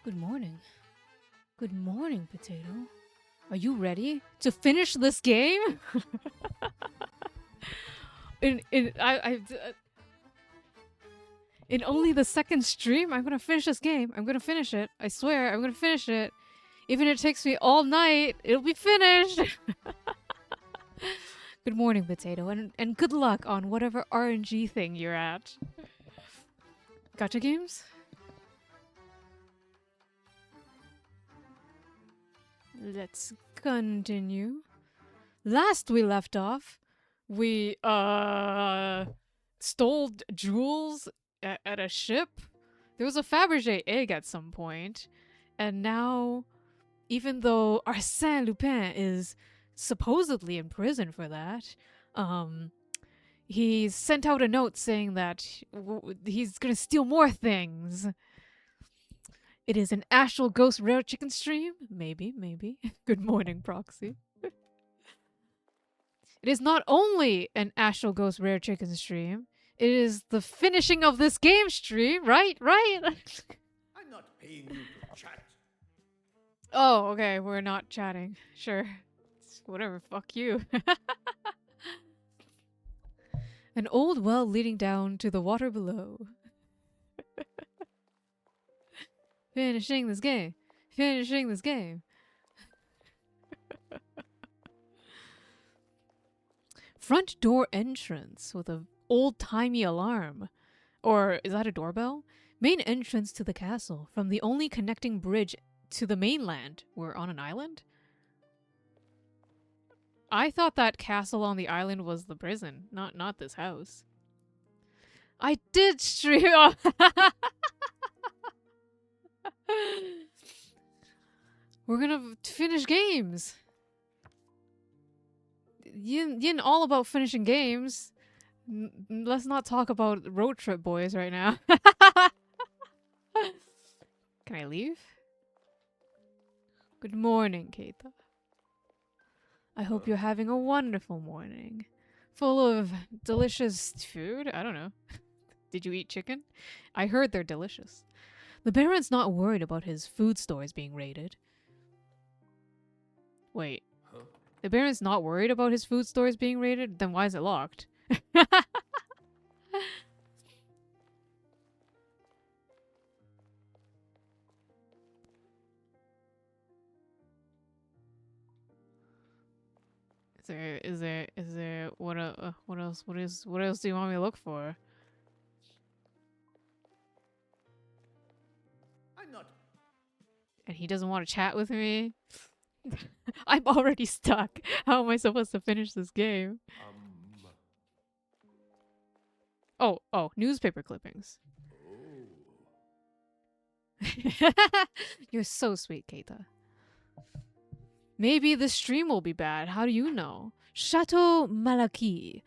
Good morning. Good morning, Potato. Are you ready to finish this game? In only the second stream, I'm gonna finish this game. I'm gonna finish it. I swear, I'm gonna finish it. Even if it takes me all night, it'll be finished. Good morning, Potato, and good luck on whatever RNG thing you're at. Gotcha games? Let's continue. Last we left off, we stole jewels at a ship. There was a Fabergé egg at some point, and now, even though Arsene Lupin is supposedly in prison for that, he sent out a note saying that he's gonna steal more things. It is an Astral Ghost Rare Chicken stream? Maybe. Good morning, Proxy. It is not only an Astral Ghost Rare Chicken stream, it is the finishing of this game stream, right? I'm not paying you to chat. Oh, okay, we're not chatting. Sure. Whatever, fuck you. An old well leading down to the water below. Finishing this game. Front door entrance with a old-timey alarm. Or is that a doorbell? Main entrance to the castle from the only connecting bridge to the mainland. We're on an island? I thought that castle on the island was the prison, not this house. I did stream. We're gonna finish games. Yin all about finishing games. Let's not talk about road trip boys right now. Can I leave? Good morning, Keita. I hope you're having a wonderful morning. Full of delicious food? I don't know. Did you eat chicken? I heard they're delicious. The Baron's not worried about his food stores being raided. Wait. Huh? The Baron's not worried about his food stores being raided? Then why is it locked? Is there what else do you want me to look for? I'm not. And he doesn't want to chat with me? I'm already stuck. How am I supposed to finish this game? Oh, newspaper clippings. Oh. You're so sweet, Keita. Maybe the stream will be bad. How do you know? Chateau Malaki,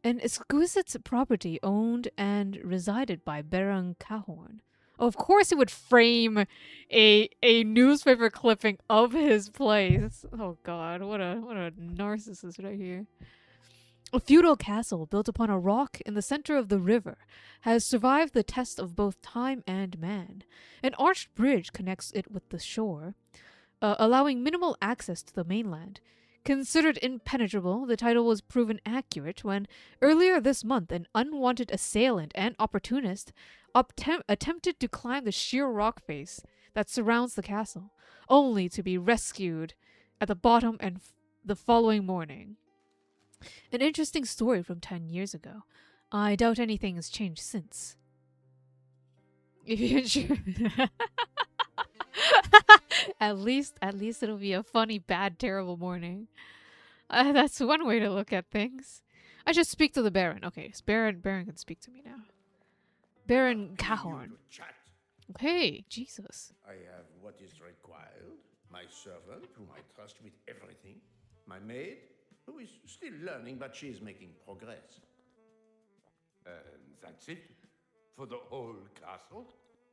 an exquisite property owned and resided by Baron Cahorn. Oh, of course he would frame a newspaper clipping of his place. Oh god, what a narcissist right here. A feudal castle built upon a rock in the center of the river has survived the test of both time and man. An arched bridge connects it with the shore, allowing minimal access to the mainland. Considered impenetrable, the title was proven accurate when, earlier this month, an unwanted assailant and opportunist attempted to climb the sheer rock face that surrounds the castle, only to be rescued at the bottom and the following morning. An interesting story from 10 years ago. I doubt anything has changed since. If you at least it'll be a funny, bad, terrible morning. That's one way to look at things. I should speak to the Baron. Okay, so Baron can speak to me now. Baron Cahorn. Okay, Jesus. I have what is required. My servant, whom I trust with everything. My maid, who is still learning, but she is making progress. That's it? For the whole castle?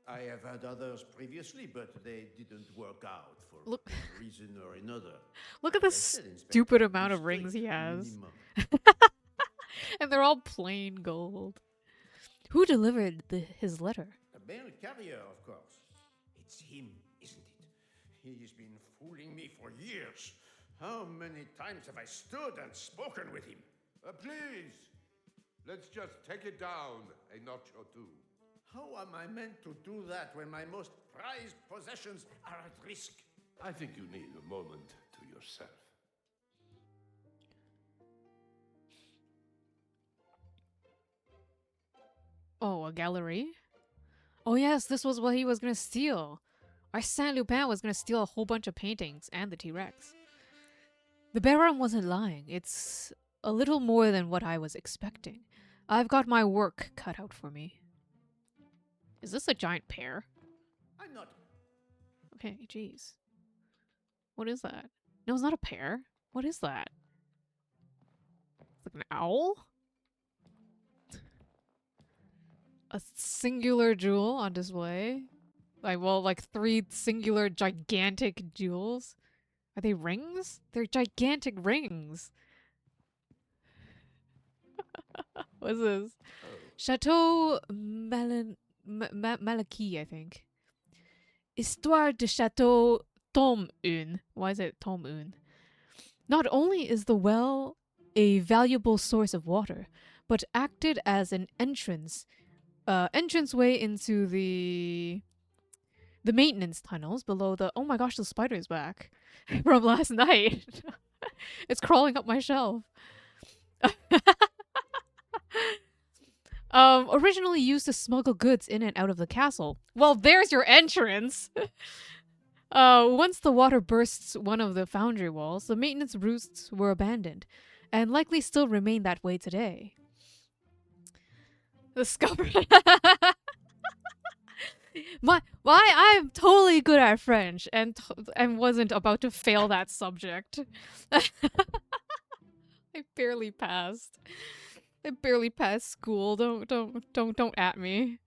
I have had others previously, but they didn't work out for one reason or another. Look at the stupid amount of rings he has. And they're all plain gold. Who delivered his letter? The mail carrier, of course. It's him. isn't it? He's been fooling me for years. How many times have I stood and spoken with him? Please, let's just take it down a notch or two. How am I meant to do that when my most prized possessions are at risk? I think you need a moment to yourself. Oh, a gallery? Oh yes, this was what he was gonna steal. Arsene Lupin was gonna steal a whole bunch of paintings and the T-Rex. The Baron wasn't lying. It's a little more than what I was expecting. I've got my work cut out for me. Is this a giant pear? I'm not. Okay, jeez. What is that? No, it's not a pear. What is that? It's like an owl? A singular jewel on display? Like 3 singular gigantic jewels? Are they rings? They're gigantic rings. What's this? Chateau Malaki, I think. Histoire de Chateau Tom-Un. Why is it Tom-Un? Not only is the well a valuable source of water, but acted as an entranceway into the maintenance tunnels below the— oh my gosh, the spider is back from last night. It's crawling up my shelf. Originally used to smuggle goods in and out of the castle. Well, there's your entrance. Once the water bursts one of the foundry walls, the maintenance routes were abandoned, and likely still remain that way today. Discovered. I'm totally good at French and wasn't about to fail that subject. I barely passed. I barely passed school. Don't at me.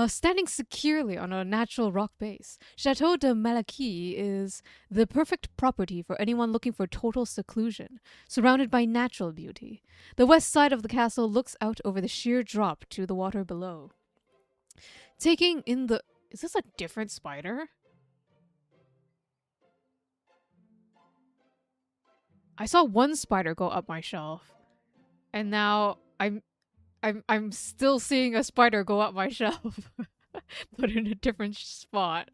Standing securely on a natural rock base, Chateau de Malaki is the perfect property for anyone looking for total seclusion, surrounded by natural beauty. The west side of the castle looks out over the sheer drop to the water below. Taking in the— is this a different spider? I saw one spider go up my shelf, and now I'm still seeing a spider go up my shelf, but in a different spot.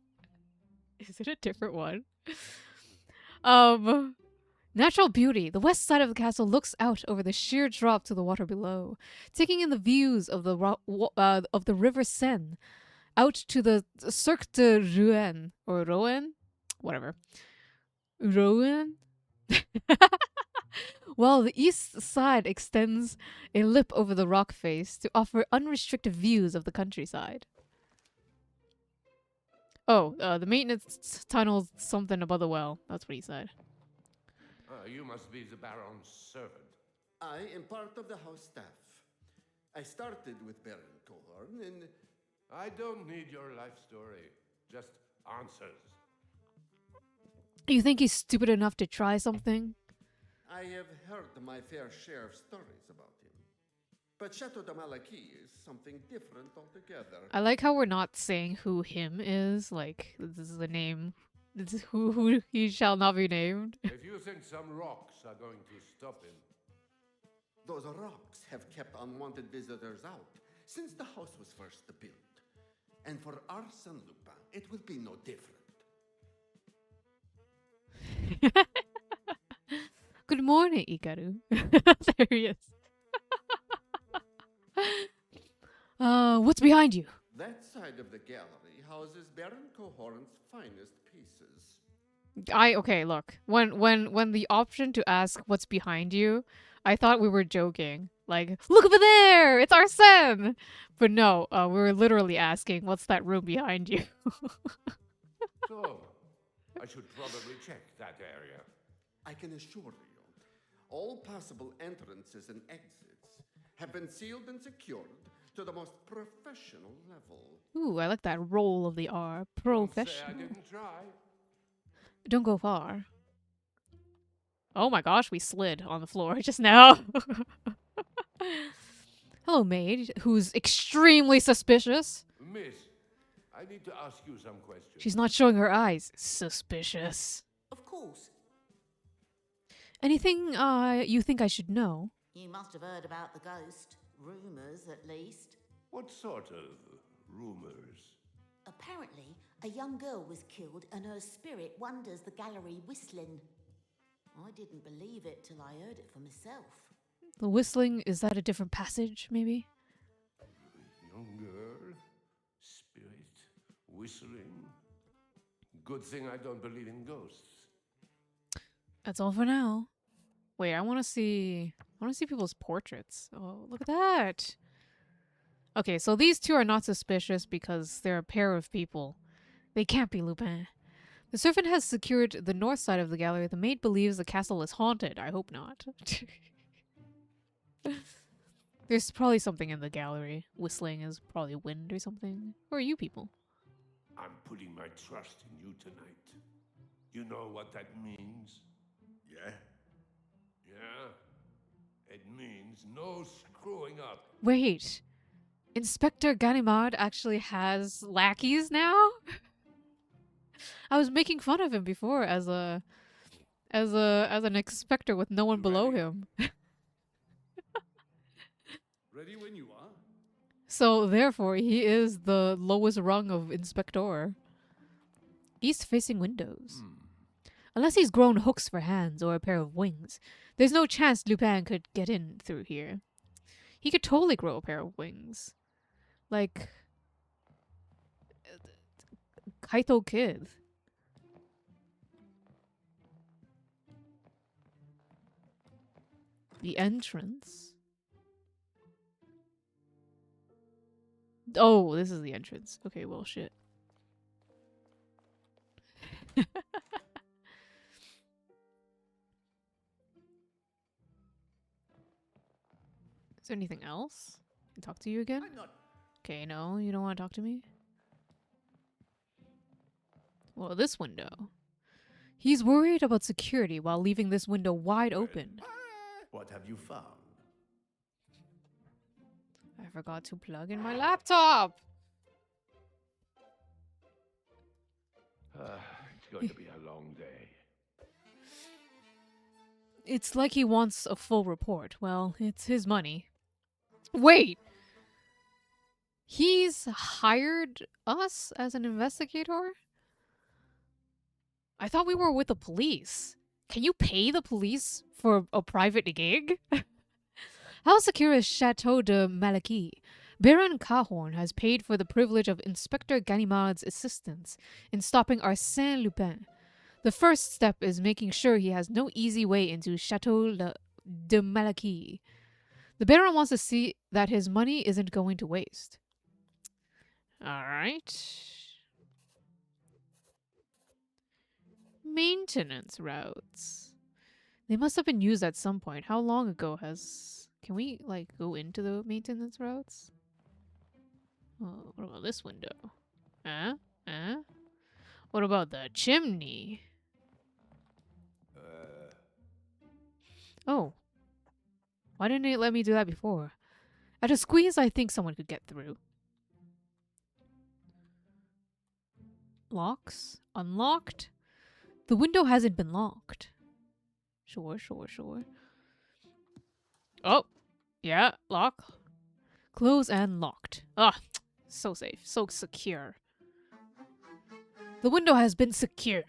Is it a different one? Natural beauty. The west side of the castle looks out over the sheer drop to the water below, taking in the views of the river Seine, out to the Cirque de Rouen or Rouen, whatever. Rouen. While the east side extends a lip over the rock face to offer unrestricted views of the countryside. Oh, the maintenance tunnel something above the well. That's what he said. You must be the Baron's servant. I am part of the house staff. I started with Baron Cohorn and... I don't need your life story. Just answers. You think he's stupid enough to try something? I have heard my fair share of stories about him. But Chateau de Malaki is something different altogether. I like how we're not saying who him is. Like, this is the name. This is who he shall not be named. If you think some rocks are going to stop him. Those rocks have kept unwanted visitors out since the house was first built. And for Arsene Lupin, it will be no different. Good morning, Ikaru. There he is. What's behind you? That side of the gallery houses Baron Cohorn's finest pieces. Okay, look. When the option to ask what's behind you, I thought we were joking. Like, look over there! It's Arsene! But no, we were literally asking, what's that room behind you? So, I should probably check that area. I can assure you, all possible entrances and exits have been sealed and secured to the most professional level. Ooh, I like that roll of the R. Don't say I Professional. didn't try. Don't go far. Oh my gosh, we slid on the floor just now. Hello, maid, who's extremely suspicious. Miss, I need to ask you some questions. She's not showing her eyes. Suspicious. Of course. Anything you think I should know? You must have heard about the ghost. Rumours, at least. What sort of rumors? Apparently, a young girl was killed and her spirit wanders the gallery whistling. I didn't believe it till I heard it for myself. The whistling, is that a different passage, maybe? Young girl, spirit, whistling. Good thing I don't believe in ghosts. That's all for now. Wait, I want to see people's portraits. Oh, look at that. Okay, so these two are not suspicious because they're a pair of people. They can't be Lupin. The servant has secured the north side of the gallery. The maid believes the castle is haunted. I hope not. There's probably something in the gallery. Whistling is probably wind or something. Who are you people? I'm putting my trust in you tonight. You know what that means? Yeah? Yeah? It means no screwing up. Wait. Inspector Ganimard actually has lackeys now? I was making fun of him before as an inspector with no one below him. Ready when you are. So therefore he is the lowest rung of inspector. East-facing windows. Unless he's grown hooks for hands or a pair of wings, there's no chance Lupin could get in through here. He could totally grow a pair of wings. Like Kaito Kid. The entrance. Oh, this is the entrance. Okay, well, shit. Is there anything else? Can I talk to you again? I'm not. Okay, no, you don't want to talk to me? Well, this window. He's worried about security while leaving this window wide open. What have you found? I forgot to plug in my laptop. It's going to be a long day. It's like he wants a full report. Well, it's his money. Wait! He's hired us as an investigator? I thought we were with the police. Can you pay the police for a private gig? How secure is Chateau de Malaquis? Baron Cahorn has paid for the privilege of Inspector Ganimard's assistance in stopping Arsene Lupin. The first step is making sure he has no easy way into Chateau de Malaquis. The Baron wants to see that his money isn't going to waste. Alright. Maintenance routes. They must have been used at some point. How long ago has... Can we, like, go into the maintenance routes? Oh, what about this window? Huh? Huh? What about the chimney? Oh. Why didn't it let me do that before? At a squeeze, I think someone could get through. Locks? Unlocked? The window hasn't been locked. Sure, sure, sure. Oh! Yeah, lock. Close and locked. Ah, so safe, so secure. The window has been secured.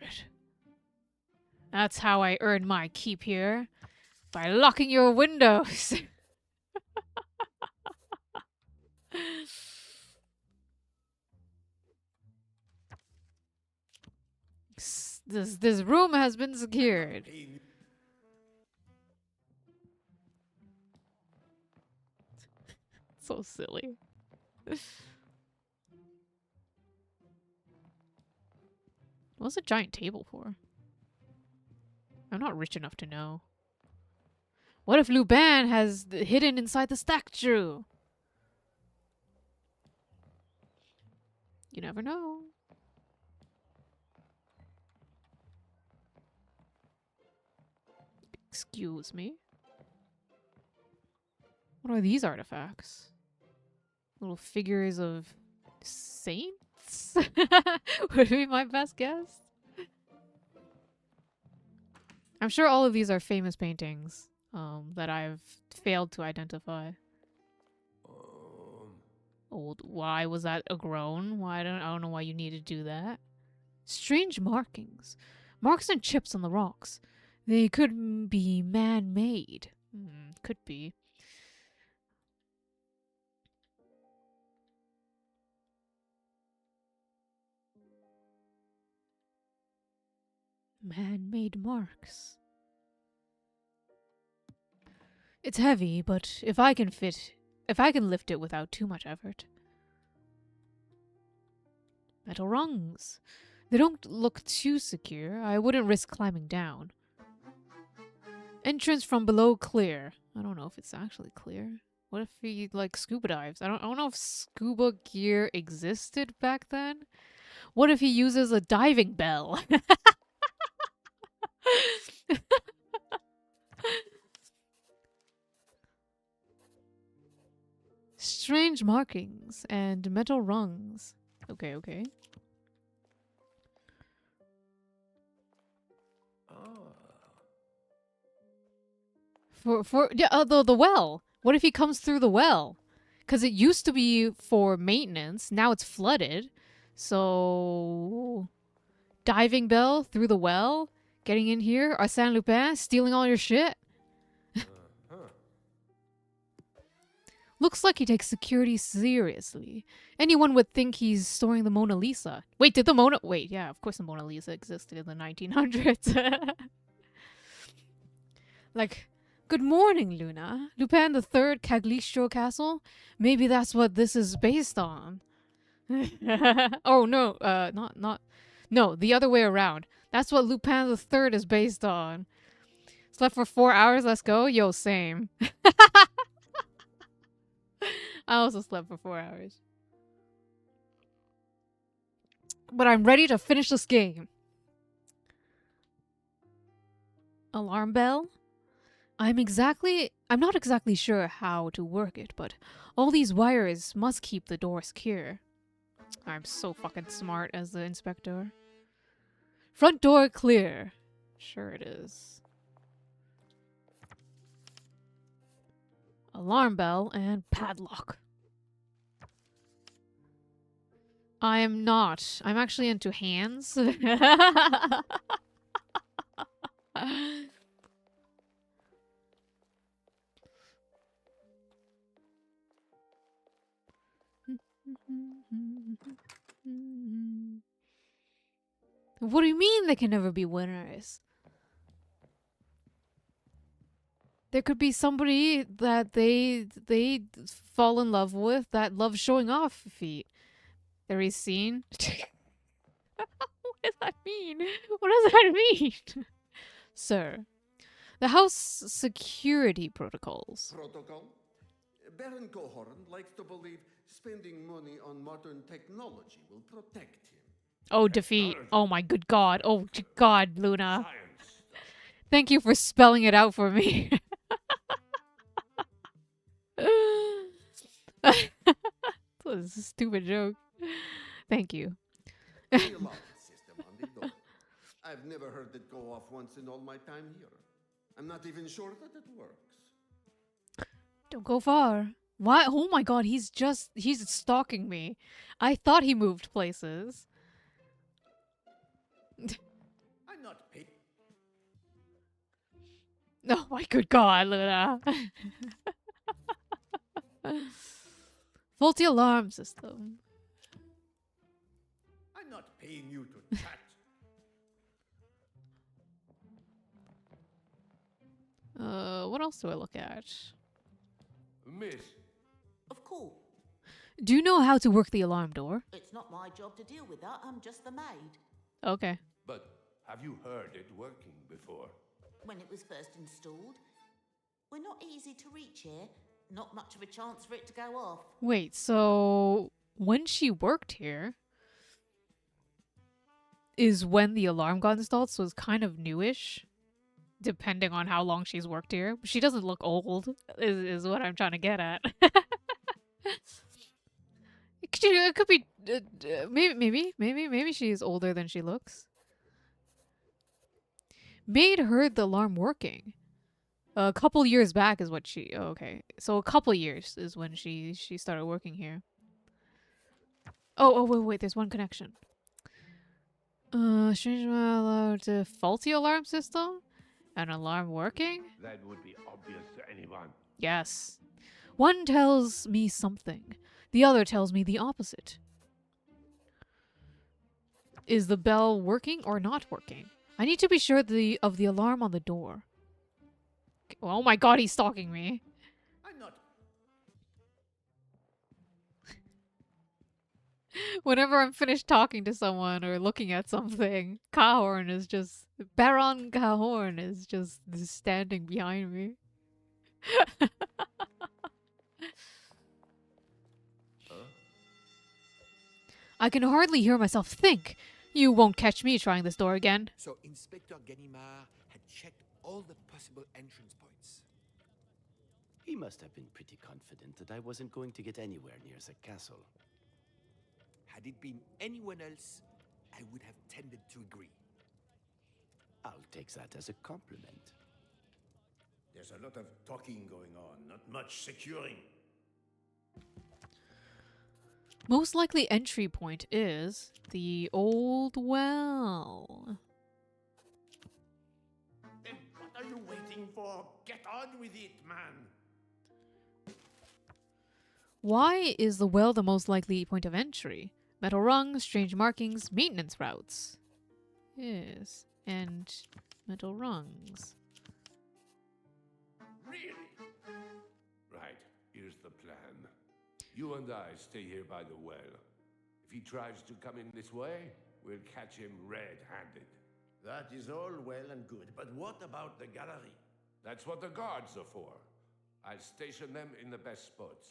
That's how I earn my keep here. By locking your windows. This room has been secured. So silly. What's a giant table for? I'm not rich enough to know. What if Lupin has hidden inside the statue? You never know. Excuse me. What are these artifacts? Little figures of saints? guess. Would be my best guess. I'm sure all of these are famous paintings that I've failed to identify. Old. Why was that a groan? I don't know why you need to do that. Strange markings. Marks and chips on the rocks. They could be man-made. Could be. Man-made marks. It's heavy, but if I can lift it without too much effort. Metal rungs. They don't look too secure. I wouldn't risk climbing down. Entrance from below clear. I don't know if it's actually clear. What if he, like, scuba dives? I don't know if scuba gear existed back then. What if he uses a diving bell? Strange markings and metal rungs. Okay, okay. The well. What if he comes through the well? Because it used to be for maintenance. Now it's flooded. So... diving bell through the well? Getting in here? Arsene Lupin? Stealing all your shit? Looks like he takes security seriously. Anyone would think he's storing the Mona Lisa. Wait, Wait, yeah, of course the Mona Lisa existed in the 1900s. Like... Good morning, Luna. Lupin III, Cagliostro Castle? Maybe that's what this is based on. Oh, no, no, the other way around. That's what Lupin III is based on. Slept for 4 hours, let's go? Yo, same. I also slept for 4 hours. But I'm ready to finish this game. Alarm bell? I'm not exactly sure how to work it, but all these wires must keep the door secure. I'm so fucking smart as the inspector. Front door clear. Sure it is. Alarm bell and padlock. I am not. I'm actually into hands. What do you mean they can never be winners? There could be somebody that they fall in love with that loves showing off feet. There is seen. What does that mean? What does that mean? Sir, the house security protocols. Protocol? Baron Cohorn likes to believe spending money on modern technology will protect him. Oh, defeat. Oh my good god. Oh god, Luna. Thank you for spelling it out for me. That was a stupid joke. Thank you. The alarm system on the door. I've never heard it go off once in all my time here. I'm not even sure that it works. Don't go far. Why? Oh my god, he's stalking me. I thought he moved places. I'm not paid. Oh my good god, Luna. Faulty alarm system. I'm not paying you to chat. What else do I look at? Miss. Of course. Do you know how to work the alarm door? It's not my job to deal with that. I'm just the maid. Okay. But have you heard it working before? When it was first installed, we're not easy to reach here. Not much of a chance for it to go off. Wait, so when she worked here is when the alarm got installed, so it's kind of newish, depending on how long she's worked here. She doesn't look old, is what I'm trying to get at. It could be. Maybe she's older than she looks. Maid heard the alarm working. A couple years back is what she. Oh, okay, so a couple years is when she started working here. Oh, wait. There's one connection. Strange allowed a faulty alarm system? An alarm working? That would be obvious to anyone. Yes. One tells me something. The other tells me the opposite. Is the bell working or not working? I need to be sure of the alarm on the door. Oh my god, he's stalking me. I'm not. Whenever I'm finished talking to someone or looking at something, Cahorn is just... Baron Cahorn is just standing behind me. I can hardly hear myself think. You won't catch me trying this door again. So Inspector Ganimard had checked all the possible entrance points. He must have been pretty confident that I wasn't going to get anywhere near the castle. Had it been anyone else, I would have tended to agree. I'll take that as a compliment. There's a lot of talking going on, not much securing. Most likely entry point is the old well. Then what are you waiting for? Get on with it, man! Why is the well the most likely point of entry? Metal rungs, strange markings, maintenance routes. Yes, and metal rungs. Really? Right, here's the plan. You and I stay here by the well. If he tries to come in this way, we'll catch him red-handed. That is all well and good, but what about the gallery? That's what the guards are for. I'll station them in the best spots.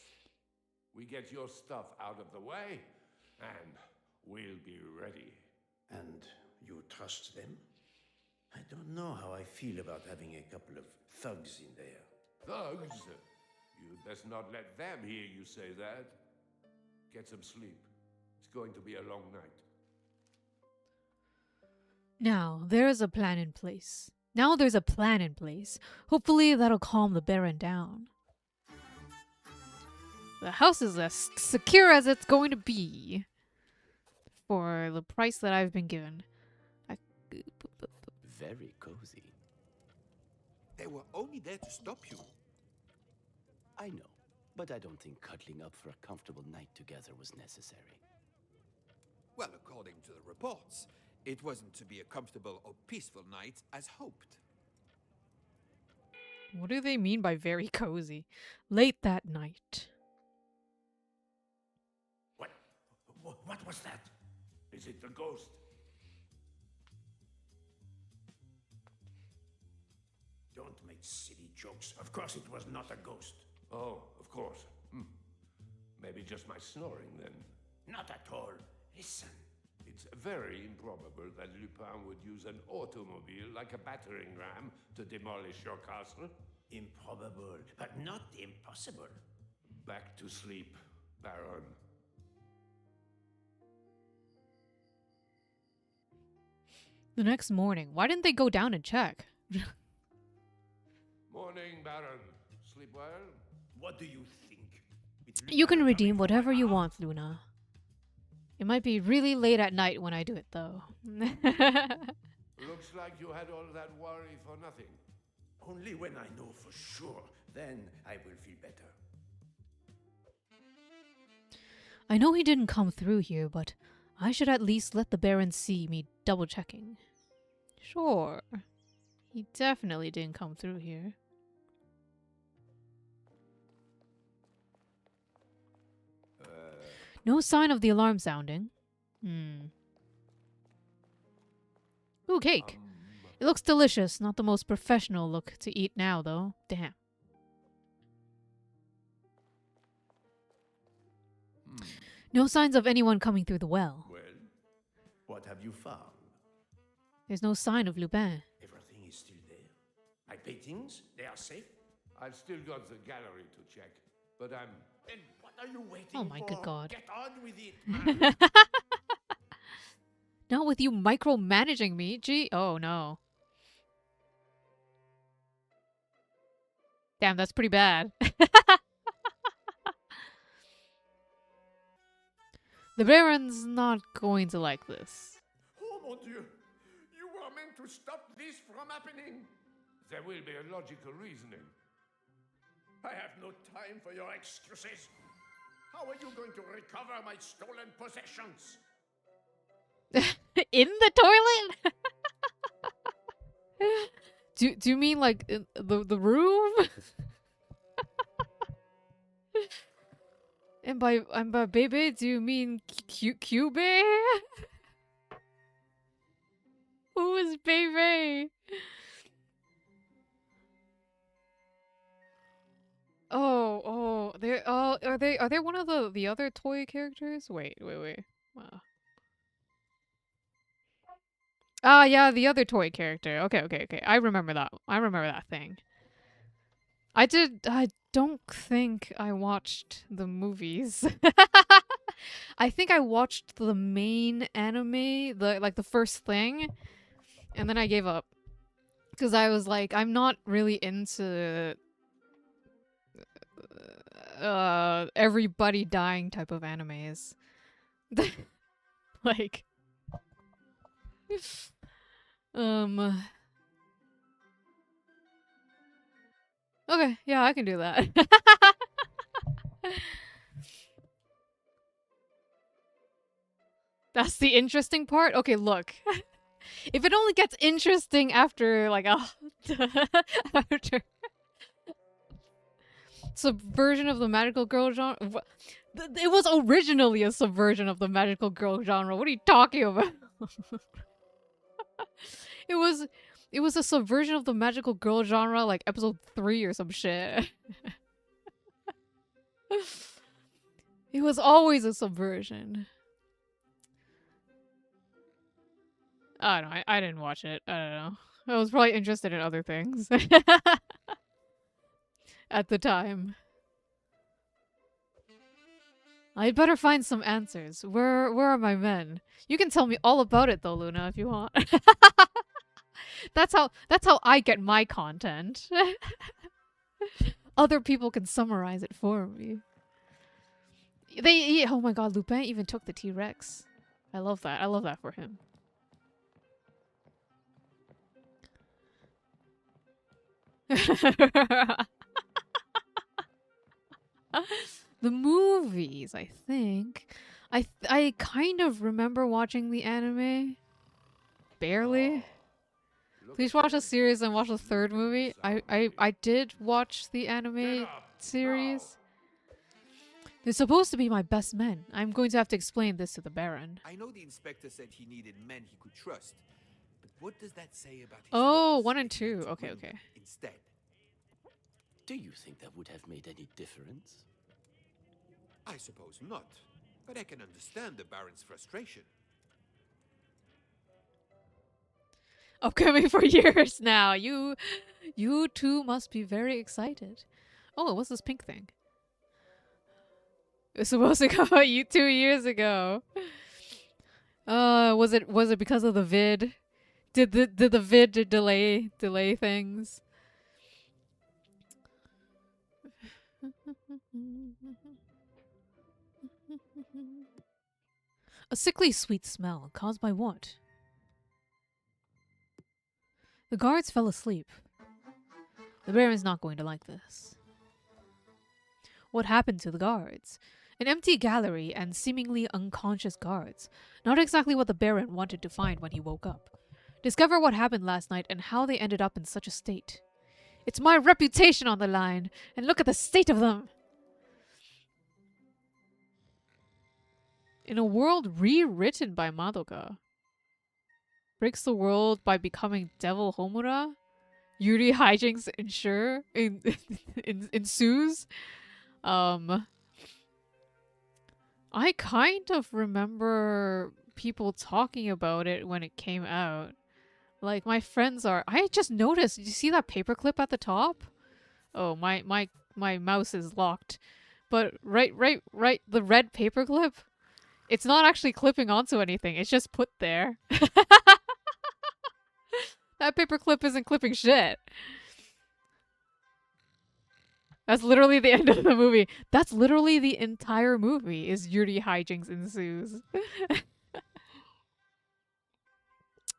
We get your stuff out of the way, and we'll be ready. And you trust them? I don't know how I feel about having a couple of thugs in there. Thugs? You'd best not let them hear you say that. Get some sleep. It's going to be a long night. Now, there's a plan in place. Hopefully that'll calm the Baron down. The house is as secure as it's going to be. For the price that I've been given. Very cozy. They were only there to stop you. I know, but I don't think cuddling up for a comfortable night together was necessary. Well, according to the reports, it wasn't to be a comfortable or peaceful night as hoped. What do they mean by very cozy? Late that night. What was that? Is it the ghost? Don't make silly jokes. Of course it was not a ghost. Oh, of course. Maybe just my snoring then. Not at all. Listen. It's very improbable that Lupin would use an automobile like a battering ram to demolish your castle. Improbable, but not impossible. Back to sleep, Baron. The next morning. Why didn't they go down and check? Morning, Baron. Sleep well? What do you think? You can redeem whatever you want, Luna. It might be really late at night when I do it, though. Looks like you had all that worry for nothing. Only when I know for sure, then I will feel better. I know he didn't come through here, but I should at least let the Baron see me double-checking. Sure. He definitely didn't come through here. No sign of the alarm sounding. Ooh, cake. It looks delicious. Not the most professional look to eat now, though. Damn. No signs of anyone coming through the well. Well, what have you found? There's no sign of Lupin. Everything is still there. My paintings, they are safe. I've still got the gallery to check, but I'm... Then what are you waiting Oh my for? good God. Get on with it, man. Not with you micromanaging me. Gee, oh no. Damn, that's pretty bad. The Baron's not going to like this. Oh mon Dieu! You are meant to stop this from happening! There will be a logical reasoning. I have no time for your excuses. How are you going to recover my stolen possessions? In the toilet? do you mean like in the room? and by baby, do you mean Cube? Who is baby? Oh, are they one of the other toy characters? Wait. Wow. Ah, yeah, the other toy character. Okay. I remember that. I remember that thing. I don't think I watched the movies. I think I watched the main anime, the first thing, and then I gave up. Because I was like, I'm not really into everybody dying type of animes. Like okay, yeah, I can do that. That's the interesting part? Okay, look. If it only gets interesting after like after subversion of the magical girl genre. It was originally a subversion of the magical girl genre. What are you talking about? It was a subversion of the magical girl genre, like episode 3 or some shit. It was always a subversion. I don't know. I didn't watch it. I don't know. I was probably interested in other things at the time. I'd better find some answers. Where are my men? You can tell me all about it though, Luna, if you want. That's how I get my content. Other people can summarize it for me. Oh my god, Lupin even took the T-Rex. I love that. I love that for him. The movies, I think. I kind of remember watching the anime. Barely. Please watch the series and watch the third movie. I did watch the anime series. They're supposed to be my best men. I'm going to have to explain this to the Baron. I know the inspector said he needed men he could trust, but what does that say about his Oh, thoughts 1 and if he had 2. to Okay, bring okay. them Instead. Do you think that would have made any difference? I suppose not, but I can understand the Baron's frustration. Upcoming for years now. You two must be very excited. Oh, what's this pink thing? It was supposed to come out 2 years ago. Was it because of the vid? Did the vid delay things? A sickly sweet smell caused by what? The guards fell asleep. The Baron's not going to like this. What happened to the guards? An empty gallery and seemingly unconscious guards. Not exactly what the Baron wanted to find when he woke up. Discover what happened last night and how they ended up in such a state. It's my reputation on the line, and look at the state of them! In a world rewritten by Madoka. Breaks the world by becoming Devil Homura? Yuri hijinks ensues? I kind of remember people talking about it when it came out. Like, my friends are... I just noticed. Did you see that paperclip at the top? Oh, my mouse is locked. But right, the red paperclip, it's not actually clipping onto anything. It's just put there. That paperclip isn't clipping shit. That's literally the end of the movie. That's literally the entire movie is Yuri hijinks ensues.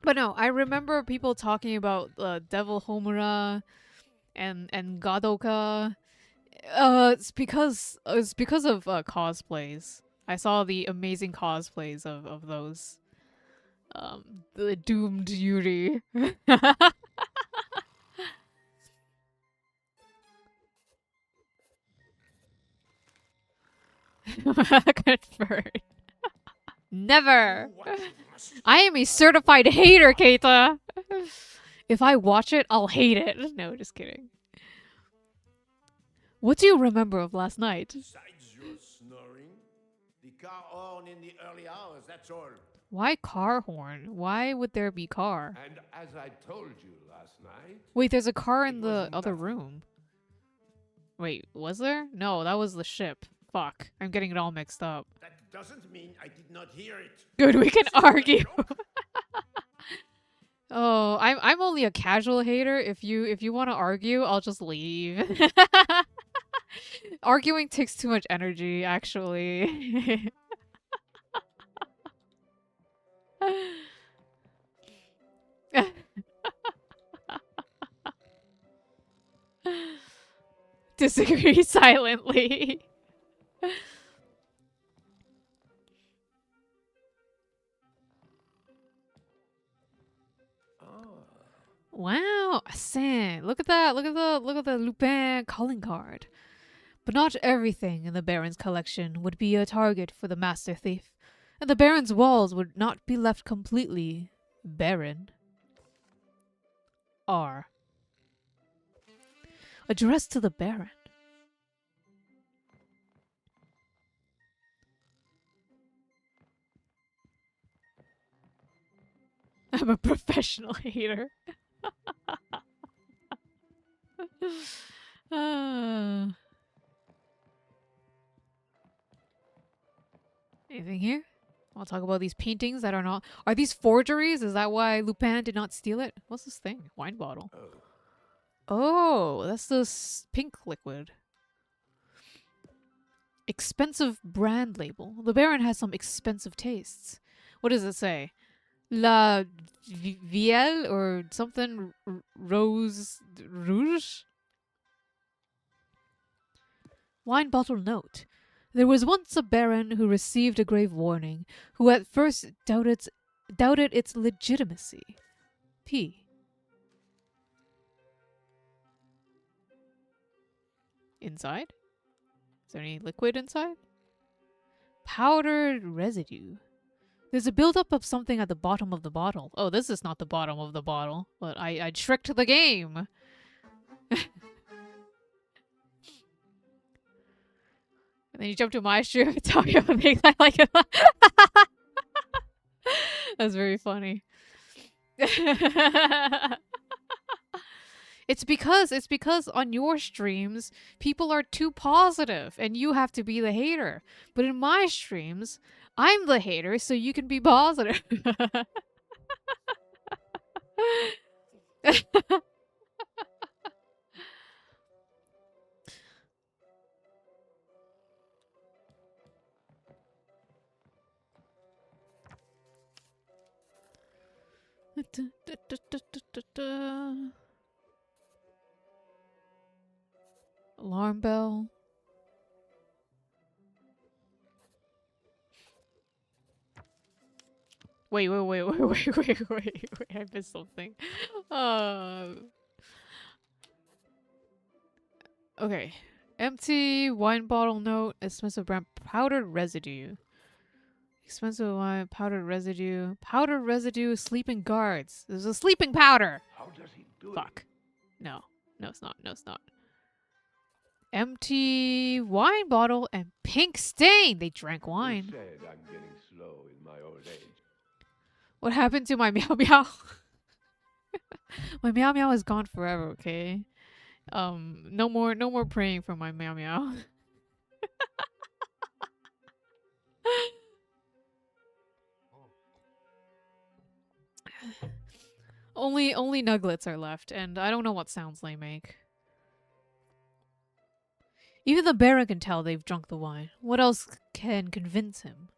But no, I remember people talking about Devil Homura and Gadoka. It's because of cosplays. I saw the amazing cosplays of those. The doomed Yuri. Confirmed. Never. I am a certified hater, Keita. If I watch it, I'll hate it. No, just kidding. What do you remember of last night? Besides your snoring, the car horn in the early hours, that's all. Why car horn? Why would there be car? And as I told you last night... Wait, there's a car in It the wasn't other nothing. room. Wait, was there? No, that was the ship. Fuck. I'm getting it all mixed up. That doesn't mean I did not hear it. Good, we can Is it a argue. joke? Oh, I'm only a casual hater. If you want to argue, I'll just leave. Arguing takes too much energy, actually. Disagree silently. Wow, Arsene, look at that! Look at the Lupin calling card. But not everything in the Baron's collection would be a target for the Master Thief, and the Baron's walls would not be left completely barren. R. Addressed to the Baron. I'm a professional hater. Anything here? I'll talk about these paintings that are not... Are these forgeries? Is that why Lupin did not steal it? What's this thing? Wine bottle. Oh, that's this pink liquid. Expensive brand label. The Baron has some expensive tastes. What does it say? La Vielle or something Rose Rouge? Wine bottle note. There was once a baron who received a grave warning, who at first doubted its legitimacy. P. Inside? Is there any liquid inside? Powdered residue. There's a buildup of something at the bottom of the bottle. Oh, this is not the bottom of the bottle, but I tricked the game. And then you jump to my stream and talk about things I like. That's very funny. It's because on your streams people are too positive and you have to be the hater. But in my streams, I'm the hater so you can be positive. Alarm bell. Wait, I missed something. Okay. Empty wine bottle note, expensive brand, powdered residue. Expensive wine, powdered residue, sleeping guards. There's a sleeping powder! How does he do Fuck. No, it's not. Empty wine bottle and pink stain. They drank it? Who wine. said I'm getting slow in my old age? What happened to my meow meow? My meow meow is gone forever, okay? No more praying for my meow meow. Only nuglets are left, and I don't know what sounds they make. Even the Baron can tell they've drunk the wine. What else can convince him?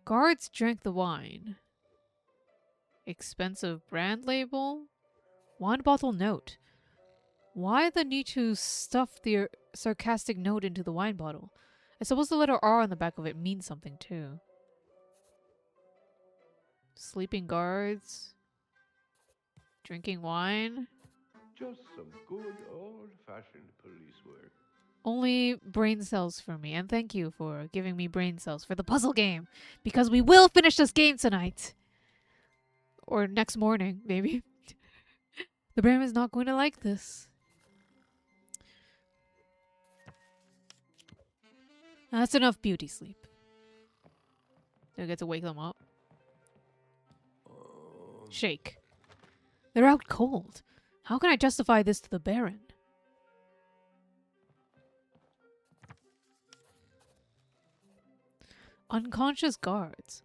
Guards drank the wine. Expensive brand label? Wine bottle note. Why the need to stuff the sarcastic note into the wine bottle? I suppose the letter R on the back of it means something too. Sleeping guards. Drinking wine. Just some good old-fashioned police work. Only brain cells for me, and thank you for giving me brain cells for the puzzle game, because we will finish this game tonight. Or next morning, maybe. The Baron is not going to like this. That's enough beauty sleep. Do I get to wake them up? Shake. They're out cold. How can I justify this to the Baron? Unconscious guards.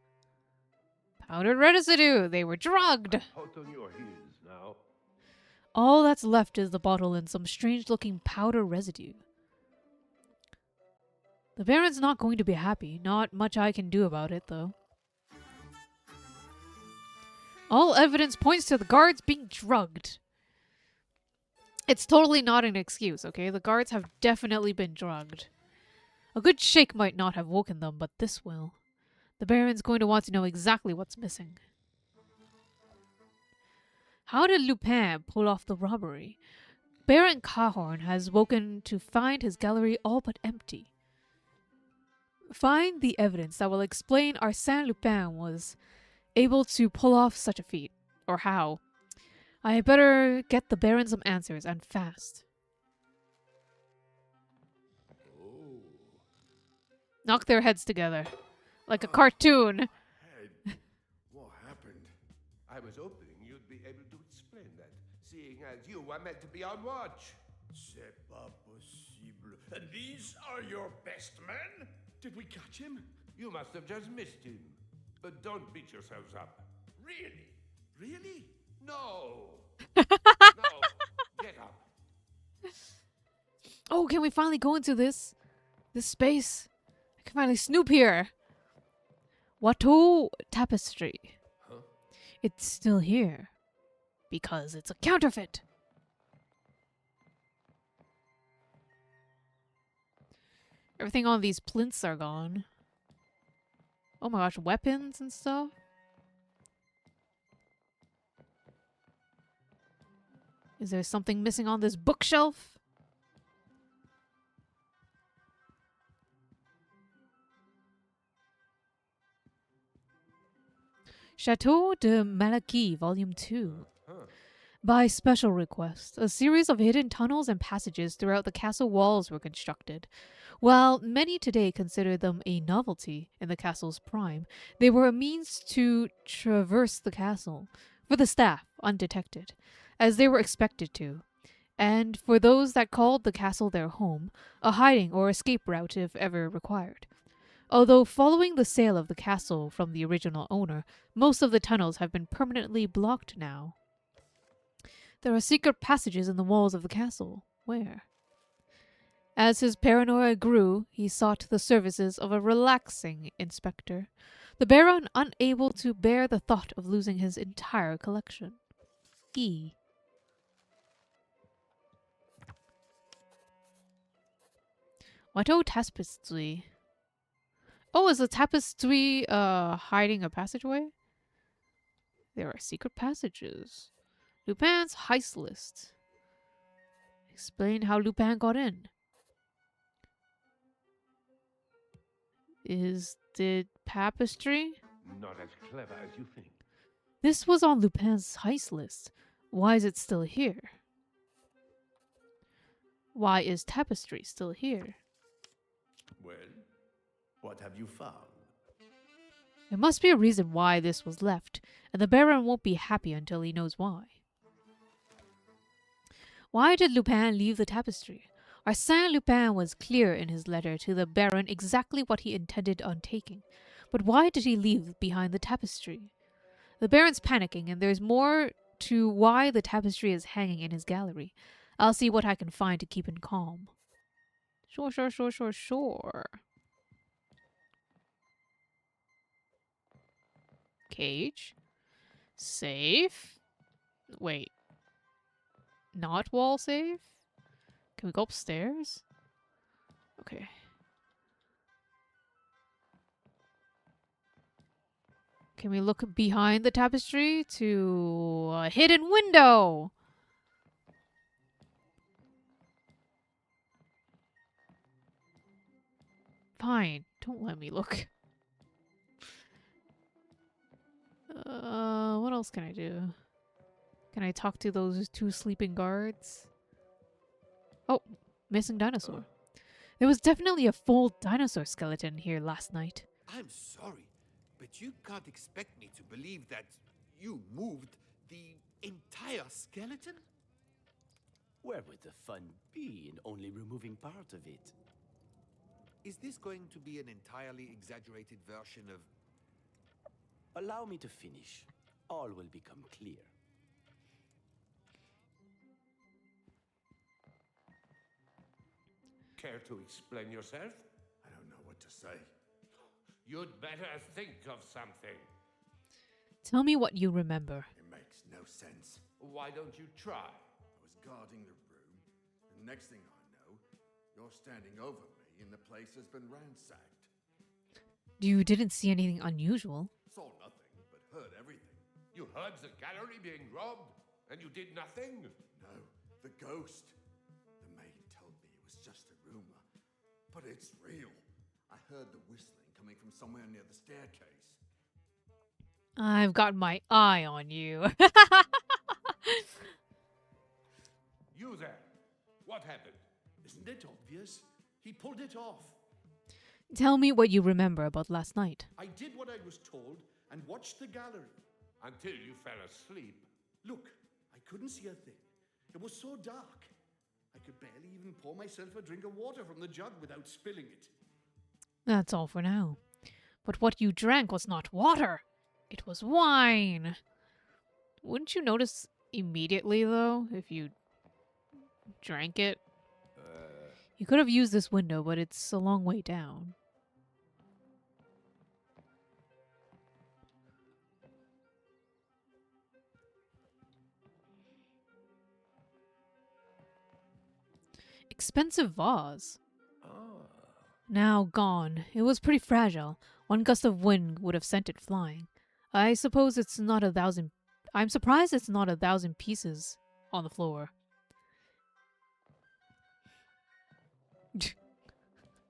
Powdered residue. They were drugged. Hot on your heels now. All that's left is the bottle and some strange-looking powder residue. The Baron's not going to be happy. Not much I can do about it, though. All evidence points to the guards being drugged. It's totally not an excuse, okay? The guards have definitely been drugged. A good shake might not have woken them, but this will. The Baron's going to want to know exactly what's missing. How did Lupin pull off the robbery? Baron Cahorn has woken to find his gallery all but empty. Find the evidence that will explain Arsene Lupin was able to pull off such a feat. Or how. I had better get the Baron some answers, and fast. Oh. Knock their heads together. Like a cartoon. Head. What happened? I was hoping you'd be able to explain that, seeing as you were meant to be on watch. C'est pas possible. And these are your best men? Did we catch him? You must have just missed him. But don't beat yourselves up. Really? Really? No! No! Get up. Oh, can we finally go into this space? I can finally snoop here. Watteau tapestry. Huh? It's still here. Because it's a counterfeit. Everything on these plinths are gone. Oh my gosh, weapons and stuff? Is there something missing on this bookshelf? Chateau de Malaquis, Volume 2. By special request, a series of hidden tunnels and passages throughout the castle walls were constructed. While many today consider them a novelty in the castle's prime, they were a means to traverse the castle, for the staff, undetected, as they were expected to, and for those that called the castle their home, a hiding or escape route if ever required. Although following the sale of the castle from the original owner, most of the tunnels have been permanently blocked now. There are secret passages in the walls of the castle. Where? As his paranoia grew, he sought the services of a relaxing inspector, the Baron unable to bear the thought of losing his entire collection. E. Watteau tapestry. Oh, is the tapestry hiding a passageway? There are secret passages. Lupin's heist list. Explain how Lupin got in. Is the tapestry? Not as clever as you think. This was on Lupin's heist list. Why is it still here? Why is tapestry still here? Well, what have you found? There must be a reason why this was left, and the Baron won't be happy until he knows why. Why did Lupin leave the tapestry? Arsène Lupin was clear in his letter to the Baron exactly what he intended on taking. But why did he leave behind the tapestry? The Baron's panicking, and there's more to why the tapestry is hanging in his gallery. I'll see what I can find to keep him calm. Sure, sure, sure, sure, sure. Cage. Safe. Wait. Not wall safe? Can we go upstairs? Okay. Can we look behind the tapestry to a hidden window? Fine. Don't let me look. What else can I do? Can I talk to those two sleeping guards? Oh, missing dinosaur. There was definitely a full dinosaur skeleton here last night. I'm sorry, but you can't expect me to believe that you moved the entire skeleton? Where would the fun be in only removing part of it? Is this going to be an entirely exaggerated version of... Allow me to finish. All will become clear. Care to explain yourself? I don't know what to say. You'd better think of something. Tell me what you remember. It makes no sense. Why don't you try? I was guarding the room, and next thing I know, you're standing over me and the place has been ransacked. You didn't see anything unusual. Saw nothing, but heard everything. You heard the gallery being robbed, and you did nothing? No, the ghost. The maid told me it was just a rumor, but it's real. I heard the whistling coming from somewhere near the staircase. I've got my eye on you. You there. What happened? Isn't it obvious? He pulled it off. Tell me what you remember about last night. I did what I was told and watched the gallery. Until you fell asleep. Look, I couldn't see a thing. It was so dark. I could barely even pour myself a drink of water from the jug without spilling it. That's all for now. But what you drank was not water. It was wine. Wouldn't you notice immediately, though, if you drank it? You could have used this window, but it's a long way down. Expensive vase. Now gone. It was pretty fragile. One gust of wind would have sent it flying. I'm surprised it's not 1,000 pieces on the floor.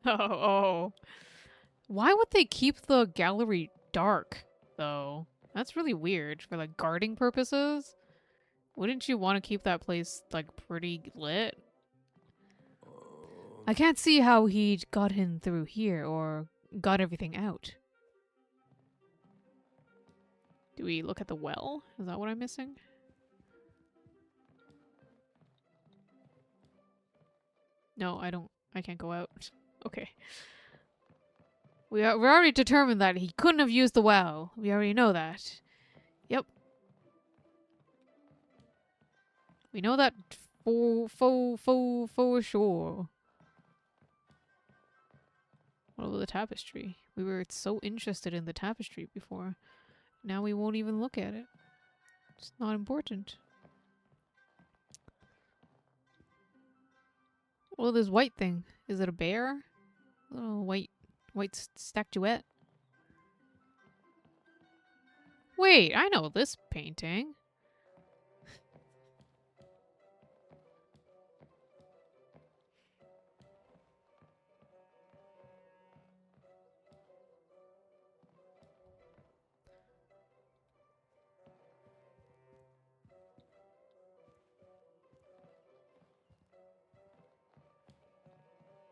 Oh. Why would they keep the gallery dark, though? That's really weird. For, like, guarding purposes? Wouldn't you want to keep that place, like, pretty lit? I can't see how he got in through here, or got everything out. Do we look at the well? Is that what I'm missing? No, I can't go out. Okay. We already determined that he couldn't have used the well. We already know that. Yep. We know that for sure. What about the tapestry? We were so interested in the tapestry before. Now we won't even look at it. It's not important. Well, this white thing. Is it a bear? A little white statuette. Wait, I know this painting.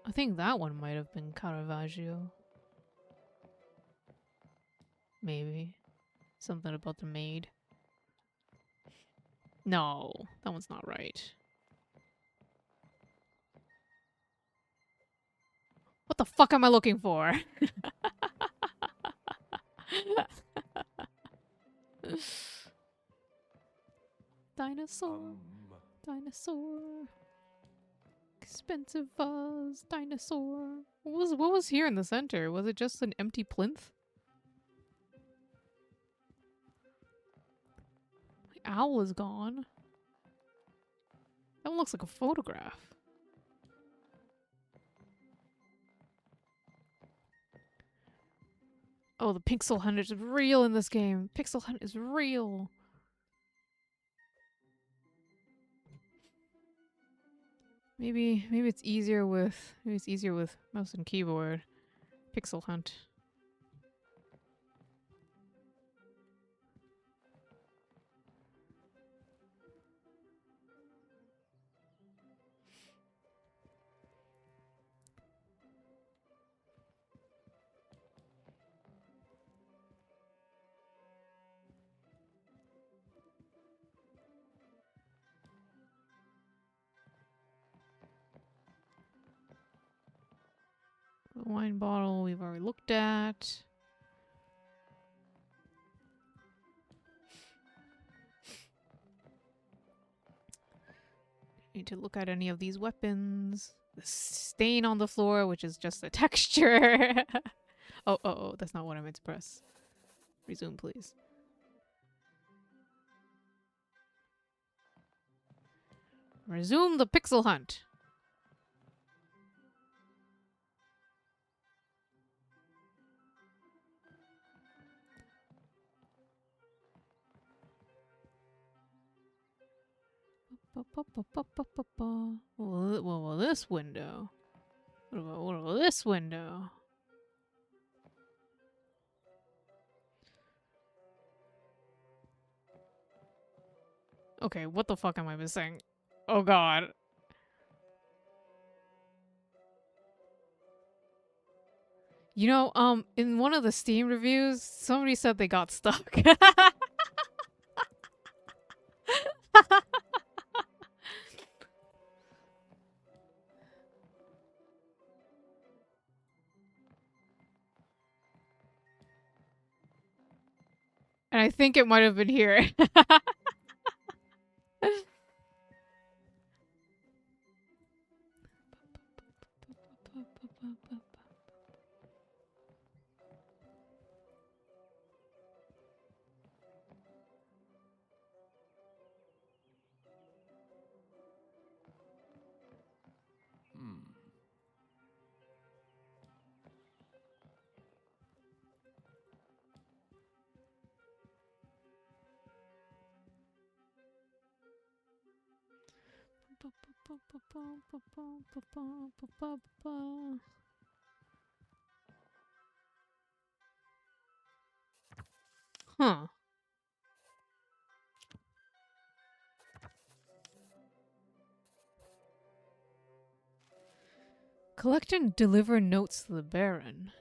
I think that one might have been Caravaggio. Maybe. Something about the maid. No, that one's not right. What the fuck am I looking for? Dinosaur. Dinosaur. Expensive vase. Dinosaur. What was here in the center? Was it just an empty plinth? My owl is gone. That one looks like a photograph. Oh, the pixel hunt is real in this game. Pixel hunt is real. Maybe it's easier with mouse and keyboard. Pixel hunt. The wine bottle we've already looked at. Need to look at any of these weapons. The stain on the floor, which is just a texture. Oh, that's not what I meant to press. Resume, please. Resume the pixel hunt. Well, this window. What about this window? Okay, what the fuck am I missing? Oh god. You know, in one of the Steam reviews, somebody said they got stuck. And I think it might have been here. Huh. Collect and deliver notes to the Baron.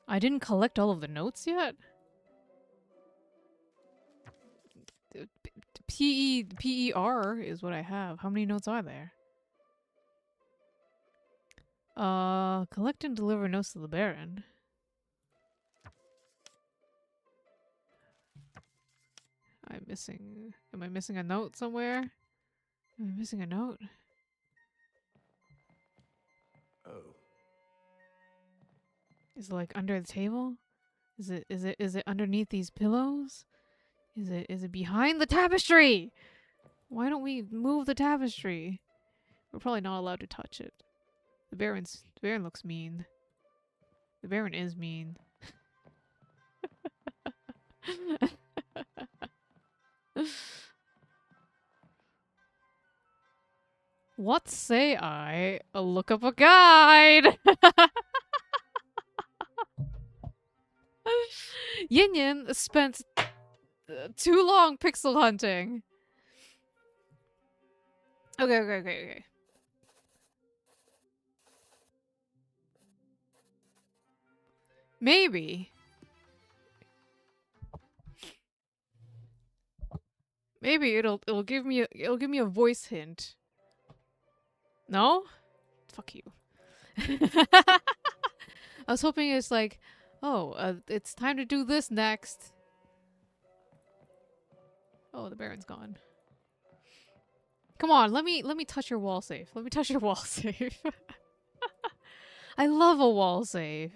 I didn't collect all of the notes yet? PER is what I have. How many notes are there? Collect and deliver notes to the Baron. Am I missing a note somewhere? Am I missing a note? Oh. Is it like under the table? Is it underneath these pillows? Is it behind the tapestry? Why don't we move the tapestry? We're probably not allowed to touch it. The Baron looks mean. The Baron is mean. What say I look up a guide? Yin Yin spent too long pixel hunting. Okay. Maybe it'll give me a voice hint. No? Fuck you. I was hoping it's like, oh, it's time to do this next. Oh, the Baron's gone. Come on, let me touch your wall safe. Let me touch your wall safe. I love a wall safe.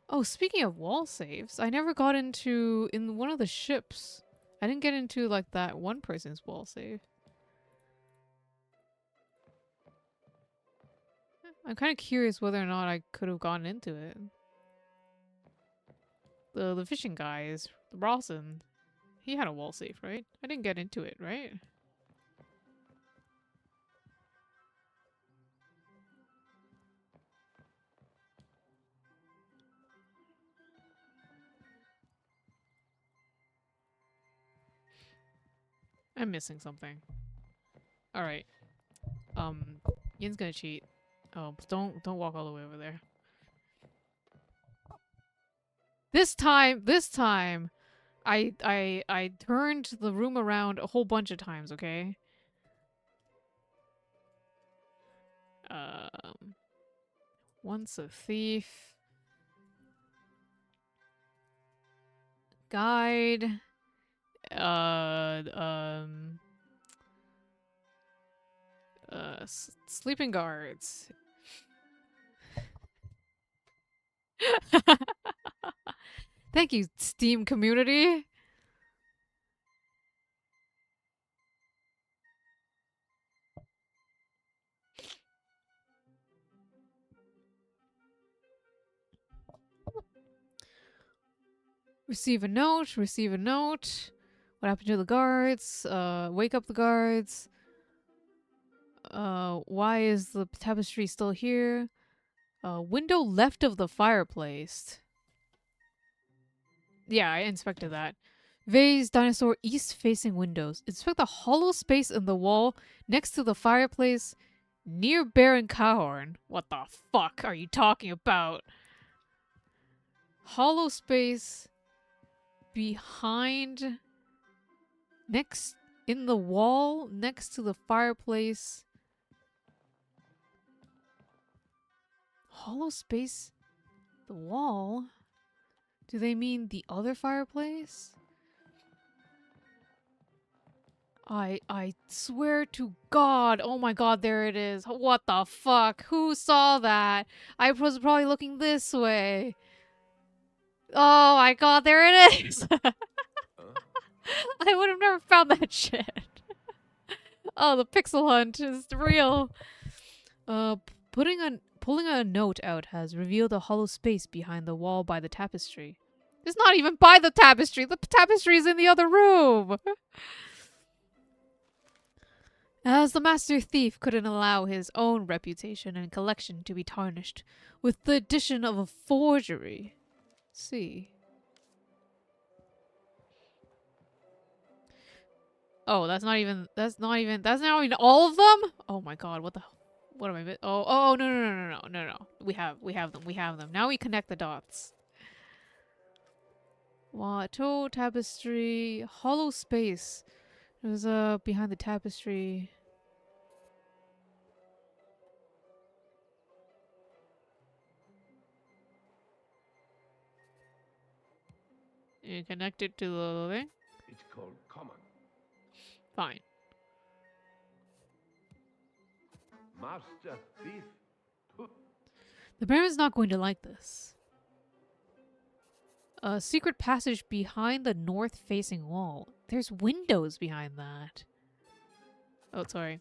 Oh, speaking of wall safes, I never got into in one of the ships. I didn't get into like that one person's wall safe. I'm kind of curious whether or not I could have gotten into it. The fishing guys, Rawson, he had a wall safe, right? I didn't get into it, right? I'm missing something. All right. Yin's gonna cheat. Oh, don't walk all the way over there. This time, I turned the room around a whole bunch of times. Okay. Once a thief. Guide. Sleeping guards. Thank you, Steam community. Receive a note, receive a note. What happened to the guards? Wake up the guards. Why is the tapestry still here? Window left of the fireplace. Yeah, I inspected that. Vase dinosaur east-facing windows. Inspect the hollow space in the wall next to the fireplace near Baron Cahorn. What the fuck are you talking about? Hollow space behind next in the wall next to the fireplace. Hollow space? The wall? Do they mean the other fireplace? I swear to God. Oh my God, there it is. What the fuck? Who saw that? I was probably looking this way. Oh my God, there it is. I would have never found that shit. Oh, the pixel hunt is real. Pulling a note out has revealed a hollow space behind the wall by the tapestry. It's not even by the tapestry. The tapestry is in the other room. As the master thief couldn't allow his own reputation and collection to be tarnished with the addition of a forgery. See. Oh, that's not even all of them? Oh my God, what am I no. We have them. Now we connect the dots. Watteau tapestry, hollow space. It was behind the tapestry. You connect it to the thing? It's called common. Fine. Master thief. The Baron's not going to like this. A secret passage behind the north-facing wall. There's windows behind that. Oh, sorry.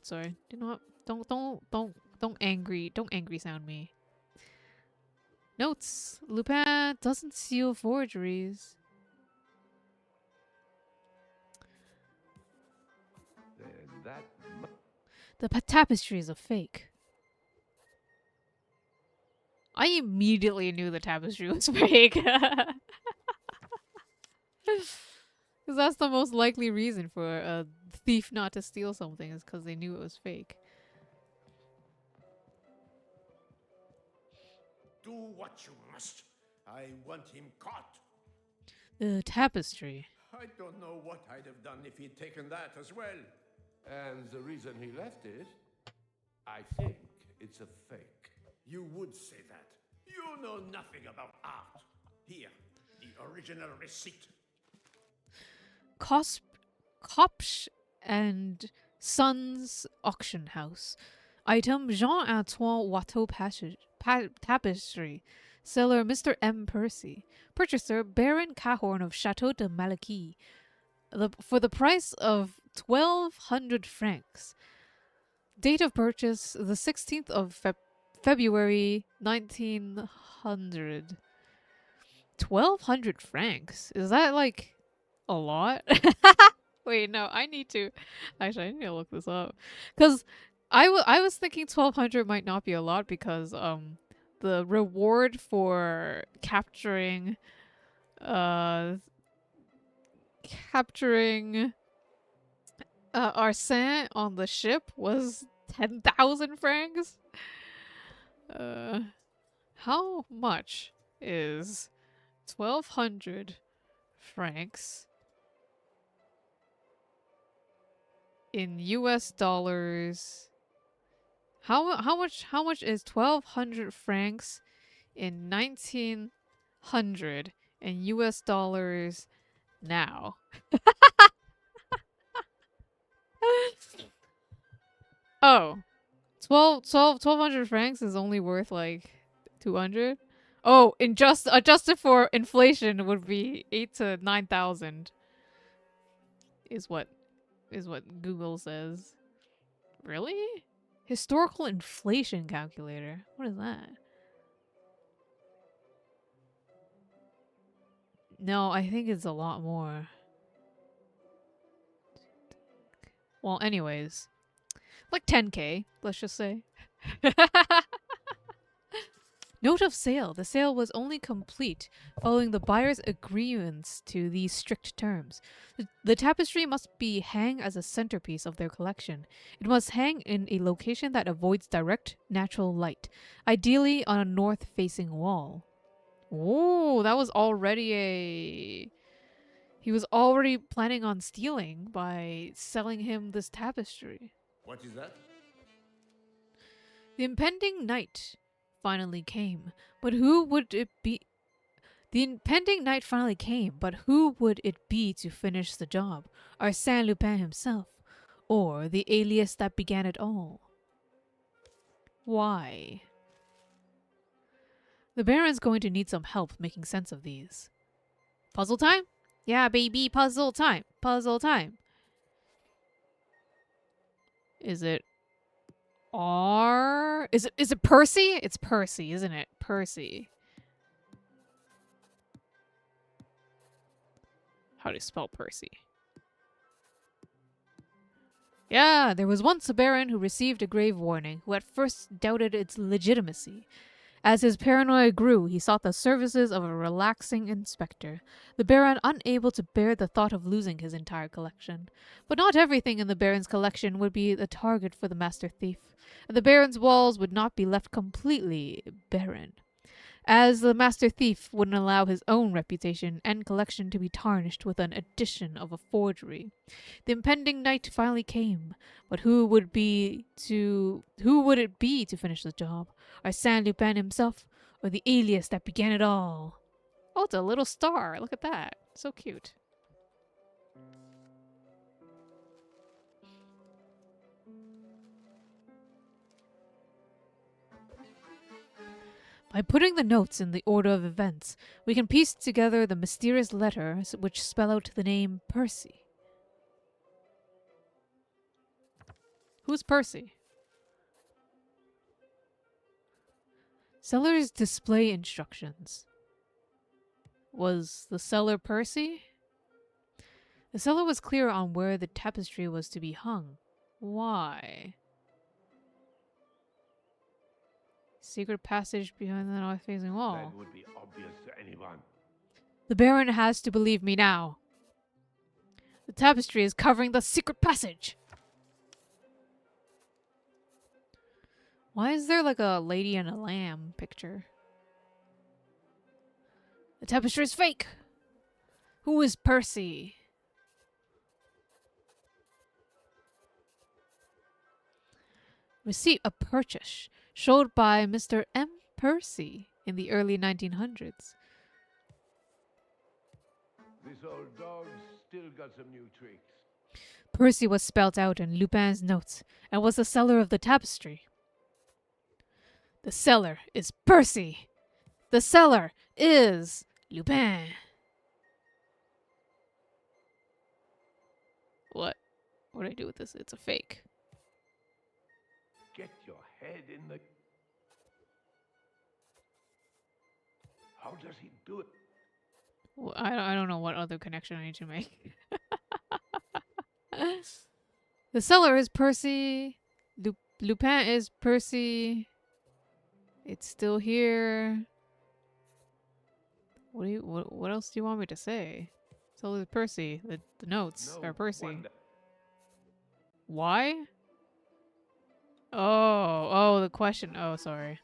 Do not, don't angry sound me. Notes. Lupin doesn't seal forgeries. Then that The tapestry is a fake. I immediately knew the tapestry was fake. Because that's the most likely reason for a thief not to steal something, is because they knew it was fake. Do what you must. I want him caught. The tapestry. I don't know what I'd have done if he'd taken that as well. And the reason he left it, I think it's a fake. You would say that. You know nothing about art. Here, the original receipt. Kopsch and Sons Auction House. Item Jean-Antoine Watteau Tapestry. Seller Mr. M. Percy. Purchaser Baron Cahorn of Chateau de Malaquis. For the price of 1,200 francs. Date of purchase the 16th of February 1900. 1,200 francs? Is that like a lot? Wait, no, I need to look this up. Because I was thinking 1,200 might not be a lot because the reward for capturing Arsene on the ship was 10,000 francs. How much is 1,200 francs in US dollars? How much is 1,200 francs in 1900 in US dollars now? Oh, 1,200 francs is only worth like 200. Oh, adjusted for inflation would be 8 to 9,000. Is what Google says. Really? Historical inflation calculator. What is that? No, I think it's a lot more. Well, anyways. Like 10K, let's just say. Note of sale. The sale was only complete following the buyer's agreements to these strict terms. The tapestry must be hang as a centerpiece of their collection. It must hang in a location that avoids direct natural light, ideally on a north-facing wall. Oh, that was already a... He was already planning on stealing by selling him this tapestry. What is that? The impending night finally came, but who would it be? The impending night finally came, but who would it be to finish the job? Arsene Lupin himself, or the alias that began it all? Why? The Baron's going to need some help making sense of these. Puzzle time? Yeah, baby, puzzle time. Puzzle time. Is it R? Is it Percy? It's Percy, isn't it? Percy. How do you spell Percy? Yeah, there was once a baron who received a grave warning, who at first doubted its legitimacy. As his paranoia grew, he sought the services of a relaxing inspector, the baron unable to bear the thought of losing his entire collection. But not everything in the baron's collection would be the target for the master thief, and the baron's walls would not be left completely barren, as the master thief wouldn't allow his own reputation and collection to be tarnished with an addition of a forgery. The impending night finally came, but who would it be to finish the job? Arsene Lupin himself, or the alias that began it all? Oh, it's a little star. Look at that. So cute. By putting the notes in the order of events, we can piece together the mysterious letters which spell out the name Percy. Who's Percy? Seller's display instructions. Was the seller Percy? The seller was clear on where the tapestry was to be hung. Why? Secret passage behind the north-facing wall. That would be obvious to anyone. The Baron has to believe me now. The tapestry is covering the secret passage. Why is there like a lady and a lamb picture? The tapestry is fake. Who is Percy? Receipt of purchase. showed by Mr. M. Percy in the early 1900s. This old dog's still got some new tricks. Percy was spelt out in Lupin's notes and was the seller of the tapestry. The seller is Percy. The seller is Lupin. What? What do I do with this? It's a fake. Get your head in the... How does he do it? Well, I don't know what other connection I need to make. The seller is Percy. Lupin is Percy. It's still here. What else do you want me to say? Seller is Percy. The notes are Percy. wonder. Why? Oh, the question. Oh, sorry.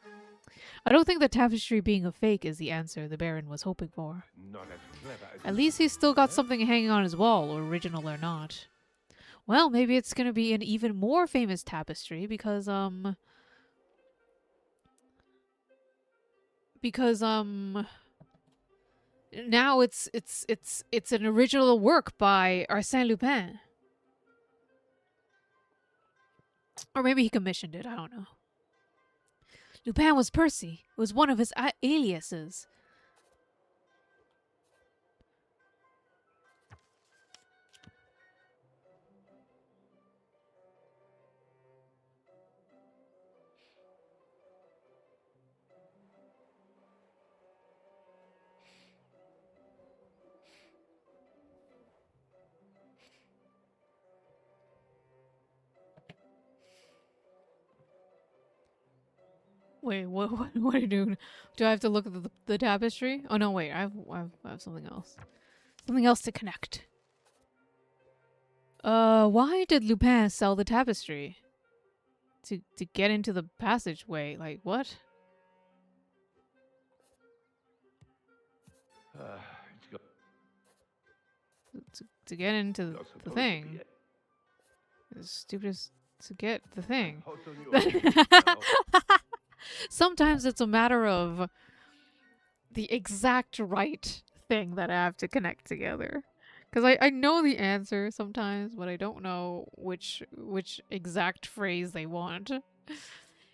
I don't think the tapestry being a fake is the answer the Baron was hoping for. Not as clever as... At least he's still got something hanging on his wall, original or not. Well, maybe it's gonna be an even more famous tapestry because now it's an original work by Arsene Lupin. Or maybe he commissioned it, I don't know. Lupin was Percy. It was one of his aliases. Wait, what are you doing? Do I have to look at the tapestry? Oh no, wait, I have something else. Something else to connect. Why did Lupin sell the tapestry? To get into the passageway, like what? It's got... To get into Not the supposed to be thing. it. It's stupid as to get the thing. Hot on your head now. Sometimes it's a matter of the exact right thing that I have to connect together. Because I know the answer sometimes, but I don't know which exact phrase they want.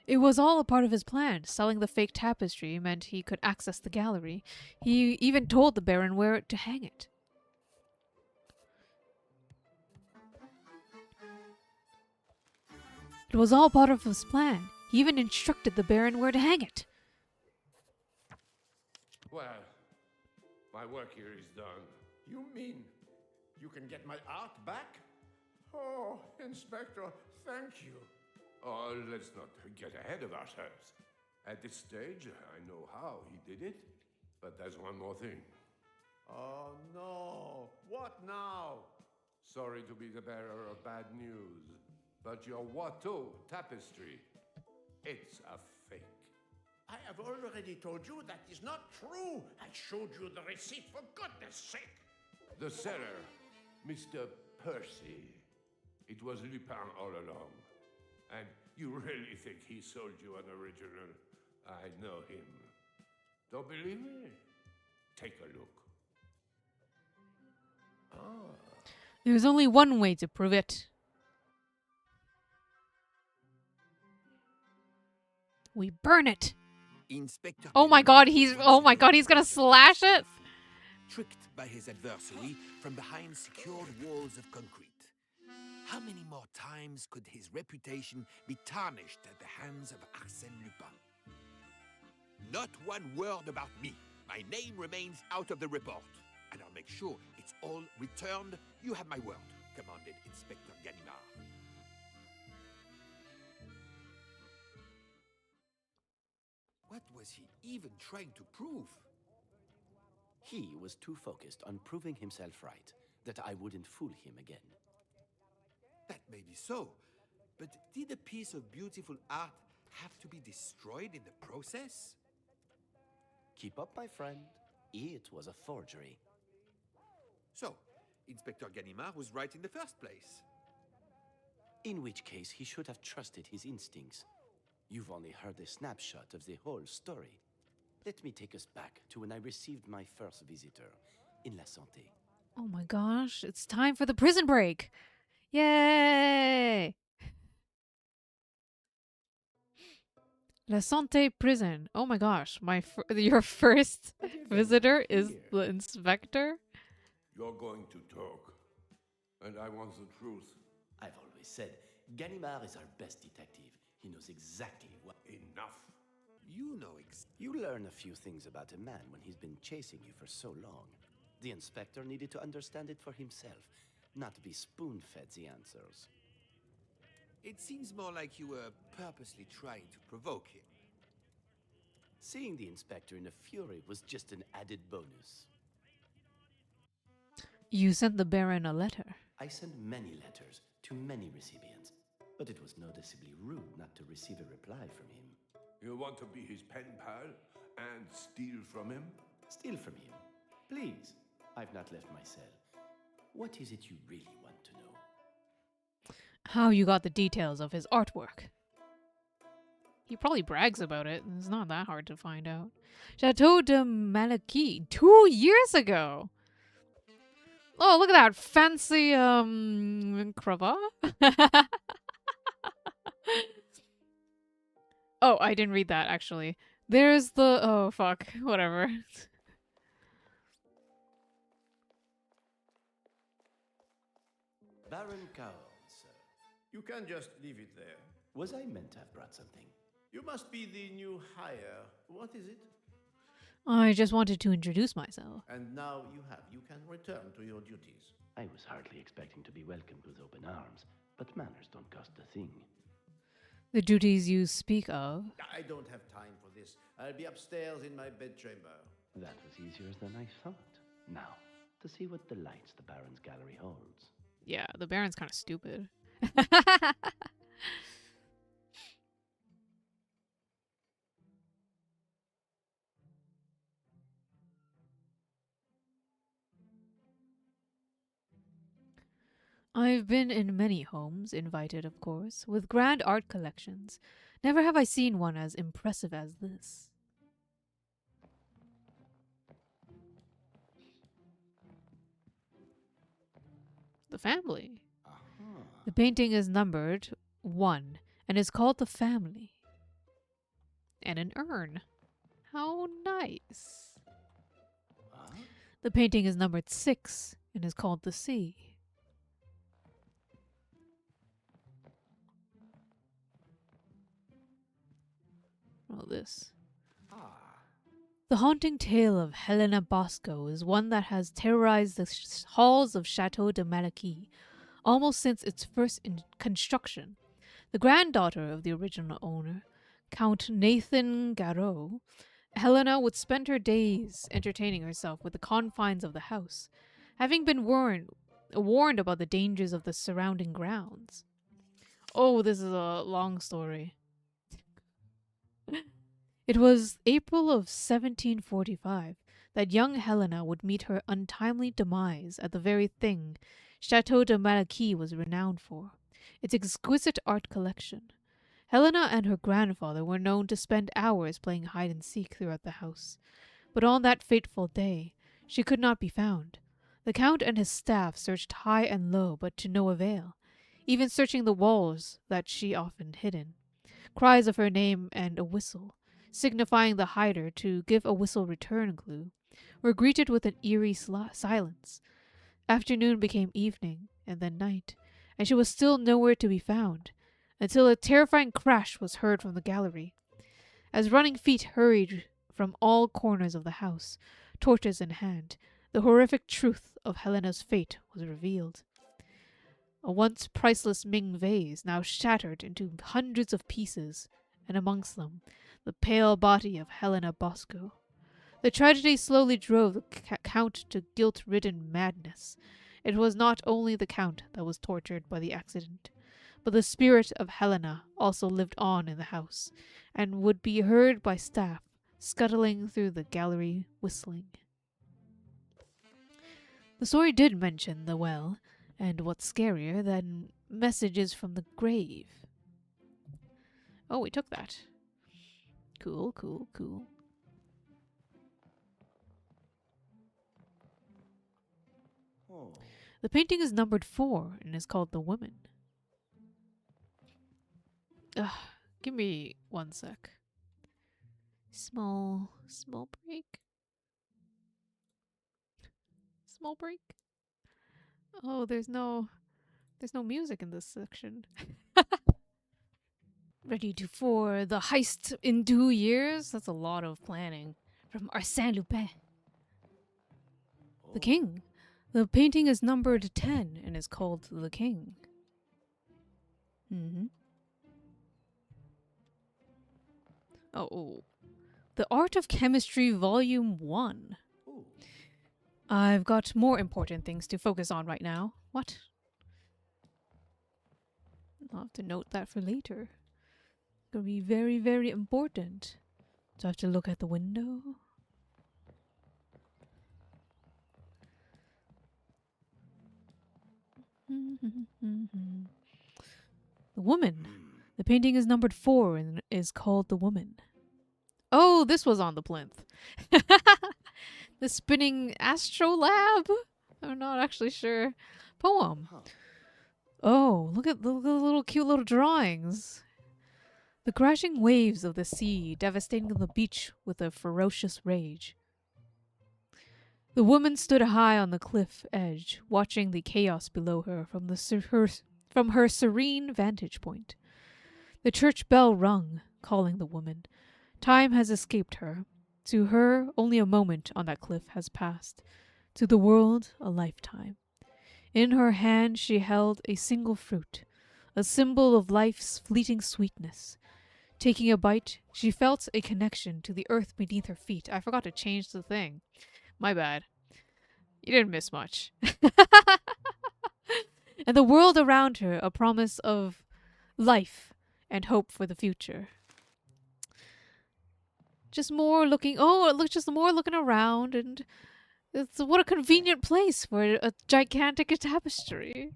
It was all a part of his plan. Selling the fake tapestry meant he could access the gallery. He even told the Baron where to hang it. It was all part of his plan. He even instructed the Baron where to hang it. Well, my work here is done. You mean you can get my art back? Oh, Inspector, thank you. Oh, let's not get ahead of ourselves. At this stage, I know how he did it, but there's one more thing. Oh no, what now? Sorry to be the bearer of bad news, but your Watteau tapestry, it's a fake. I have already told you that is not true. I showed you the receipt, for goodness sake. The seller, Mr. Percy. It was Lupin all along. And you really think he sold you an original? I know him. Don't believe me? Take a look. There's only one way to prove it. We burn it. Inspector Oh my god, he's gonna slash it. Tricked by his adversary from behind secured walls of concrete. How many more times could his reputation be tarnished at the hands of Arsene Lupin? Not one word about me. My name remains out of the report. And I'll make sure it's all returned. You have my word, commanded Inspector Ganimard. What was he even trying to prove? He was too focused on proving himself right that I wouldn't fool him again. That may be so, but did a piece of beautiful art have to be destroyed in the process? Keep up, my friend. It was a forgery. So, Inspector Ganimard was right in the first place. In which case, he should have trusted his instincts. You've only heard a snapshot of the whole story. Let me take us back to when I received my first visitor in La Santé. Oh my gosh, it's time for the prison break. Yay! La Santé prison. Oh my gosh, your first visitor is the inspector? You're going to talk, and I want the truth. I've always said, Ganimard is our best detective. He knows exactly what... Enough. You learn a few things about a man when he's been chasing you for so long. The inspector needed to understand it for himself, not be spoon-fed the answers. It seems more like you were purposely trying to provoke him. Seeing the inspector in a fury was just an added bonus. You sent the Baron a letter. I sent many letters to many recipients, but it was noticeably rude not to receive a reply from him. You want to be his pen pal and steal from him? Steal from him? Please. I've not left my cell. What is it you really want to know? How you got the details of his artwork. He probably brags about it. It's not that hard to find out. Chateau de Malaquis, 2 years ago. Oh, look at that fancy cravat. Oh, I didn't read that actually. There's the oh fuck, whatever. Baron Caron, sir. You can't just leave it there. Was I meant to have brought something? You must be the new hire. What is it? I just wanted to introduce myself. And now you have. You can return to your duties. I was hardly expecting to be welcomed with open arms, but manners don't cost a thing. The duties you speak of. I don't have time for this. I'll be upstairs in my bedchamber. That was easier than I thought. Now, to see what delights the Baron's gallery holds. Yeah, the Baron's kind of stupid. I've been in many homes, invited of course, with grand art collections. Never have I seen one as impressive as this. The family. The painting is numbered 1 and is called The Family. And an urn. How nice. The painting is numbered 6 and is called The Sea. Oh, this. The haunting tale of Helena Bosco is one that has terrorized the halls of Chateau de Malaquis almost since its first construction. The granddaughter of the original owner, Count Nathan Garreau, Helena would spend her days entertaining herself with the confines of the house, having been warned about the dangers of the surrounding grounds. Oh, this is a long story. It was April of 1745 that young Helena would meet her untimely demise at the very thing Chateau de Malaquis was renowned for, its exquisite art collection. Helena and her grandfather were known to spend hours playing hide-and-seek throughout the house, but on that fateful day she could not be found. The Count and his staff searched high and low, but to no avail, even searching the walls that she often hidden. Cries of her name and a whistle, signifying the hider to give a whistle return clue, were greeted with an eerie silence. Afternoon became evening, and then night, and she was still nowhere to be found, until a terrifying crash was heard from the gallery. As running feet hurried from all corners of the house, torches in hand, the horrific truth of Helena's fate was revealed. A once priceless Ming vase now shattered into hundreds of pieces, and amongst them, the pale body of Helena Bosco. The tragedy slowly drove the Count to guilt-ridden madness. It was not only the Count that was tortured by the accident, but the spirit of Helena also lived on in the house, and would be heard by staff scuttling through the gallery whistling. The story did mention the well, and what's scarier than messages from the grave. Oh, we took that. Cool, cool, cool. Oh. The painting is numbered 4 and is called The Woman. Ugh, give me 1 sec. Small break. Small break. Oh, there's no music in this section. Ready for the heist in 2 years? That's a lot of planning. From Arsene Lupin. The King. The painting is numbered 10 and is called The King. Oh. The Art of Chemistry Volume 1. Ooh. I've got more important things to focus on right now. What? I'll have to note that for later. Gonna be very, very important. Do I have to look at the window? The Woman. The painting is numbered 4 and is called The Woman. Oh, this was on the plinth. The Spinning Astrolab? I'm not actually sure. Poem. Huh. Oh, look at the little cute little drawings. The crashing waves of the sea devastating the beach with a ferocious rage. The woman stood high on the cliff edge, watching the chaos below her from her serene vantage point. The church bell rung, calling the woman. Time has escaped her. To her, only a moment on that cliff has passed. To the world, a lifetime. In her hand she held a single fruit, a symbol of life's fleeting sweetness. Taking a bite, she felt a connection to the earth beneath her feet. I forgot to change the thing. My bad. You didn't miss much. And the world around her, a promise of life and hope for the future. Just more looking around, and what a convenient place for a gigantic tapestry.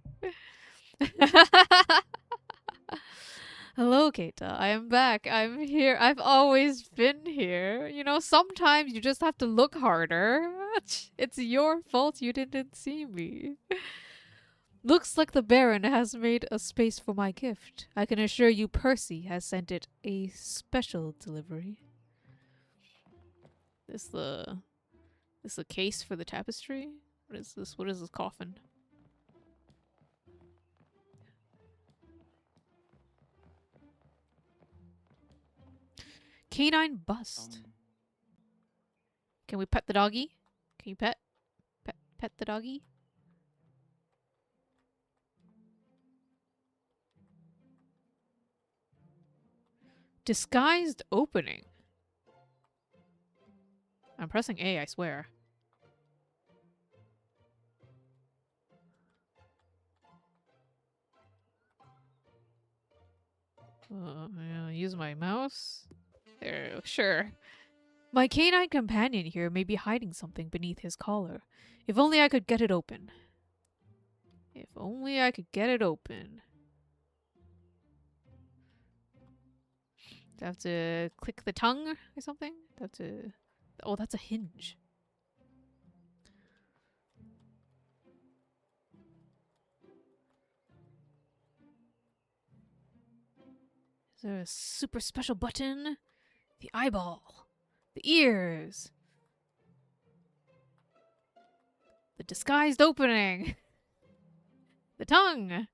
Hello, Keita. I am back. I'm here. I've always been here. You know, sometimes you just have to look harder. It's your fault you didn't see me. Looks like the Baron has made a space for my gift. I can assure you Percy has sent it a special delivery. This the case for the tapestry? What is this? What is this coffin? Canine bust. Can we pet the doggy? Can you pet the doggy? Disguised opening. I'm pressing A, I swear. Use my mouse. There, sure. My canine companion here may be hiding something beneath his collar. If only I could get it open. If only I could get it open. Do I have to click the tongue or something? Do I have to... Oh, that's a hinge. Is there a super special button? The eyeball. The ears. The disguised opening. The tongue.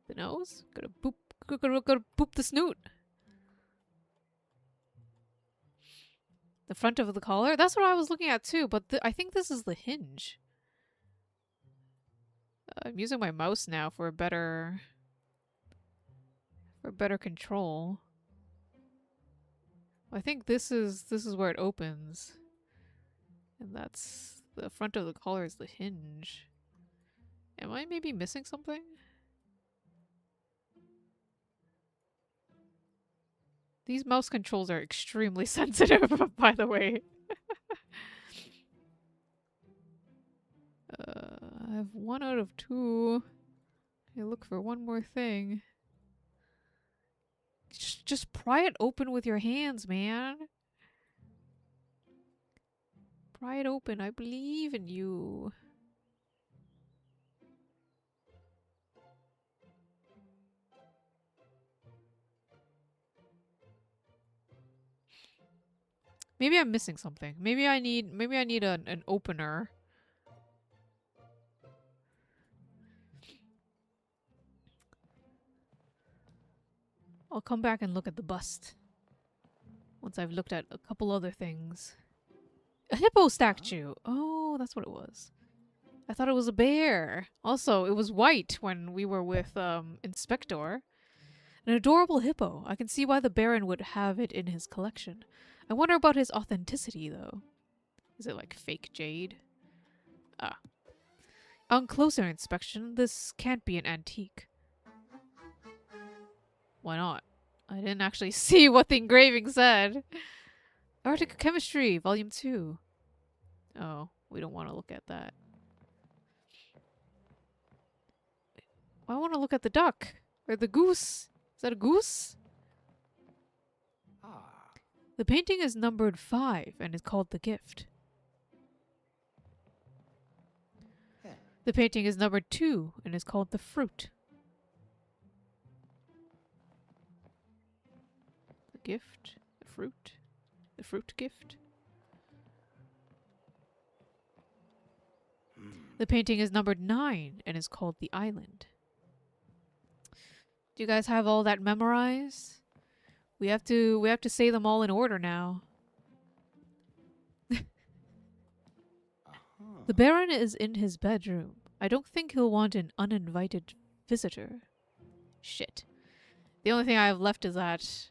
The nose. Gotta boop the snoot. The front of the collar? That's what I was looking at too, but I think this is the hinge. I'm using my mouse now for better control. I think this is where it opens. And that's the front of the collar is the hinge. Am I maybe missing something? These mouse controls are extremely sensitive, by the way. I have 1 out of 2. I look for one more thing. Just pry it open with your hands, man. Pry it open. I believe in you. Maybe I'm missing something. Maybe I need an opener. I'll come back and look at the bust. Once I've looked at a couple other things. A hippo statue! Oh, that's what it was. I thought it was a bear. Also, it was white when we were with Inspector. An adorable hippo. I can see why the Baron would have it in his collection. I wonder about his authenticity, though. Is it like fake jade? Ah. On closer inspection, this can't be an antique. Why not? I didn't actually see what the engraving said. Arctic Chemistry, Volume 2. Oh, we don't want to look at that. I want to look at the duck. Or the goose. Is that a goose? The painting is numbered 5 and is called The Gift. The painting is numbered 2 and is called The Fruit. The gift? The fruit? The fruit gift? The painting is numbered 9 and is called The Island. Do you guys have all that memorized? We have to say them all in order now. The Baron is in his bedroom. I don't think he'll want an uninvited visitor. Shit. The only thing I have left is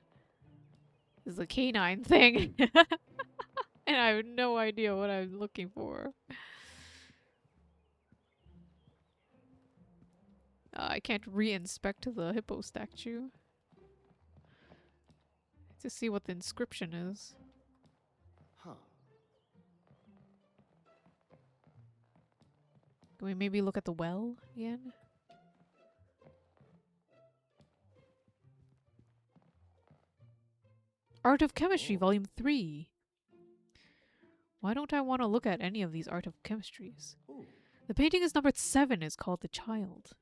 the canine thing. And I have no idea what I'm looking for. I can't re-inspect the hippo statue to see what the inscription is. Can we maybe look at the well again? Art of Chemistry, Volume 3. Why don't I want to look at any of these Art of Chemistries? The painting is numbered 7, is called The Child.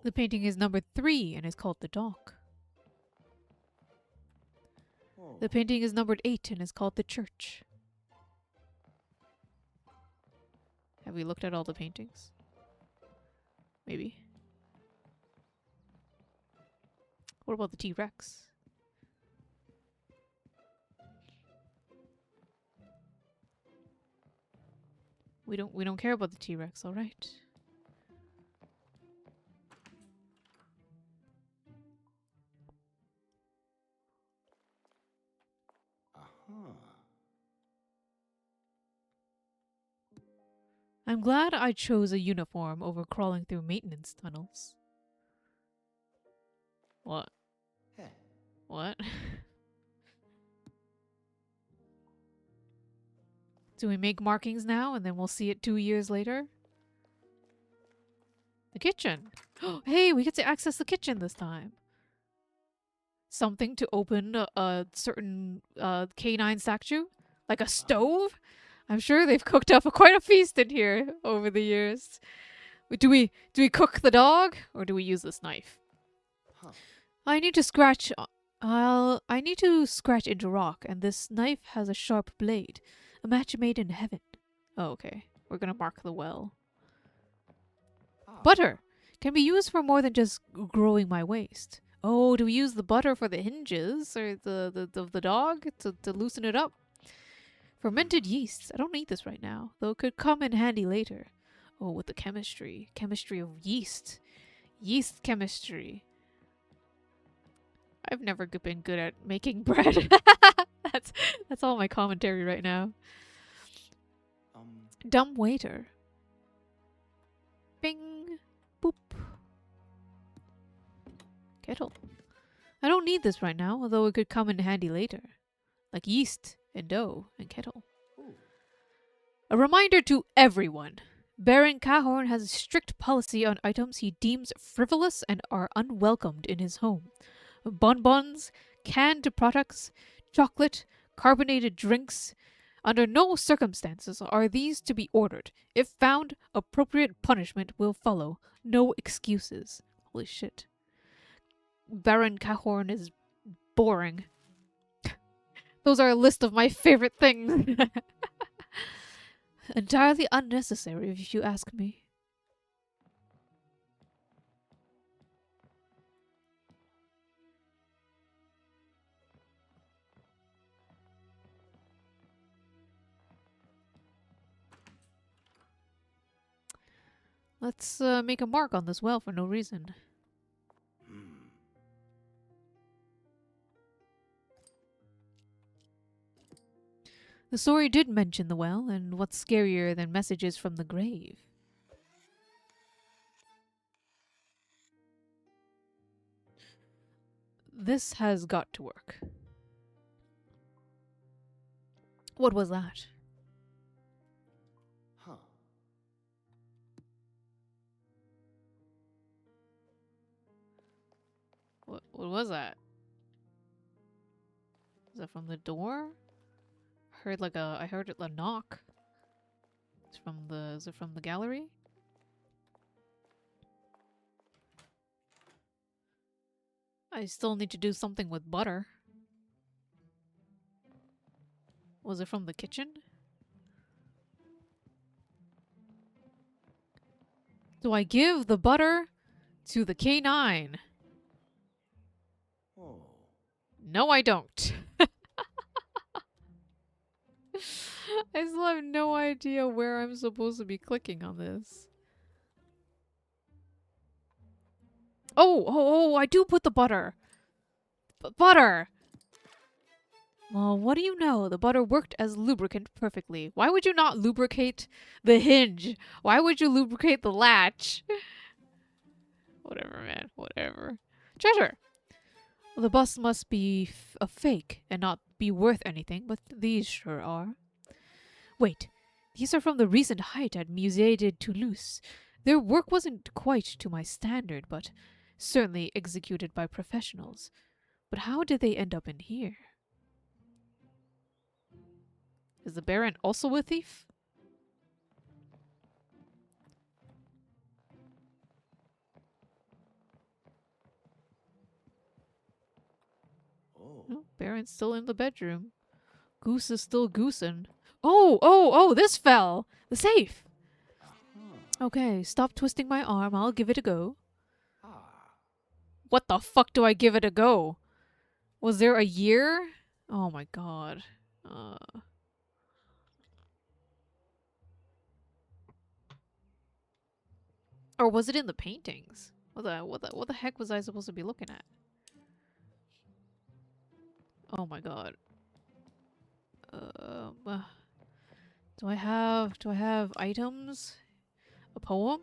The painting is numbered 3 and is called The Dock. The painting is numbered 8 and is called The Church. Have we looked at all the paintings? Maybe. What about the T-Rex? We don't care about the T-Rex, all right? I'm glad I chose a uniform over crawling through maintenance tunnels. What? What? Do we make markings now and then we'll see it 2 years later? The kitchen! Hey, we get to access the kitchen this time. Something to open a certain canine statue? Like a stove? I'm sure they've cooked up quite a feast in here over the years. Do we cook the dog or do we use this knife? I need to scratch into rock, and this knife has a sharp blade. A match made in heaven. Oh, okay. We're gonna mark the well. Butter can be used for more than just growing my waist. Oh, do we use the butter for the hinges or the dog to loosen it up? Fermented yeasts. I don't need this right now, though it could come in handy later. Oh, with the chemistry. Chemistry of yeast. Yeast chemistry. I've never been good at making bread. That's all my commentary right now. Dumb waiter. Bing. Boop. Kettle. I don't need this right now, although it could come in handy later. Like yeast and dough and kettle. A reminder to everyone. Baron Cahorn has a strict policy on items he deems frivolous and are unwelcomed in his home. Bonbons, canned products, chocolate, carbonated drinks. Under no circumstances are these to be ordered. If found, appropriate punishment will follow. No excuses. Holy shit. Baron Cahorn is boring. Those are a list of my favorite things. Entirely unnecessary, if you ask me. Let's make a mark on this well for no reason. The story did mention the well, and what's scarier than messages from the grave? This has got to work. What was that? Huh. What was that? Is that from the door? I heard a knock. Is it from the gallery? I still need to do something with butter. Was it from the kitchen? Do I give the butter to the K9? Oh. No, I don't. I still have no idea where I'm supposed to be clicking on this. Oh, I do put the butter. Butter! Well, what do you know? The butter worked as lubricant perfectly. Why would you not lubricate the hinge? Why would you lubricate the latch? Whatever, man. Whatever. Treasure! Well, the bus must be a fake and not be worth anything, but these sure are. Wait, these are from the recent height at Musée de Toulouse. Their work wasn't quite to my standard, but certainly executed by professionals. But how did they end up in here? Is the Baron also a thief? Oh. No, Baron's still in the bedroom. Goose is still goosing. Oh, this fell! The safe! Okay, stop twisting my arm. I'll give it a go. What the fuck do I give it a go? Was there a year? Oh my god. Or was it in the paintings? What the heck was I supposed to be looking at? Oh my god. Do I have items? A poem?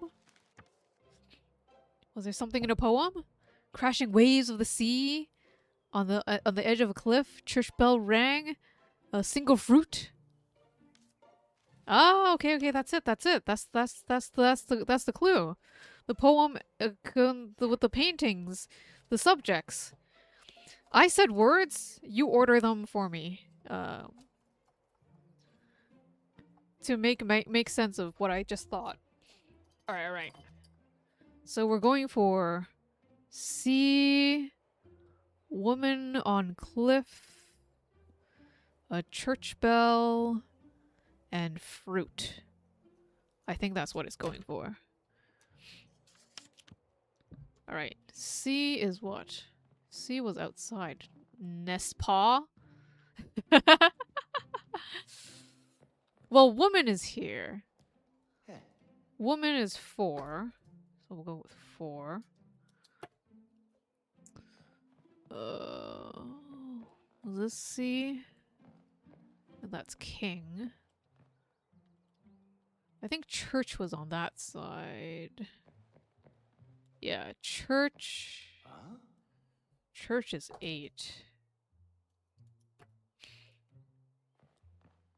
Was there something in a poem? Crashing waves of the sea on the edge of a cliff. Church bell rang. A single fruit. Ah, okay, that's it. That's the clue. The poem with the paintings, the subjects. I said words. You order them for me. To make sense of what I just thought. All right. So we're going for sea, woman on cliff, a church bell, and fruit. I think that's what it's going for. All right. C is what? C was outside. Nespa? Well, woman is here. Woman is 4. So we'll go with 4. Was this C? And that's king. I think church was on that side. Yeah, church. Huh? Church is 8.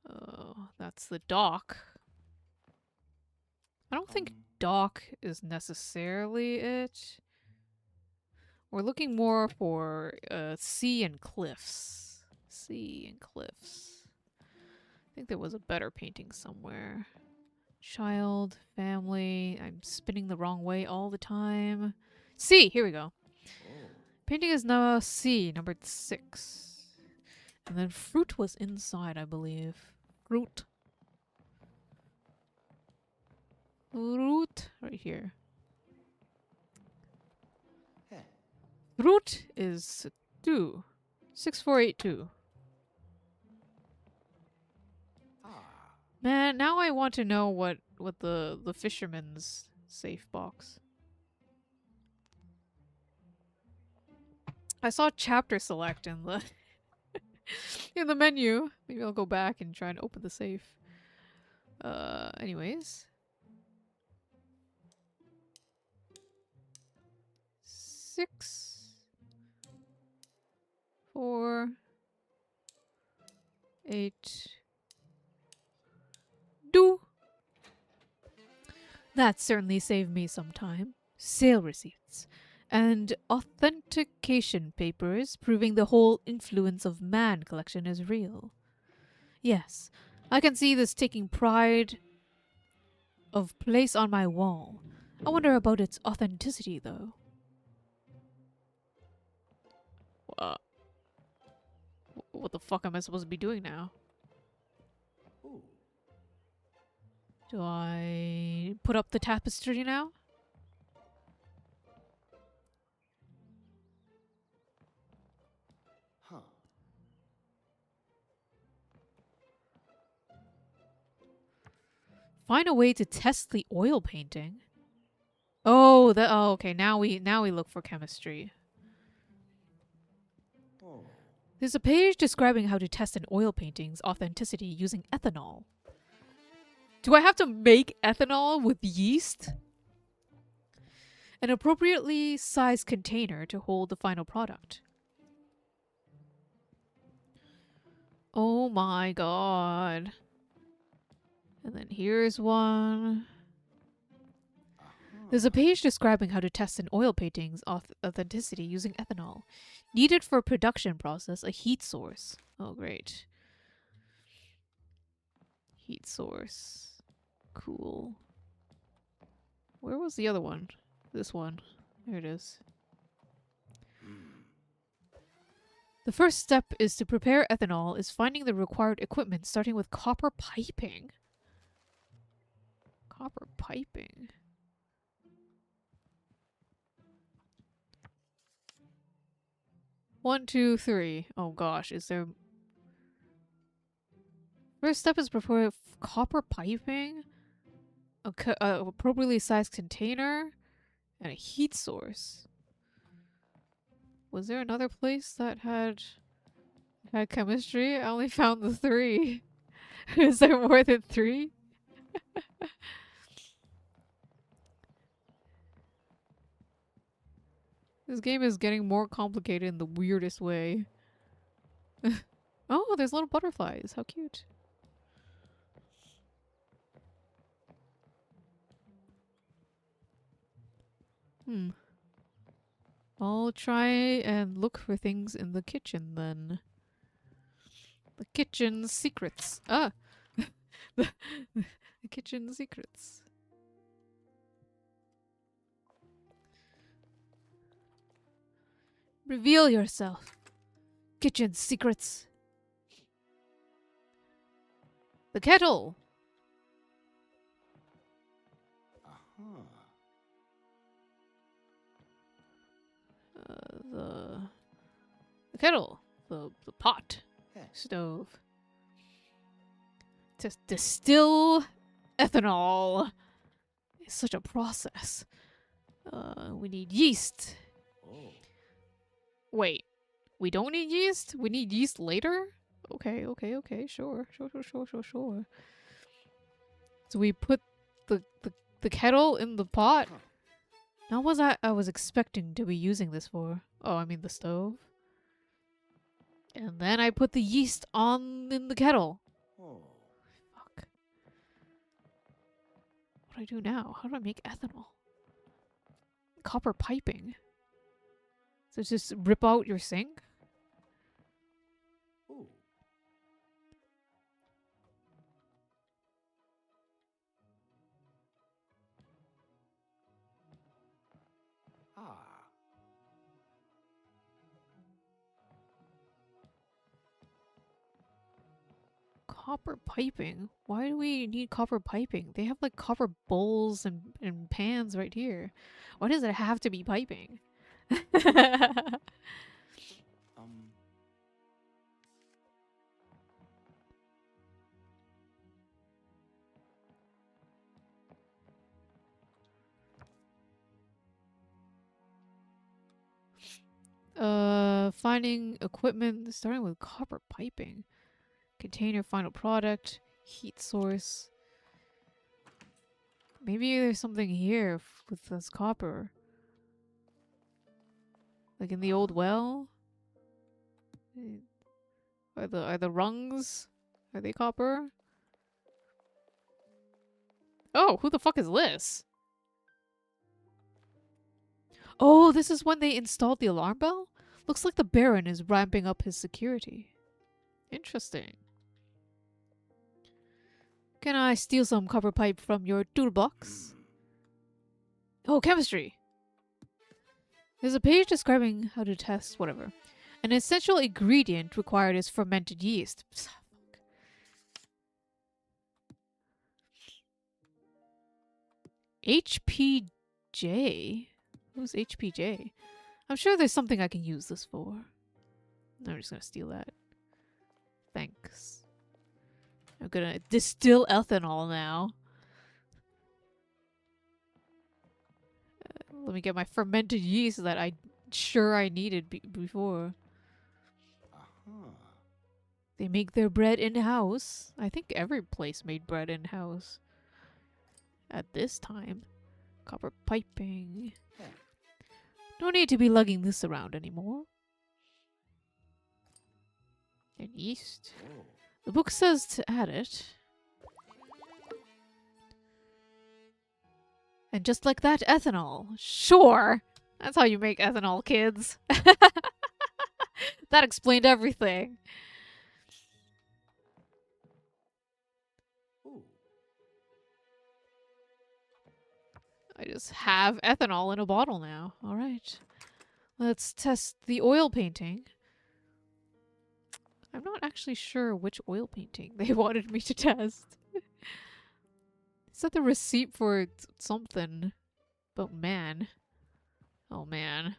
Oh, that's the dock. I don't think dock is necessarily it. We're looking more for sea and cliffs. Sea and cliffs. I think there was a better painting somewhere. Child, family. I'm spinning the wrong way all the time. Sea! Here we go. Painting is now C, number 6. And then fruit was inside, I believe. Fruit. Fruit. Right here. Fruit is 2. 6482. Man, now I want to know what the fisherman's safe box. I saw chapter select in the in the menu. Maybe I'll go back and try and open the safe. Anyways. 6 4 8 2. That certainly saved me some time. Sale receipts and authentication papers proving the whole influence of man collection is real. Yes, I can see this taking pride of place on my wall. I wonder about its authenticity, though. What the fuck am I supposed to be doing now? Do I put up the tapestry now? Find a way to test the oil painting. Oh, okay. Now we look for chemistry. There's a page describing how to test an oil painting's authenticity using ethanol. Do I have to make ethanol with yeast? An appropriately sized container to hold the final product. Oh my god. And then here's one. There's a page describing how to test an oil painting's authenticity using ethanol. Needed for production process, a heat source. Oh, great. Heat source. Cool. Where was the other one? This one. There it is. The first step is to prepare ethanol is finding the required equipment, starting with copper piping. Copper piping. One, two, three. Oh gosh, is there... First step is prepare copper piping, a appropriately sized container, and a heat source. Was there another place that had chemistry? I only found the 3. Is there more than 3? This game is getting more complicated in the weirdest way. Oh, there's little butterflies. How cute. I'll try and look for things in the kitchen then. The kitchen secrets. Ah! the kitchen secrets. Reveal yourself. Kitchen secrets. The kettle. The kettle. The pot. Stove. To distill ethanol is such a process. We need yeast. Wait, we don't need yeast? We need yeast later? Okay, sure. So we put the kettle in the pot? Now what was I was expecting to be using this for? Oh, I mean the stove. And then I put the yeast in the kettle. Fuck. What do I do now? How do I make ethanol? Copper piping. So just rip out your sink? Ooh. Ah. Copper piping? Why do we need copper piping? They have like copper bowls and pans right here. Why does it have to be piping? Finding equipment starting with copper piping. Container, final product, heat source. Maybe there's something here with this copper. Like in the old well? Are the rungs? Are they copper? Oh, who the fuck is this? Oh, this is when they installed the alarm bell? Looks like the Baron is ramping up his security. Interesting. Can I steal some copper pipe from your toolbox? Oh, chemistry! There's a page describing how to test whatever. An essential ingredient required is fermented yeast. Psst, fuck. HPJ? Who's HPJ? I'm sure there's something I can use this for. I'm just gonna steal that. Thanks. I'm gonna distill ethanol now. Let me get my fermented yeast that I needed before. They make their bread in-house. I think every place made bread in-house. At this time. Copper piping. No need to be lugging this around anymore. And yeast. The book says to add it. And just like that, ethanol. Sure! That's how you make ethanol, kids. That explained everything. I just have ethanol in a bottle now. Alright. Let's test the oil painting. I'm not actually sure which oil painting they wanted me to test. Is that the receipt for something? But man. Oh man.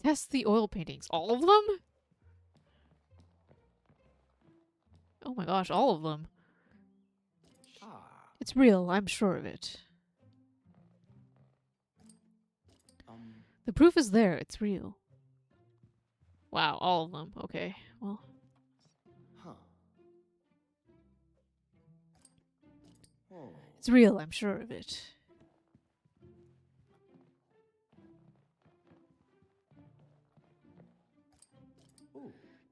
Test the oil paintings. All of them? Oh my gosh, all of them. It's real, I'm sure of it. The proof is there, it's real. Wow, all of them. Okay, well. It's real, I'm sure of it.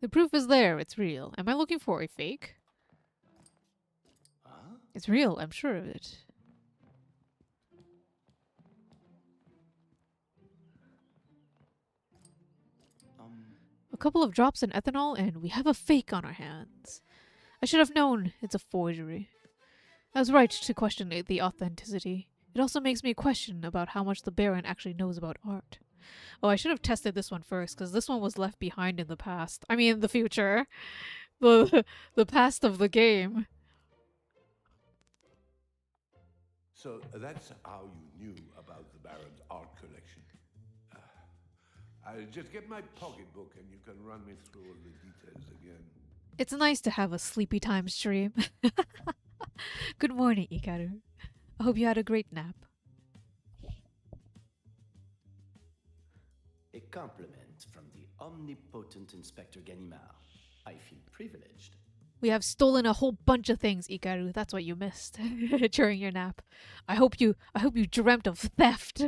The proof is there, it's real. Am I looking for a fake? It's real, I'm sure of it. A couple of drops in ethanol and we have a fake on our hands. I should have known it's a forgery. I was right to question the authenticity. It also makes me question about how much the Baron actually knows about art. Oh, I should have tested this one first, because this one was left behind in the past. I mean, the future. The past of the game. So that's how you knew about the Baron's art collection. I'll just get my pocketbook and you can run me through all the details again. It's nice to have a sleepy time stream. Good morning, Ikaru. I hope you had a great nap. A compliment from the omnipotent Inspector Ganimard. I feel privileged. We have stolen a whole bunch of things, Ikaru. That's what you missed during your nap. I hope you dreamt of theft.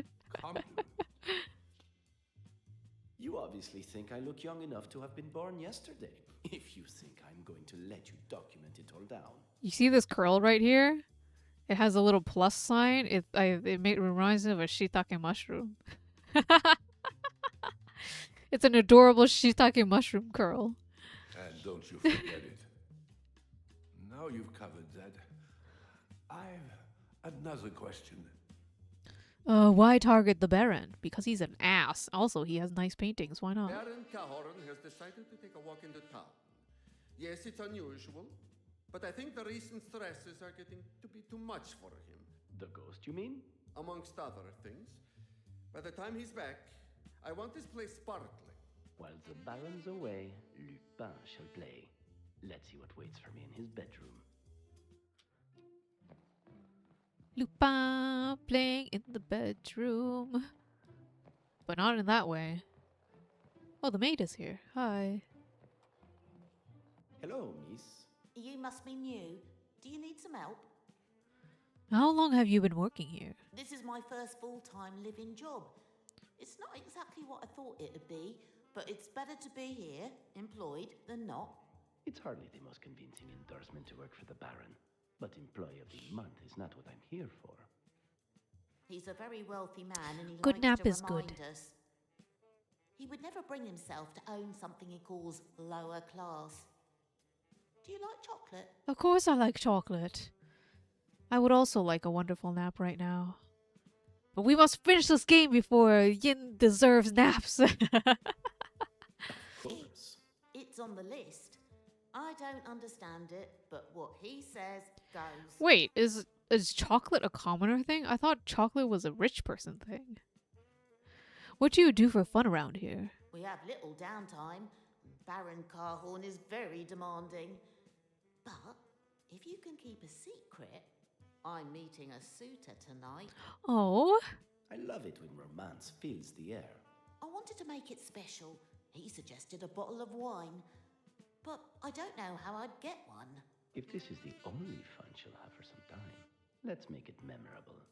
You obviously think I look young enough to have been born yesterday. If you think I'm going to let you document it all down. You see this curl right here? It has a little plus sign. It reminds me of a shiitake mushroom. It's an adorable shiitake mushroom curl. And don't you forget it. Now you've covered that, I've another question. Why target the Baron? Because he's an ass. Also, he has nice paintings. Why not? Baron Cahorn has decided to take a walk into town. Yes, it's unusual, but I think the recent stresses are getting to be too much for him. The ghost, you mean? Amongst other things. By the time he's back, I want this place sparkling. While the Baron's away, Lupin shall play. Let's see what waits for me in his bedroom. Lupin playing in the bedroom. But not in that way. Oh, the maid is here. Hi. Hello, miss. You must be new. Do you need some help? How long have you been working here? This is my first full-time living job. It's not exactly what I thought it'd be, but it's better to be here, employed, than not. It's hardly the most convincing endorsement to work for the Baron, but Employee of the Month is not what I'm here for. He's a very wealthy man and he Good likes nap to is remind good. us. He would never bring himself to own something he calls lower class. Do you like chocolate? Of course I like chocolate. I would also like a wonderful nap right now. But we must finish this game before Yin deserves naps. Of course. It's on the list. I don't understand it, but what he says goes. Wait, is chocolate a commoner thing? I thought chocolate was a rich person thing. What do you do for fun around here? We have little downtime. Baron Carhorn is very demanding. But if you can keep a secret, I'm meeting a suitor tonight. Oh, I love it when romance fills the air. I wanted to make it special. He suggested a bottle of wine. But I don't know how I'd get one. If this is the only fun she'll have for some time, let's make it memorable.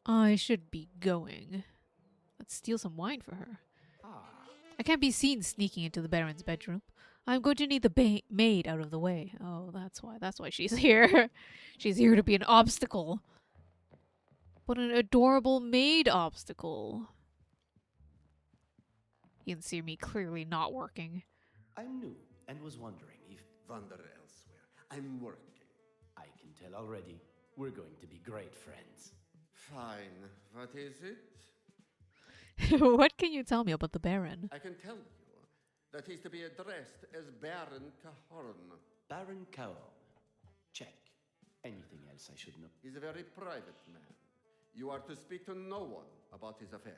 I should be going. Let's steal some wine for her. I can't be seen sneaking into the Baron's bedroom. I'm going to need the maid out of the way. Oh, that's why. That's why she's here. She's here to be an obstacle. But an adorable maid obstacle. You can see me clearly not working. I'm new and was wondering if... Wander elsewhere. I'm working. I can tell already, we're going to be great friends. Fine. What is it? What can you tell me about the Baron? I can tell you that he's to be addressed as Baron Cahorn. Baron Cahorn. Check. Anything else I should know? He's a very private man. You are to speak to no one about his affairs.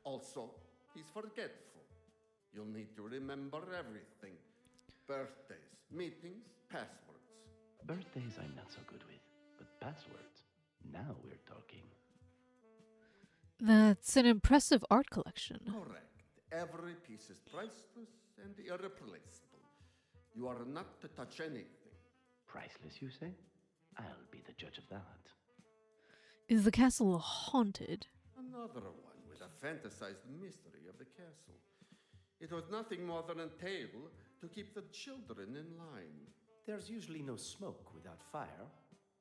Also, he's forgetful. You'll need to remember everything. Birthdays, meetings, passwords. Birthdays I'm not so good with, but passwords, now we're talking. That's an impressive art collection. Correct. Every piece is priceless and irreplaceable. You are not to touch anything. Priceless, you say? I'll be the judge of that. Is the castle haunted? Another one with a fantasized mystery of the castle. It was nothing more than a table to keep the children in line. There's usually no smoke without fire.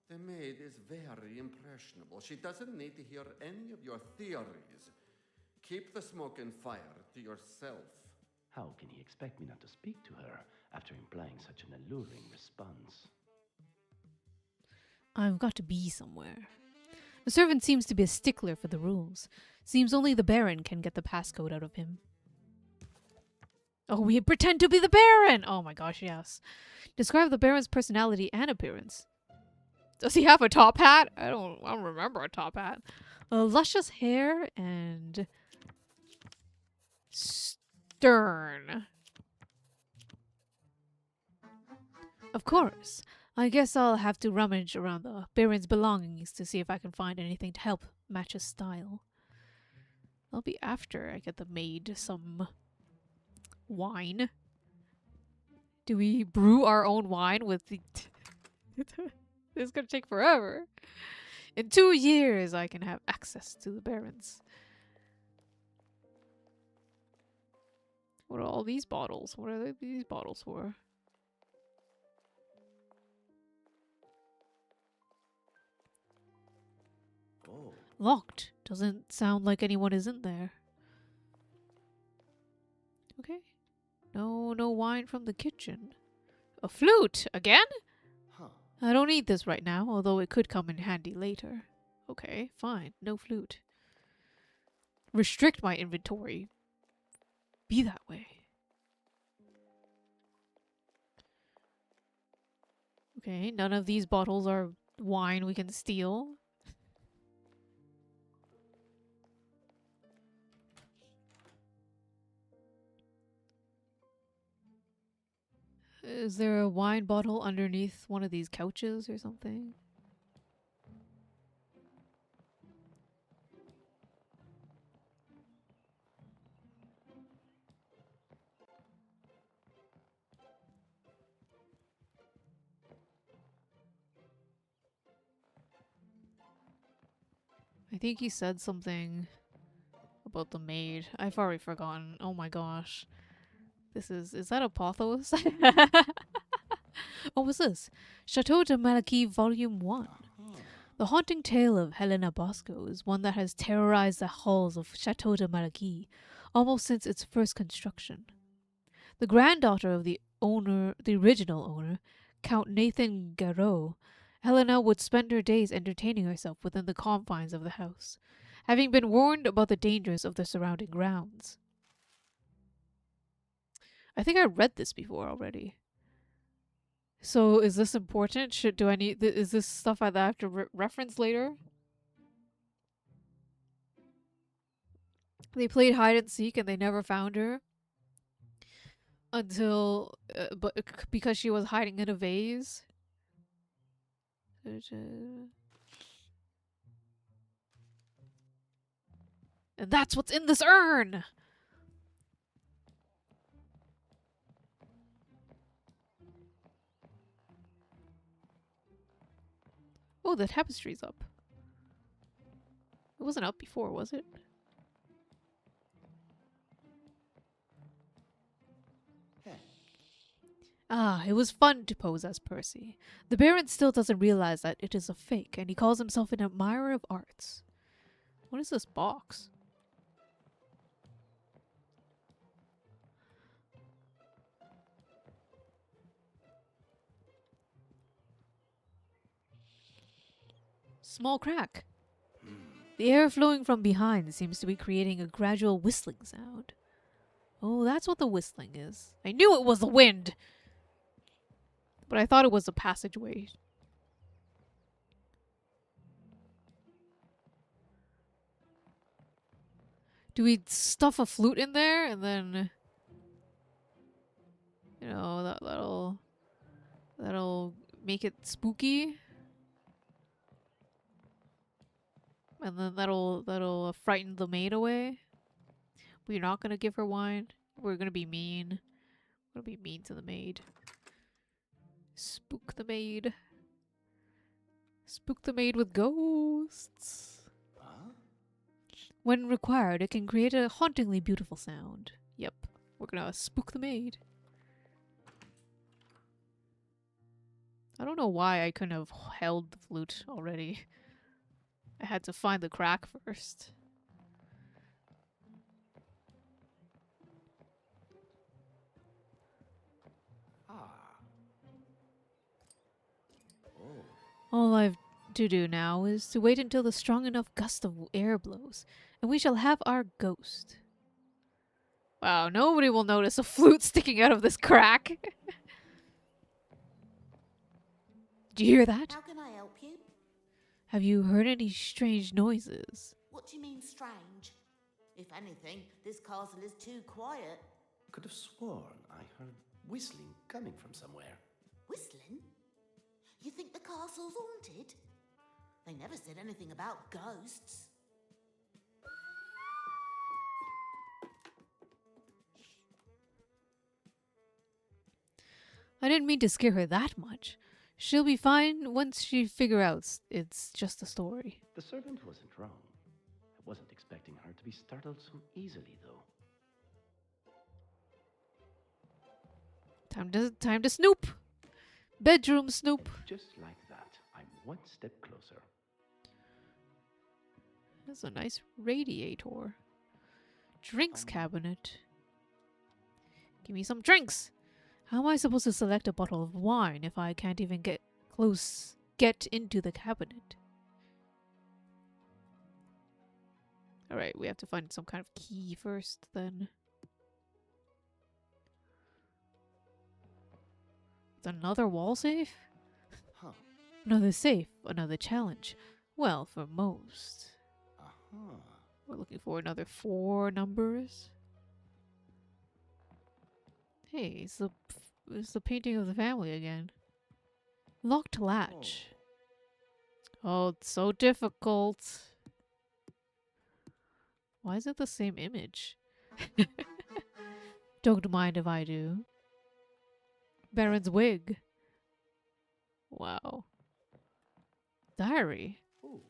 The maid is very impressionable. She doesn't need to hear any of your theories. Keep the smoke and fire to yourself. How can he expect me not to speak to her after implying such an alluring response? I've got to be somewhere. The servant seems to be a stickler for the rules. Seems only the Baron can get the passcode out of him. Oh, we pretend to be the Baron! Oh my gosh, yes. Describe the Baron's personality and appearance. Does he have a top hat? I don't remember a top hat. Luscious hair and stern. Of course. I guess I'll have to rummage around the Baron's belongings to see if I can find anything to help match his style. That'll be after I get the maid some wine. Do we brew our own wine with the... It's gonna take forever. In 2 years, I can have access to the Barons. What are all these bottles? What are these bottles for? Oh, Locked. Doesn't sound like anyone is in there. Okay. No wine from the kitchen. A flute! Again? huh. I don't need this right now, although it could come in handy later. Okay, fine. No flute. Restrict my inventory. Be that way. Okay, none of these bottles are wine we can steal. Is there a wine bottle underneath one of these couches or something? I think he said something about the maid. I've already forgotten. Oh my gosh. Is that a Pothos? Oh, what's this? Chateau de Malaquis Volume 1. The haunting tale of Helena Bosco is one that has terrorized the halls of Chateau de Malaquis almost since its first construction. The granddaughter of the original owner, Count Nathan Garreau, Helena would spend her days entertaining herself within the confines of the house, having been warned about the dangers of the surrounding grounds. I think I read this before already. So is this important? Is this stuff I have to reference later? They played hide and seek and they never found her until, because she was hiding in a vase. And that's what's in this urn! Oh, the tapestry's up. It wasn't up before, was it? Ah, it was fun to pose as Percy. The Baron still doesn't realize that it is a fake, and he calls himself an admirer of arts. What is this box? Small crack. The air flowing from behind seems to be creating a gradual whistling sound. Oh, that's what the whistling is. I knew it was the wind! But I thought it was a passageway. Do we stuff a flute in there and then, you know, that'll make it spooky? And then that'll frighten the maid away? We're not gonna give her wine. We're gonna be mean. We're gonna be mean to the maid. Spook the maid. Spook the maid with ghosts. Huh? When required, it can create a hauntingly beautiful sound. Yep, we're gonna spook the maid. I don't know why I couldn't have held the flute already. I had to find the crack first. All I've to do now is to wait until the strong enough gust of air blows, and we shall have our ghost. Wow, nobody will notice a flute sticking out of this crack. Do you hear that? How can I help you? Have you heard any strange noises? What do you mean strange? If anything, this castle is too quiet. Could have sworn I heard whistling coming from somewhere. Whistling? You think the castle's haunted? They never said anything about ghosts. I didn't mean to scare her that much. She'll be fine once she figures out it's just a story. The servant wasn't wrong. I wasn't expecting her to be startled so easily, though. Time to snoop. Bedroom snoop. Just like that, I'm one step closer. That's a nice radiator. Drinks cabinet. Give me some drinks! How am I supposed to select a bottle of wine if I can't even get into the cabinet? Alright, we have to find some kind of key first, then. It's another wall safe? Huh. Another safe, another challenge. Well, for most. Uh-huh. We're looking for another 4 numbers. Hey, it's the painting of the family again. Locked latch. Oh, it's so difficult. Why is it the same image? Don't mind if I do. Baron's wig. Wow. Diary. Ooh.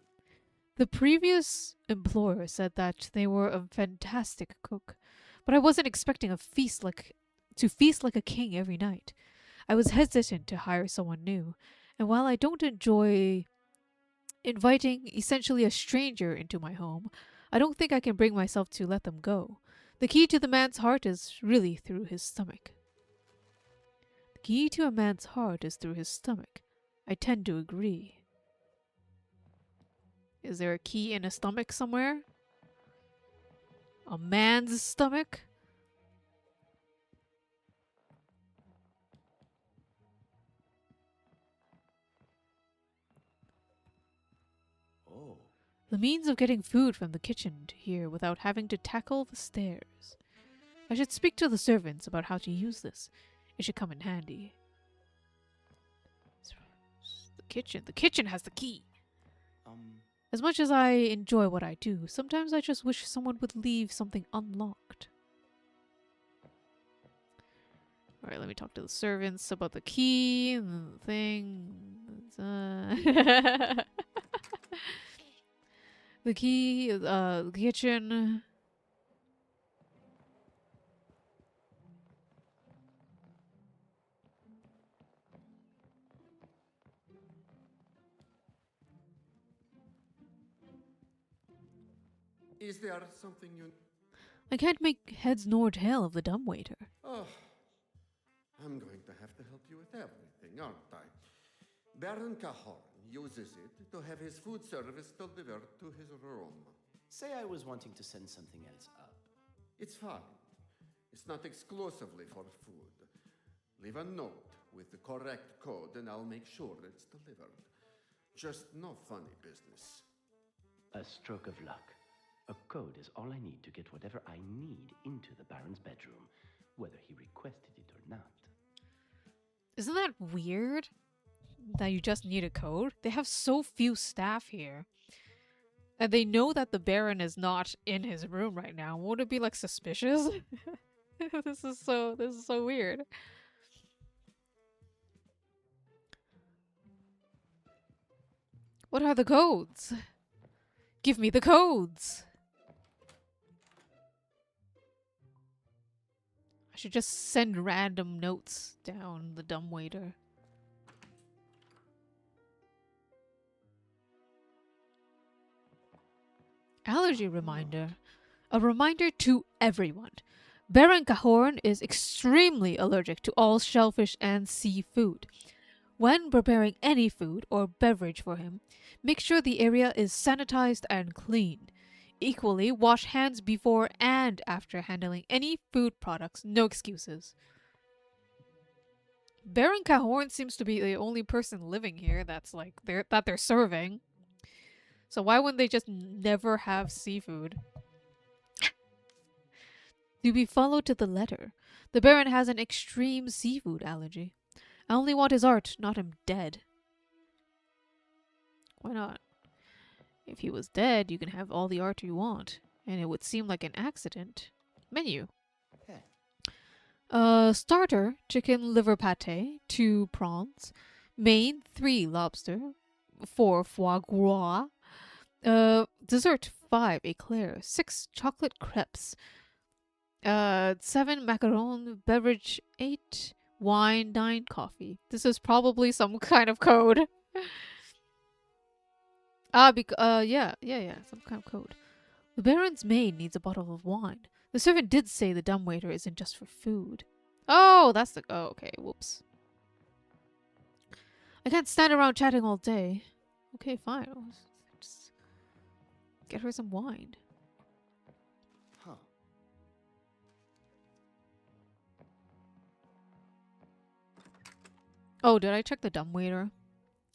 The previous employer said that they were a fantastic cook, but I wasn't expecting to feast like a king every night. I was hesitant to hire someone new, and while I don't enjoy inviting essentially a stranger into my home, I don't think I can bring myself to let them go. The key to the man's heart is really through his stomach. The key to a man's heart is through his stomach. I tend to agree. Is there a key in a stomach somewhere? A man's stomach? Oh. The means of getting food from the kitchen to here without having to tackle the stairs. I should speak to the servants about how to use this. It should come in handy. The kitchen has the key. As much as I enjoy what I do, sometimes I just wish someone would leave something unlocked. Alright, let me talk to the servants about the key and the thing. The key, the kitchen. Is there something you... I can't make heads nor tail of the dumbwaiter. Oh, I'm going to have to help you with everything, aren't I? Baron Cahorn uses it to have his food service delivered to his room. Say I was wanting to send something else up. It's fine. It's not exclusively for food. Leave a note with the correct code and I'll make sure it's delivered. Just no funny business. A stroke of luck. A code is all I need to get whatever I need into the Baron's bedroom, whether he requested it or not. Isn't that weird? That you just need a code? They have so few staff here. And they know that the Baron is not in his room right now. Won't it be like suspicious? This is so weird. What are the codes? Give me the codes. I should just send random notes down the dumbwaiter. Allergy reminder. A reminder to everyone. Baron Cahorn is extremely allergic to all shellfish and seafood. When preparing any food or beverage for him, make sure the area is sanitized and clean. Equally, wash hands before and after handling any food products. No excuses. Baron Cahorn seems to be the only person living here that's like they're serving. So why wouldn't they just never have seafood? To be followed to the letter. The Baron has an extreme seafood allergy. I only want his art, not him dead. Why not? If he was dead, you can have all the art you want, and it would seem like an accident. Menu. Starter, chicken liver pate, 2 prawns. Main, 3 lobster, 4 foie gras. Dessert, 5 eclairs, 6 chocolate crepes, 7 macaron, beverage, 8 wine, 9 coffee. This is probably some kind of code. Yeah, some kind of code. The Baron's maid needs a bottle of wine. The servant did say the dumbwaiter isn't just for food. Oh, that's the. Oh, okay. Whoops. I can't stand around chatting all day. Okay, fine. Just get her some wine. Huh. Oh, did I check the dumbwaiter?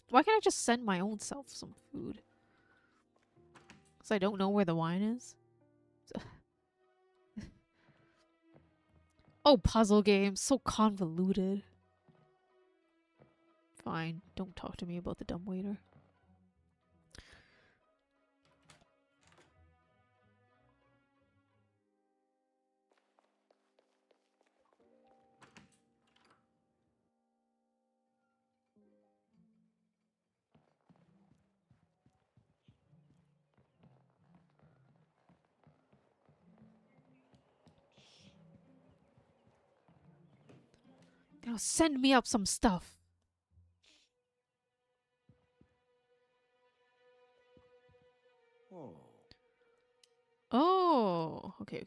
Why can't I just send my own self some food? Because I don't know where the wine is? Oh, puzzle games. So convoluted. Fine. Don't talk to me about the dumbwaiter. Now send me up some stuff. Oh. Oh. Okay.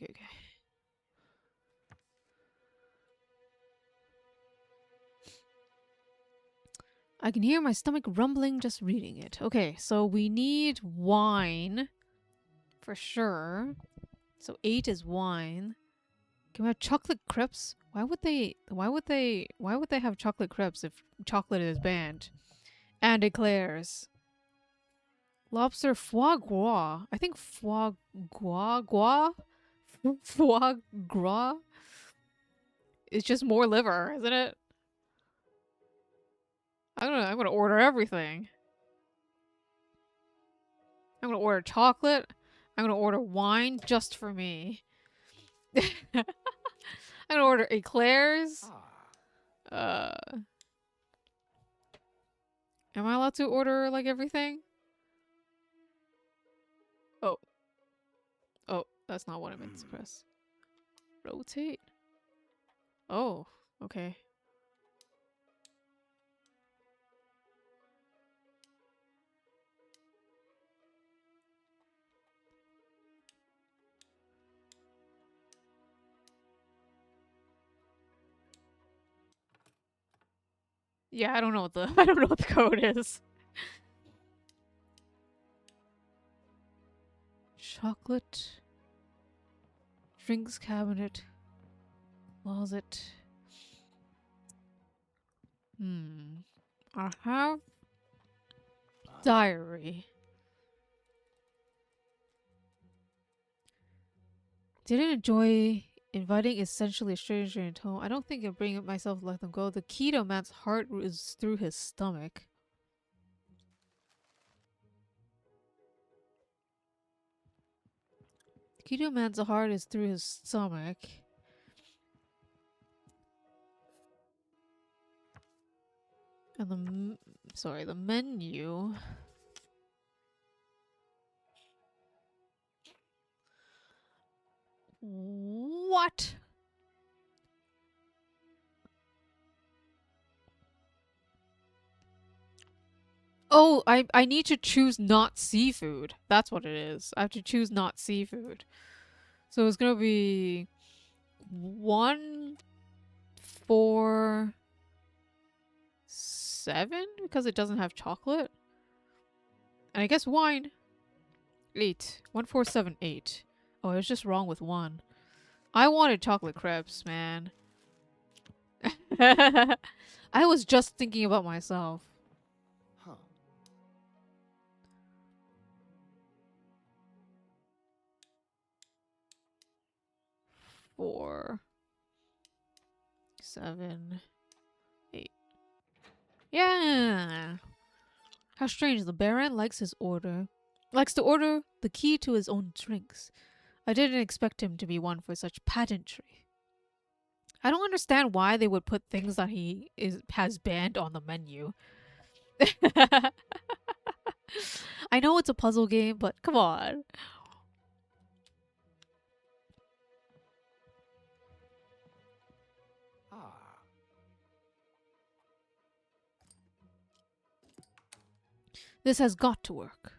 I can hear my stomach rumbling just reading it. Okay, so we need wine. For sure. So 8 is wine. Can we have chocolate crepes? Why would they have chocolate crepes if chocolate is banned? And eclairs. Lobster foie gras. I think foie gras? Foie gras? It's just more liver, isn't it? I'm gonna order everything. I'm gonna order chocolate. I'm gonna order wine just for me. I'm gonna order eclairs. Am I allowed to order like everything? Oh, that's not what I meant to press. Rotate. Oh, okay. Yeah, I don't know what the I don't know what the code is. Chocolate. Drinks cabinet. Closet. I have diary. Didn't enjoy inviting essentially a stranger into home. I don't think I'll bring it myself to let them go. The key to a man's heart is through his stomach. The key to a man's heart is through his stomach. And the menu. What? Oh, I need to choose not seafood. That's what it is. I have to choose not seafood. So it's gonna be 1, 4, 7 because it doesn't have chocolate. And I guess wine. 8. 1, 4, 7, 8. Oh, I was just wrong with 1. I wanted chocolate crepes, man. I was just thinking about myself. Huh. 4, 7, 8. Yeah. How strange. The Baron likes to order the key to his own drinks. I didn't expect him to be one for such pedantry. I don't understand why they would put things that has banned on the menu. I know it's a puzzle game, but come on. This has got to work.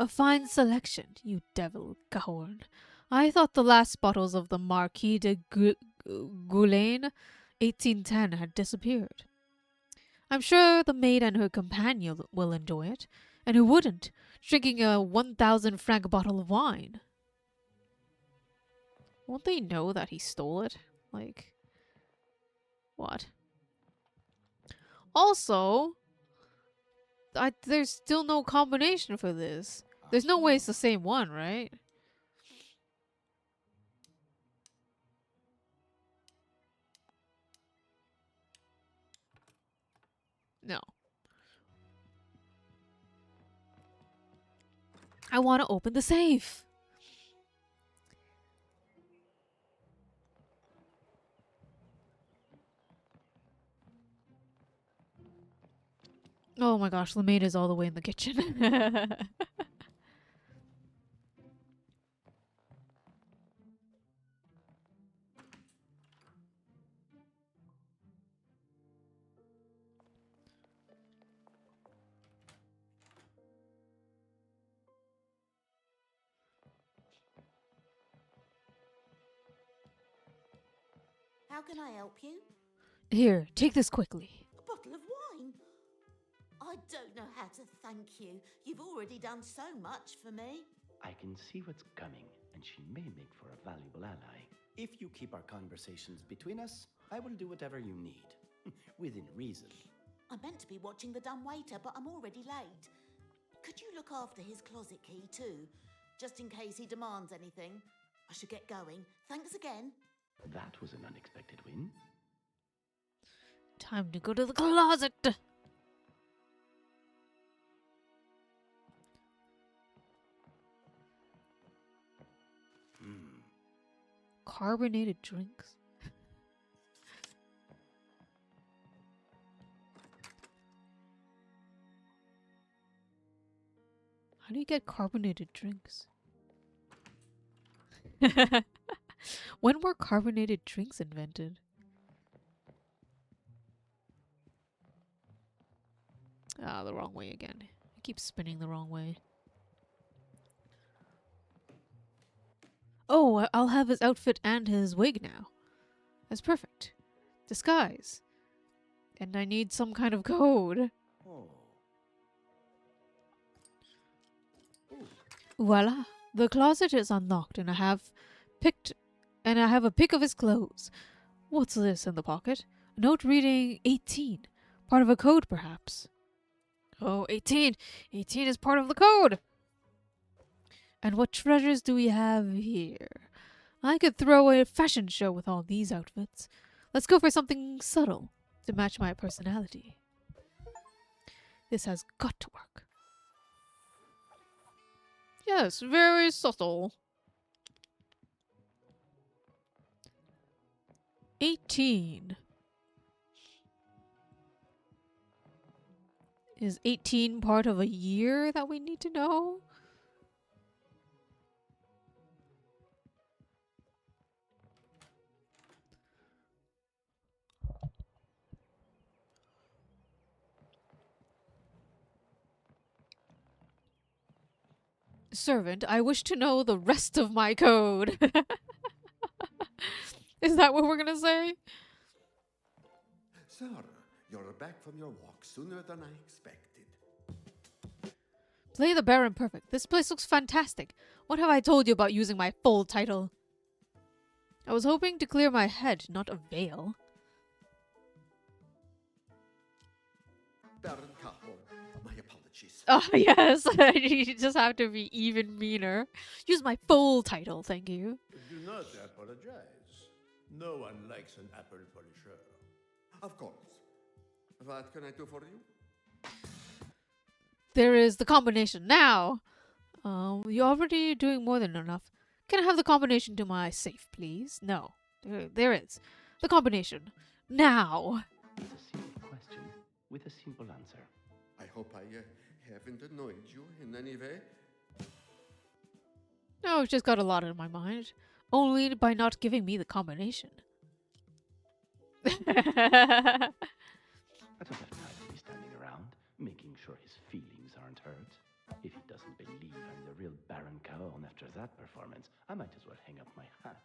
A fine selection, you devil, Cahorn. I thought the last bottles of the Marquis de Goulaine 1810 had disappeared. I'm sure the maid and her companion will enjoy it. And who wouldn't? Drinking a 1,000 franc bottle of wine. Won't they know that he stole it? Like, what? Also, there's still no combination for this. There's no way it's the same one, right? No. I want to open the safe. Oh my gosh, the maid is all the way in the kitchen. How can I help you? Here, take this quickly. A bottle of wine? I don't know how to thank you. You've already done so much for me. I can see what's coming, and she may make for a valuable ally. If you keep our conversations between us, I will do whatever you need. Within reason. I meant to be watching the dumbwaiter, but I'm already late. Could you look after his closet key too? Just in case he demands anything. I should get going. Thanks again. That was an unexpected win. Time to go to the closet. Carbonated drinks. How do you get carbonated drinks? When were carbonated drinks invented? Ah, the wrong way again. I keep spinning the wrong way. Oh, I'll have his outfit and his wig now. That's perfect. Disguise. And I need some kind of code. Oh. Voila. The closet is unlocked and I have a pic of his clothes. What's this in the pocket? A note reading 18. Part of a code, perhaps. Oh, 18. 18 is part of the code. And what treasures do we have here? I could throw a fashion show with all these outfits. Let's go for something subtle to match my personality. This has got to work. Yes, very subtle. 18. Is 18 part of a year that we need to know? Servant, I wish to know the rest of my code. Is that what we're gonna say? Sir, you're back from your walk sooner than I expected. Play the Baron perfect. This place looks fantastic. What have I told you about using my full title? I was hoping to clear my head, not a veil. Baron Capo, my apologies. Oh, yes. You just have to be even meaner. Use my full title, thank you. Do not apologize. No one likes an apple polisher. Of course. What can I do for you? There is the combination now. You're already doing more than enough. Can I have the combination to my safe, please? No. There is. The combination. Now. It's a simple question with a simple answer. I hope I haven't annoyed you in any way. No, I've just got a lot in my mind. Only by not giving me the combination. I don't have time to be standing around, making sure his feelings aren't hurt. If he doesn't believe I'm the real Baron Caron after that performance, I might as well hang up my hat.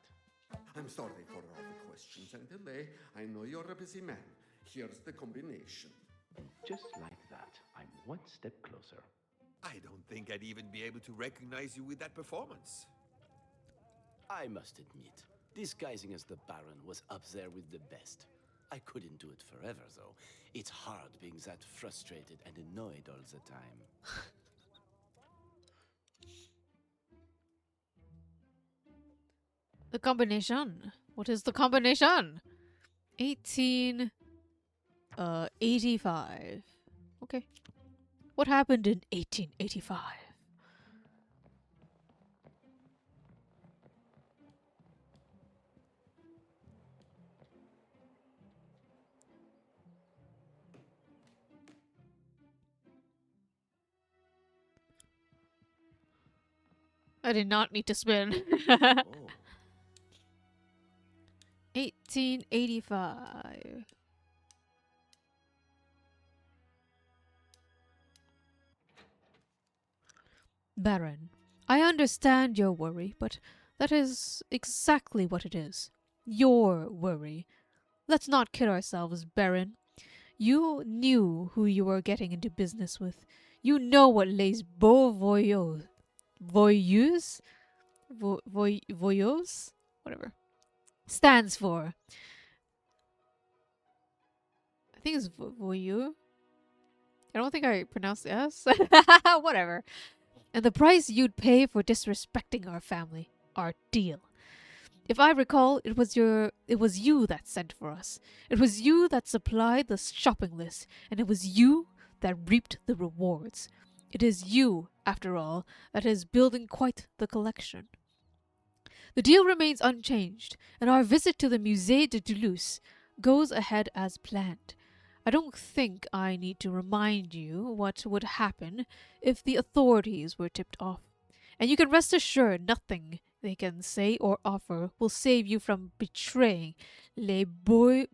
I'm sorry for all the questions and delay. I know you're a busy man. Here's the combination. And just like that, I'm one step closer. I don't think I'd even be able to recognize you with that performance. I must admit, disguising as the Baron was up there with the best. I couldn't do it forever, though. It's hard being that frustrated and annoyed all the time. The combination. What is the combination? 1885. Okay. What happened in 1885? I did not need to spin. Oh. 1885. Baron, I understand your worry, but that is exactly what it is. Your worry. Let's not kid ourselves, Baron. You knew who you were getting into business with. You know what les beaux voyous, voyous, whatever, stands for. I think it's voyou. I don't think I pronounced the S. Whatever. And the price you'd pay for disrespecting our family, our deal. If I recall, it was you that sent for us. It was you that supplied the shopping list, and it was you that reaped the rewards. It is you, after all, that is building quite the collection. The deal remains unchanged, and our visit to the Musée de Toulouse goes ahead as planned. I don't think I need to remind you what would happen if the authorities were tipped off. And you can rest assured nothing they can say or offer will save you from betraying les beaux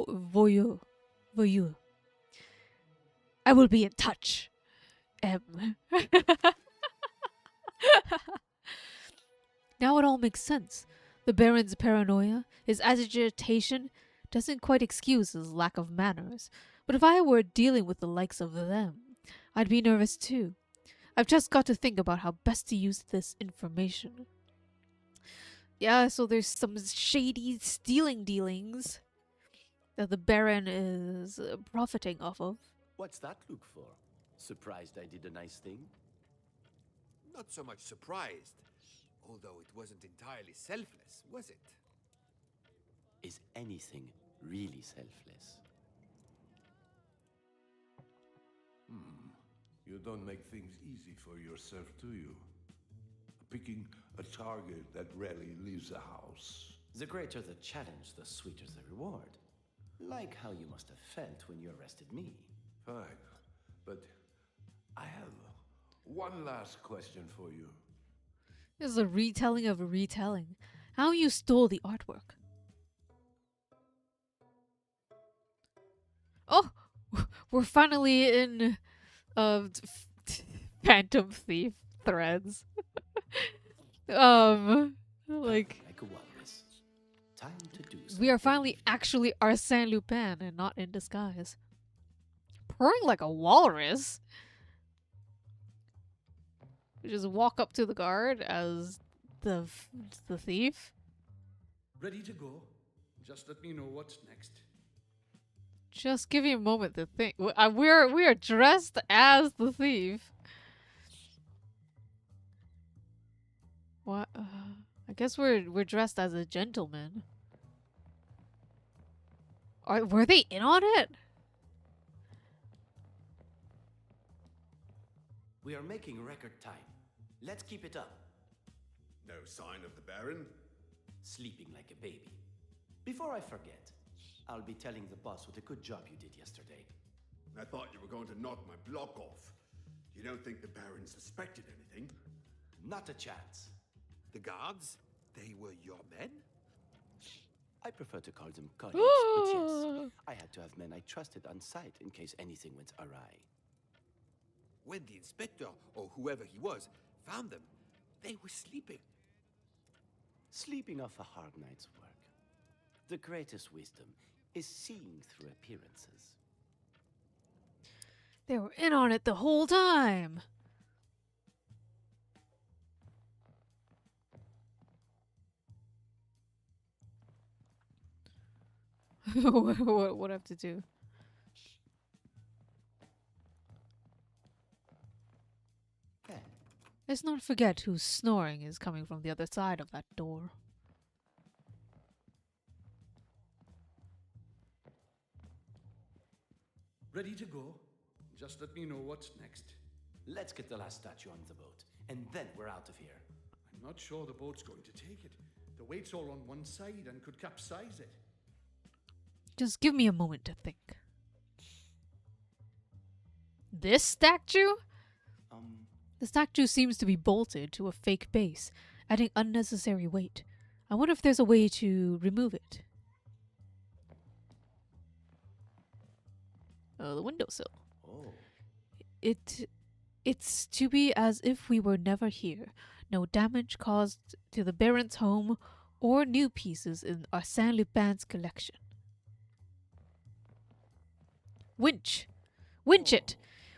voyous. I will be in touch. M. Now it all makes sense. The Baron's paranoia, his agitation, doesn't quite excuse his lack of manners. But if I were dealing with the likes of them, I'd be nervous too. I've just got to think about how best to use this information. Yeah, so there's some shady stealing dealings that the Baron is profiting off of. What's that look for? Surprised I did a nice thing? Not so much surprised, although it wasn't entirely selfless, was it? Is anything really selfless? You don't make things easy for yourself, do you? Picking a target that rarely leaves the house. The greater the challenge, the sweeter the reward. Like how you must have felt when you arrested me. Fine, but I have one last question for you. This is a retelling of a retelling. How you stole the artwork. Oh, we're finally in Phantom Thief threads. Like a walrus. Time to do we are something. finally actually Arsene Lupin and not in disguise. Purring like a walrus. We just walk up to the guard as the thief. Ready to go? Just let me know what's next. Just give me a moment to think. We are dressed as the thief. What? I guess we're dressed as a gentleman. Were they in on it? We are making record time. Let's keep it up. No sign of the Baron? Sleeping like a baby. Before I forget, I'll be telling the boss what a good job you did yesterday. I thought you were going to knock my block off. You don't think the Baron suspected anything? Not a chance. The guards? They were your men? I prefer to call them colleagues, but yes, I had to have men I trusted on site in case anything went awry. When the inspector, or whoever he was, found them, they were sleeping. Sleeping off a hard night's work. The greatest wisdom is seeing through appearances. They were in on it the whole time. What I have to do? Let's not forget whose snoring is coming from the other side of that door. Ready to go? Just let me know what's next. Let's get the last statue on the boat, and then we're out of here. I'm not sure the boat's going to take it. The weight's all on one side and could capsize it. Just give me a moment to think. This statue? The statue seems to be bolted to a fake base, adding unnecessary weight. I wonder if there's a way to remove it. Oh, the windowsill. Oh. It's to be as if we were never here. No damage caused to the Baron's home or new pieces in Arsene Lupin's collection. Winch! Winch it!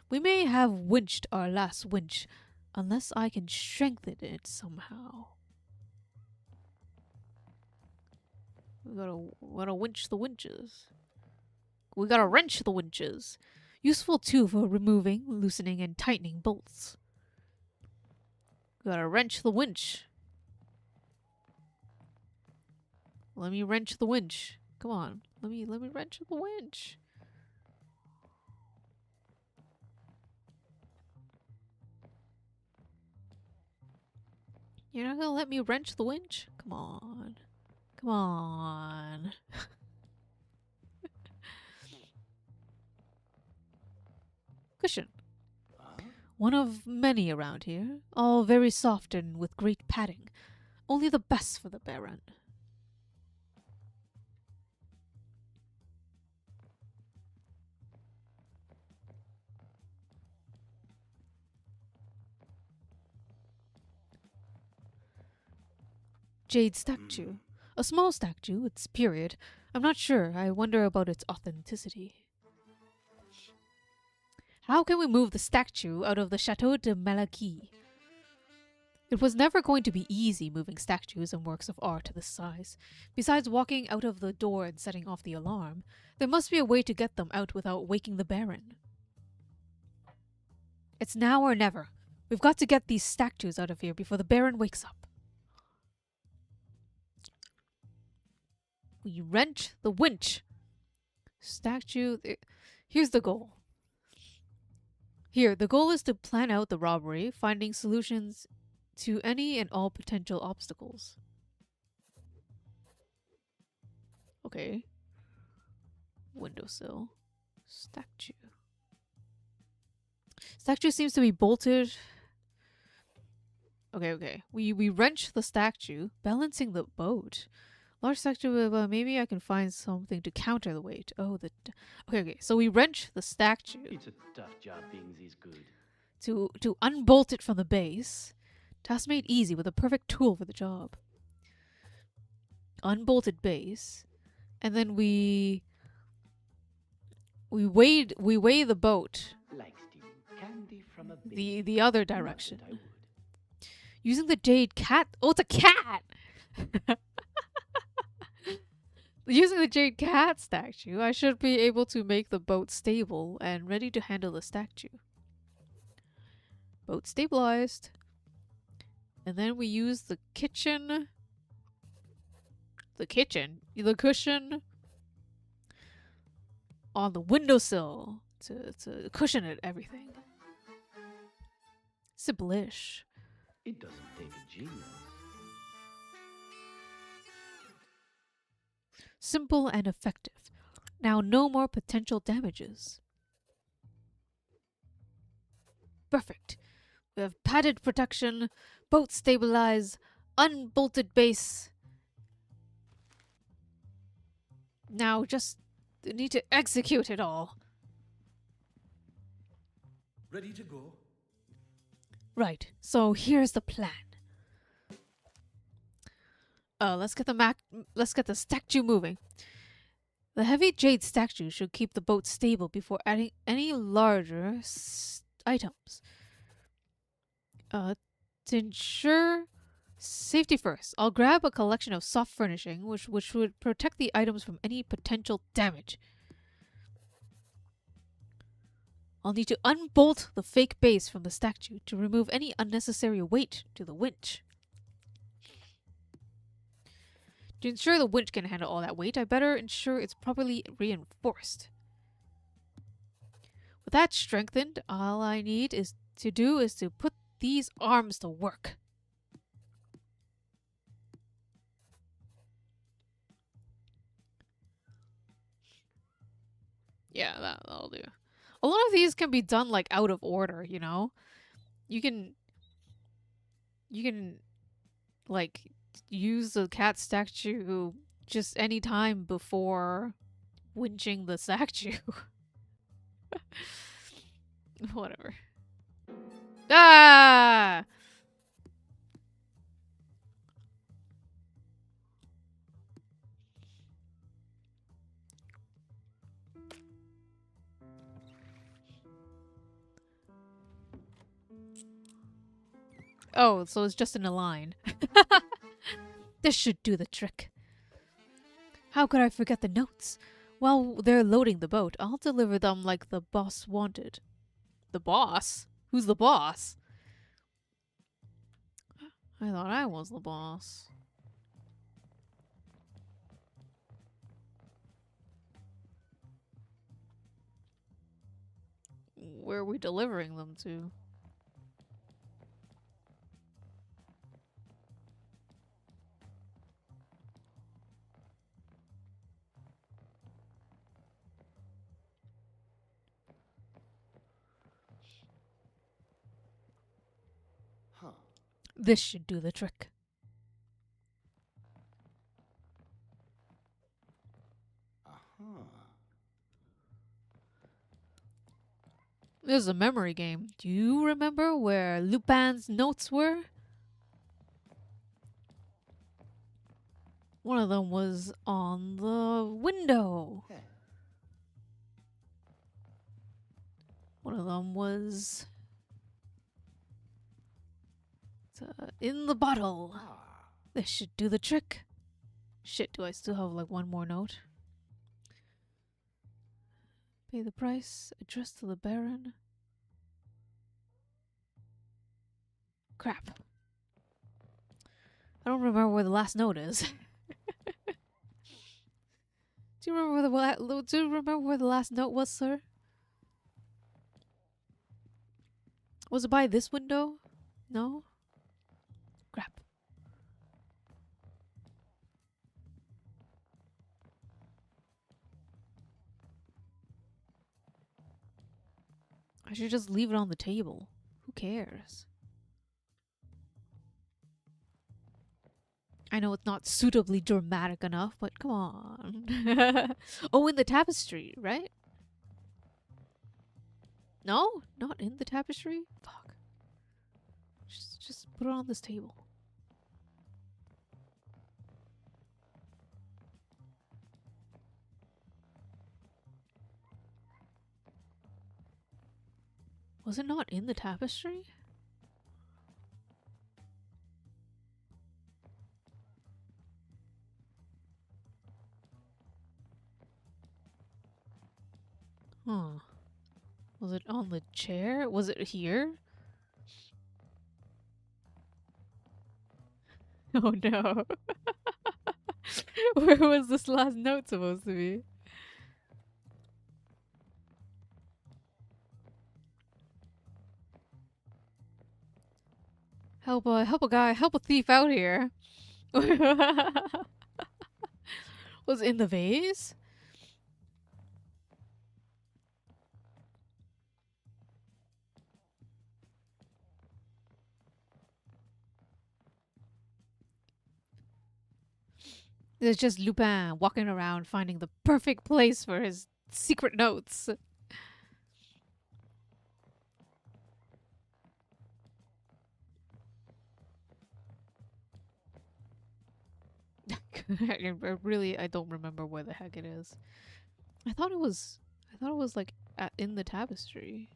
We may have winched our last winch, unless I can strengthen it somehow. We gotta winch the winches. We gotta wrench the winches. Useful too for removing, loosening, and tightening bolts. Gotta wrench the winch. Let me wrench the winch. Come on. Let me wrench the winch. You're not gonna let me wrench the winch? Come on. Come on. Cushion. One of many around here, all very soft and with great padding. Only the best for the Baron. Jade statue. A small statue, its period. I'm not sure. I wonder about its authenticity. How can we move the statue out of the Chateau de Malaquis? It was never going to be easy moving statues and works of art to this size. Besides walking out of the door and setting off the alarm, there must be a way to get them out without waking the Baron. It's now or never. We've got to get these statues out of here before the Baron wakes up. We wrench the winch. Statue. Here's the goal. Here, the goal is to plan out the robbery, finding solutions to any and all potential obstacles. Okay. Windowsill. Statue. Statue seems to be bolted. Okay. We wrench the statue, balancing the boat. Large statue, maybe I can find something to counter the weight. Oh, okay. So we wrench the statue. It's a tough job being this good. To unbolt it from the base. Task made easy with a perfect tool for the job. Unbolted base, and then we weigh the boat. Like stealing candy from a baby. The other direction. Using the jade cat. Oh, it's a cat. Using the jade cat statue, I should be able to make the boat stable and ready to handle the statue. Boat stabilized. And then we use the cushion on the windowsill to cushion it everything. Simple-ish. It doesn't take a genius. Simple and effective. Now no more potential damages. Perfect. We have padded protection, boat stabilized, unbolted base. Now just need to execute it all. Ready to go? Right. So here's the plan. Let's get the statue moving. The heavy jade statue should keep the boat stable before adding any larger items. To ensure safety first, I'll grab a collection of soft furnishing which would protect the items from any potential damage. I'll need to unbolt the fake base from the statue to remove any unnecessary weight to the winch. To ensure the winch can handle all that weight, I better ensure it's properly reinforced. With that strengthened, all I need to do is to put these arms to work. Yeah, that'll do. A lot of these can be done like out of order, you know? You can like use the cat statue just any time before winching the statue. Whatever. Ah! Oh, so it's just in a line. This should do the trick. How could I forget the notes? While they're loading the boat, I'll deliver them like the boss wanted. The boss? Who's the boss? I thought I was the boss. Where are we delivering them to? Huh. This should do the trick. Uh-huh. This is a memory game. Do you remember where Lupin's notes were? One of them was on the window. Yeah. One of them was in the bottle. Ah. This should do the trick. Shit, do I still have like one more note? Pay the price. Addressed to the Baron. Crap. I don't remember where the last note is. Do you remember where the last note was, sir? Was it by this window? No? Crap. I should just leave it on the table. Who cares? I know it's not suitably dramatic enough, but come on. Oh, in the tapestry, right? No? Not in the tapestry? Fuck. Just put it on this table. Was it not in the tapestry? Huh. Was it on the chair? Was it here? Oh no. Where was this last note supposed to be? Help a thief out here. Was it in the vase? There's just Lupin walking around finding the perfect place for his secret notes. I don't remember where the heck it is. I thought it was like in the tapestry.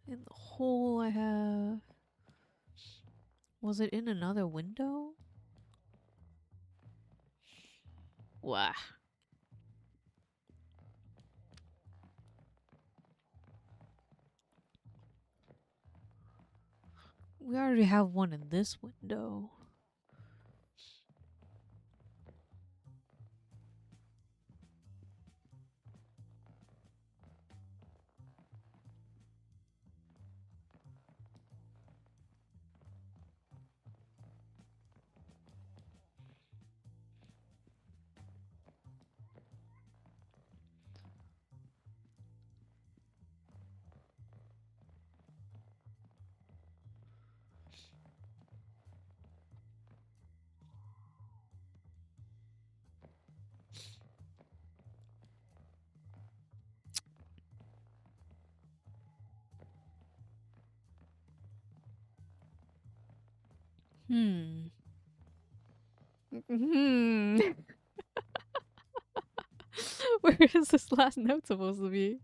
In the hole I have. Was it in another window? Wah. We already have one in this window. Hmm. Where is this last note supposed to be?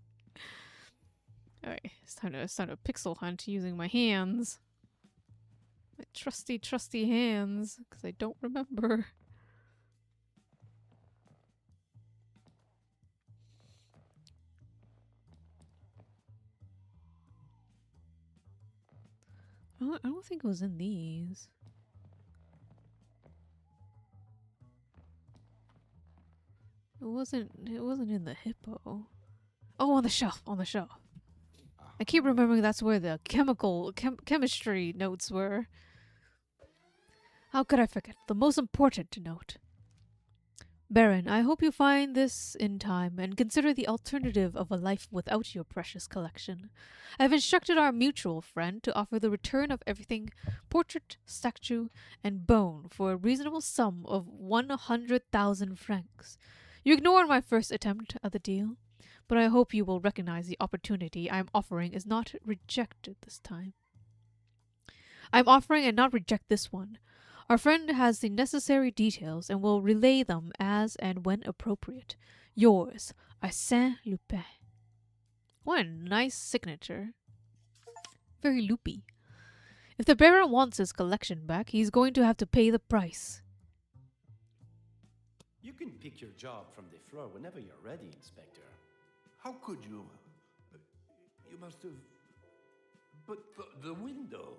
Alright, it's time to pixel hunt using my hands. My trusty hands, because I don't remember. I don't think it was in these. It wasn't in the hippo. Oh, on the shelf, I keep remembering that's where the chemistry notes were. How could I forget the most important note? Baron, I hope you find this in time and consider the alternative of a life without your precious collection. I have instructed our mutual friend to offer the return of everything portrait, statue, and bone for a reasonable sum of 100,000 francs. You ignored my first attempt at the deal, but I hope you will recognize the opportunity I am offering is not rejected this time. I am offering and not reject this one. Our friend has the necessary details and will relay them as and when appropriate. Yours, Arsene Lupin. What a nice signature. Very loopy. If the Baron wants his collection back, he's going to have to pay the price. You can pick your job from the floor whenever you're ready, Inspector. How could you? You must have. But the window.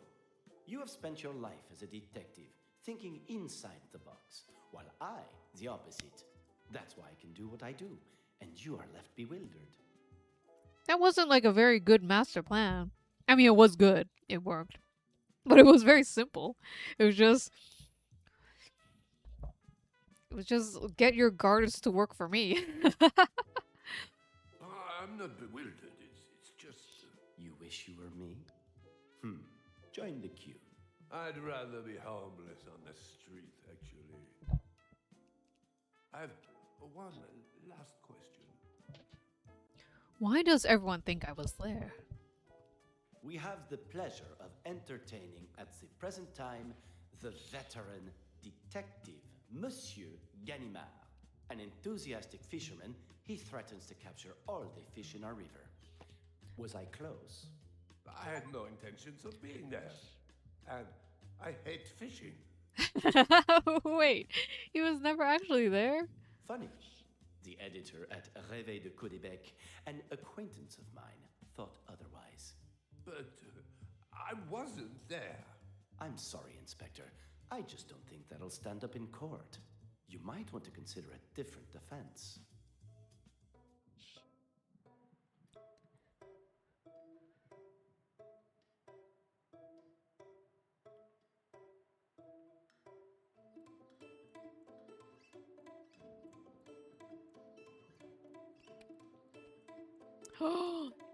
You have spent your life as a detective, thinking inside the box, while I, the opposite. That's why I can do what I do, and you are left bewildered. That wasn't like a very good master plan. I mean, it was good. It worked. But it was very simple. It was just get your guards to work for me. I'm not bewildered. It's just. You wish you were me? Join the queue. I'd rather be homeless on the street, actually. I've one last question. Why does everyone think I was there? We have the pleasure of entertaining at the present time the veteran detective, Monsieur Ganimard. An enthusiastic fisherman, he threatens to capture all the fish in our river. Was I close? I had no intentions of being there. And I hate fishing. Wait, he was never actually there? Funny. The editor at Réveil de Caudebec, an acquaintance of mine, thought otherwise. But I wasn't there. I'm sorry, Inspector. I just don't think that'll stand up in court. You might want to consider a different defense.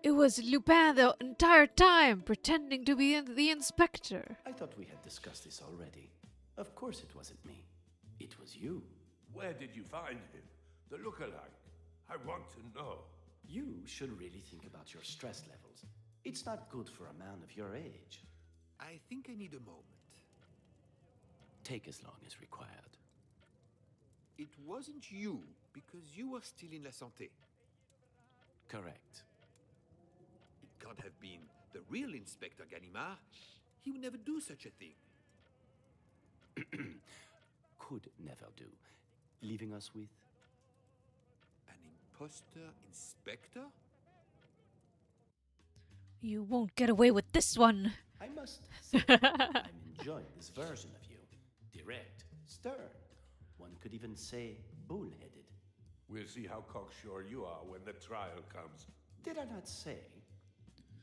It was Lupin the entire time, pretending to be the inspector. I thought we had discussed this already. Of course it wasn't me. It was you. Where did you find him? The lookalike. I want to know. You should really think about your stress levels. It's not good for a man of your age. I think I need a moment. Take as long as required. It wasn't you, because you were still in La Santé. Correct. It can't have been the real Inspector Ganimard. He would never do such a thing. Could never do. Leaving us with? An imposter inspector? You won't get away with this one. I must say, I'm enjoying this version of you. Direct, stern. One could even say bullheaded. We'll see how cocksure you are when the trial comes. Did I not say?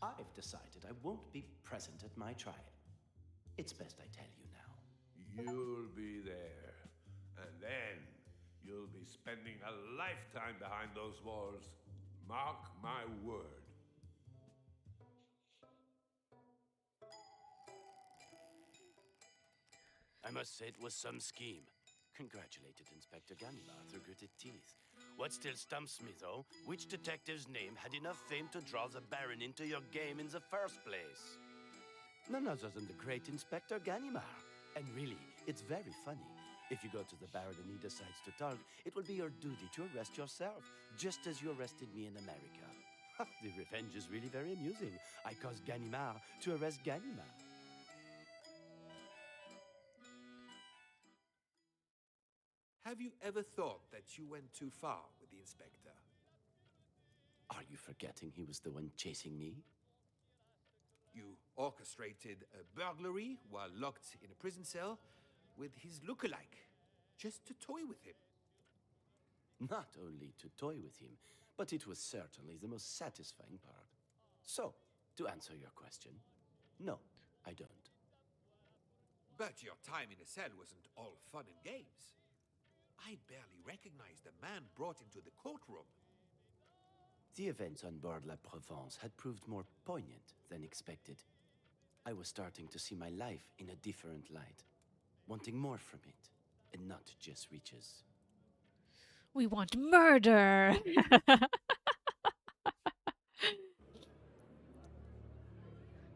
I've decided I won't be present at my trial. It's best I tell you now. You'll be there. And then you'll be spending a lifetime behind those walls. Mark my word. I must say it was some scheme. Congratulated Inspector Ganimard through gritted teeth. What still stumps me, though, which detective's name had enough fame to draw the Baron into your game in the first place? None other than the great Inspector Ganimard. And really, it's very funny. If you go to the Baron and he decides to talk, it will be your duty to arrest yourself, just as you arrested me in America. The revenge is really very amusing. I caused Ganimard to arrest Ganimard. Have you ever thought that you went too far with the inspector? Are you forgetting he was the one chasing me? You orchestrated a burglary while locked in a prison cell with his lookalike, just to toy with him. Not only to toy with him, but it was certainly the most satisfying part. So, to answer your question, no, I don't. But your time in a cell wasn't all fun and games. I barely recognized the man brought into the courtroom. The events on board La Provence had proved more poignant than expected. I was starting to see my life in a different light, wanting more from it, and not just riches. We want murder.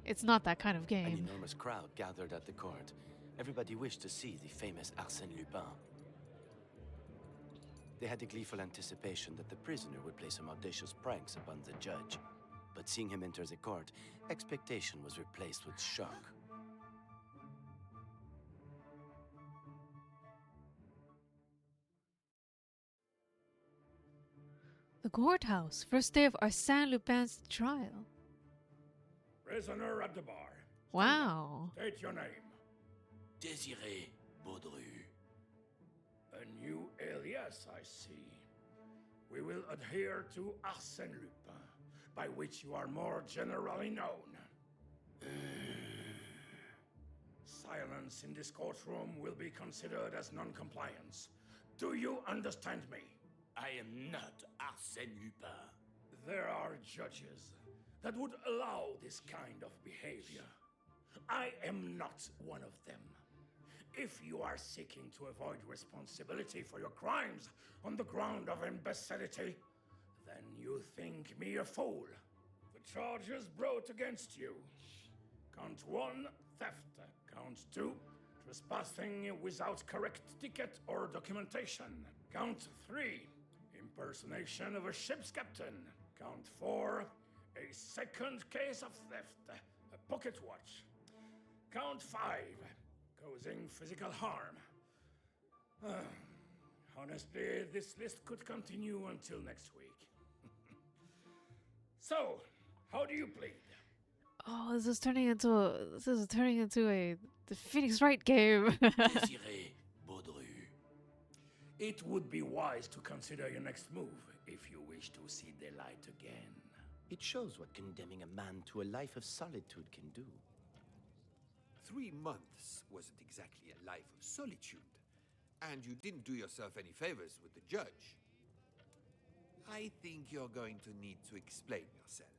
It's not that kind of An game. enormous crowd gathered at the court. Everybody wished to see the famous Arsene Lupin. They had a gleeful anticipation that the prisoner would play some audacious pranks upon the judge. But seeing him enter the court, expectation was replaced with shock. The courthouse, first day of Arsène Lupin's trial. Prisoner at the bar. Wow. State your name. Désiré Baudru. A new alias, I see. We will adhere to Arsène Lupin, by which you are more generally known. Silence in this courtroom will be considered as non-compliance. Do you understand me? I am not Arsène Lupin. There are judges that would allow this kind of behavior. I am not one of them. If you are seeking to avoid responsibility for your crimes on the ground of imbecility, then you think me a fool. The charges brought against you. Count 1, theft. Count 2, trespassing without correct ticket or documentation. Count 3, impersonation of a ship's captain. Count 4, a second case of theft, a pocket watch. Count 5, causing physical harm. Honestly, this list could continue until next week. So, how do you plead? Oh, this is turning into a the Phoenix Wright game. Désiré Baudru. It would be wise to consider your next move if you wish to see the light again. It shows what condemning a man to a life of solitude can do. 3 months wasn't exactly a life of solitude, and you didn't do yourself any favors with the judge. I think you're going to need to explain yourself.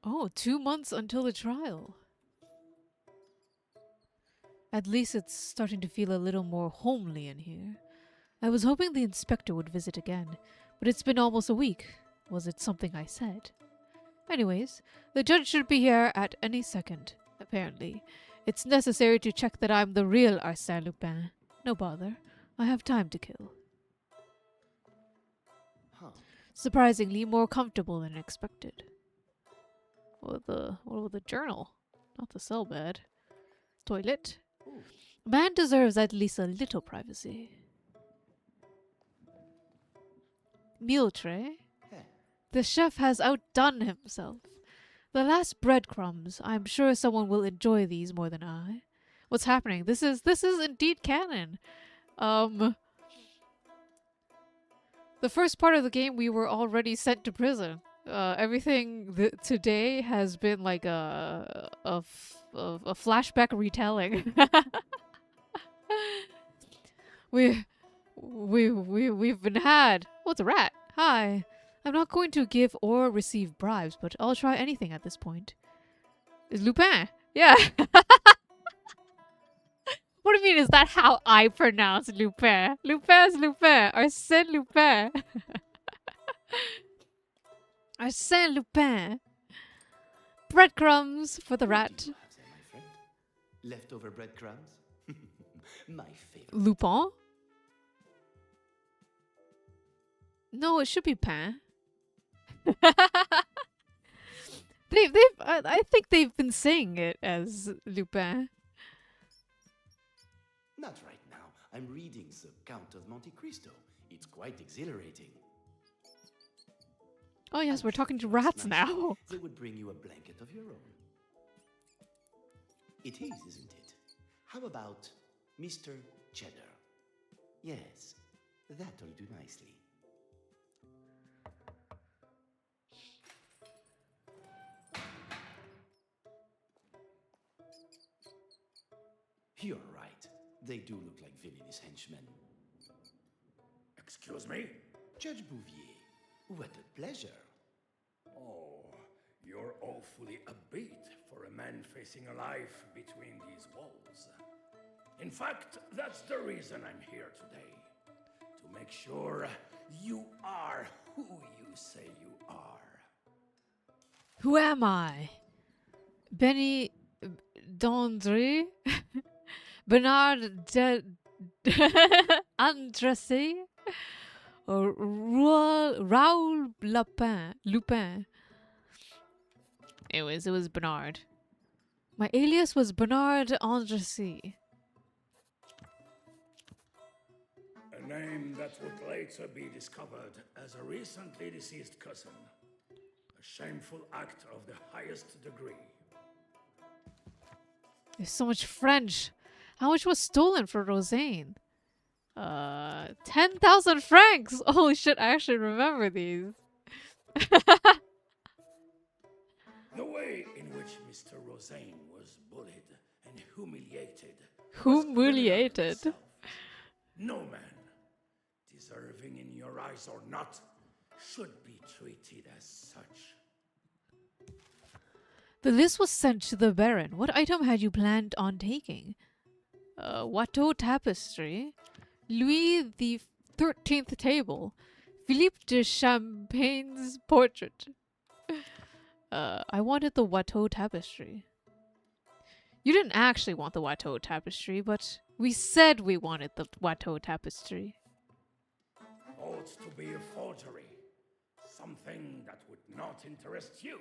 Oh, 2 months until the trial. At least it's starting to feel a little more homely in here. I was hoping the inspector would visit again, But it's been almost a week. Was it something I said? Anyways, the judge should be here at any second, apparently. It's necessary to check that I'm the real Arsene Lupin. No bother. I have time to kill. Huh. Surprisingly more comfortable than expected. What with the journal? Not the cell bed. Toilet. Ooh. Man deserves at least a little privacy. Meal tray. Yeah. The chef has outdone himself. The last breadcrumbs. I'm sure someone will enjoy these more than I. What's happening? This is indeed canon. The first part of the game we were already sent to prison. Everything today has been like a flashback retelling. We've been had. Oh, it's a rat. Hi. I'm not going to give or receive bribes, but I'll try anything at this point. Is Lupin? Yeah. What do you mean, is that how I pronounce Lupin? Lupin's Lupin. Arsene Lupin. Arsene Lupin. Breadcrumbs for the What rat. do you have there, my friend? Leftover breadcrumbs? My favorite. Lupin? No, it should be pain. I think they've been saying it as Lupin. Not right now. I'm reading The Count of Monte Cristo. It's quite exhilarating. Oh yes, I'm we're sure talking to if it was rats nice, now. They would bring you a blanket of your own. It is, isn't it? How about Mr. Cheddar? Yes, that'll do nicely. You're right. They do look like villainous henchmen. Excuse me? Judge Bouvier, what a pleasure. Oh, you're awfully upbeat for a man facing a life between these walls. In fact, that's the reason I'm here today. To make sure you are who you say you are. Who am I? Benny Dondry? Bernard de Andressé? Or Raoul Lupin? Anyways, it was Bernard. My alias was Bernard Andressé. A name that would later be discovered as a recently deceased cousin. A shameful act of the highest degree. There's so much French. How much was stolen for Rosaine? 10,000 francs! Holy shit, I actually remember these. The way in which Mr. Rosaine was bullied and humiliated. Humiliated. was criminal in itself. No man, deserving in your eyes or not, should be treated as such. The list was sent to the Baron. What item had you planned on taking? Watteau tapestry, Louis the 13th table, Philippe de Champagne's portrait. I wanted the Watteau tapestry. You didn't actually want the Watteau tapestry, but we said we wanted the Watteau tapestry. Ought to be a forgery. Something that would not interest you.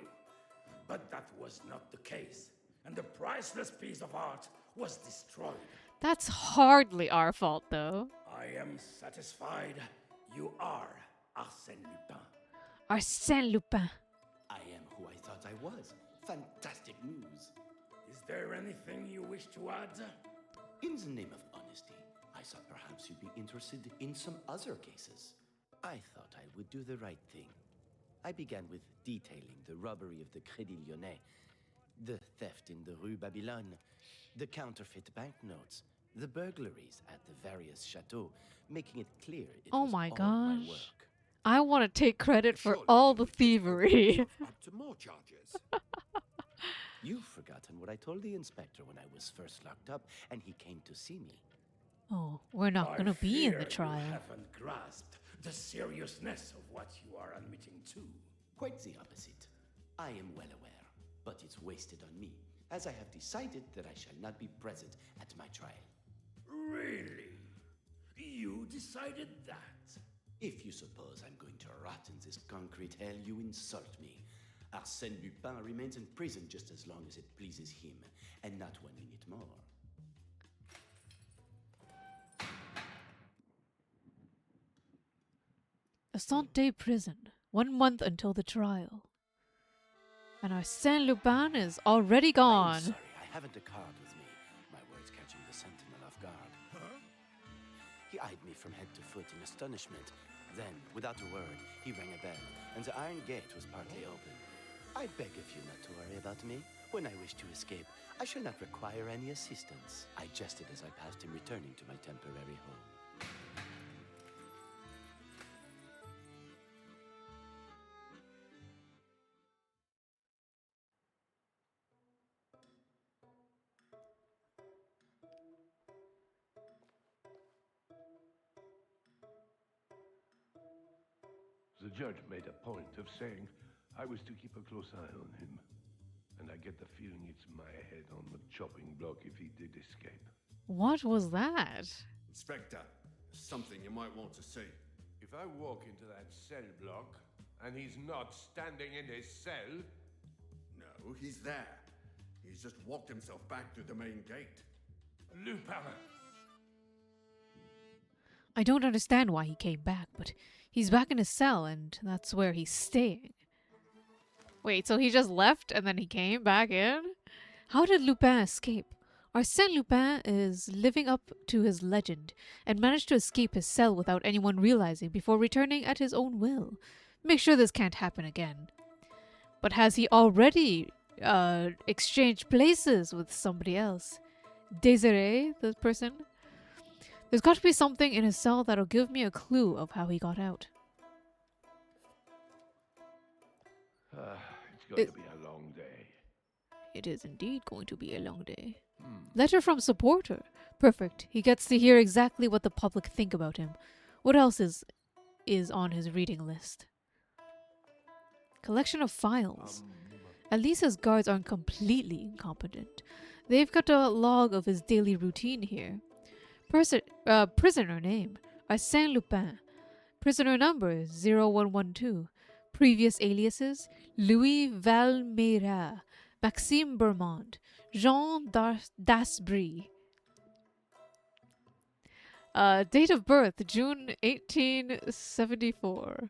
But that was not the case. And the priceless piece of art was destroyed. That's hardly our fault, though. I am satisfied you are Arsene Lupin. Arsène Lupin. I am who I thought I was. Fantastic news. Is there anything you wish to add? In the name of honesty, I thought perhaps you'd be interested in some other cases. I thought I would do the right thing. I began with detailing the robbery of the Crédit Lyonnais, the theft in the Rue Babylone, the counterfeit banknotes, the burglaries at the various chateaux, making it clear it Oh was my all gosh. my work. I want to take credit for Surely all you the would put yourself thievery. up to more charges. You've forgotten what I told the inspector when I was first locked up and he came to see me. Oh, we're not I gonna be in fear the trial. You haven't grasped the seriousness of what you are admitting to. Quite the opposite. I am well aware, but it's wasted on me, as I have decided that I shall not be present at my trial. Really? You decided that? If you suppose I'm going to rot in this concrete hell, you insult me. Arsene Lupin remains in prison just as long as it pleases him, and not 1 minute more. Asante Prison. 1 month until the trial. And Arsene Lupin is already gone. I'm sorry, I haven't a card with me. My words catching the sentinel off guard. Huh? He eyed me from head to foot in astonishment. Then, without a word, he rang a bell, and the iron gate was partly open. I beg of you not to worry about me. When I wish to escape, I shall not require any assistance. I jested as I passed him returning to my temporary home. The judge made a point of saying I was to keep a close eye on him. And I get the feeling it's my head on the chopping block if he did escape. What was that? Inspector, something you might want to see. If I walk into that cell block and he's not standing in his cell... No, he's there. He's just walked himself back to the main gate. Lupin! I don't understand why he came back, but he's back in his cell and that's where he's staying. Wait, so he just left and then he came back in? How did Lupin escape? Arsène Lupin is living up to his legend and managed to escape his cell without anyone realizing before returning at his own will. Make sure this can't happen again. But has he already exchanged places with somebody else? Desiree, the person? There's got to be something in his cell that'll give me a clue of how he got out. It's going to be a long day. It is indeed going to be a long day. Letter from supporter. Perfect. He gets to hear exactly what the public think about him. What else is on his reading list? Collection of files. At least his guards aren't completely incompetent. They've got a log of his daily routine here. Prisoner name, Arsène Lupin. Prisoner number, 0112. Previous aliases, Louis Valmeira, Maxime Bermond, Jean Dasbry. Date of birth, June 1874.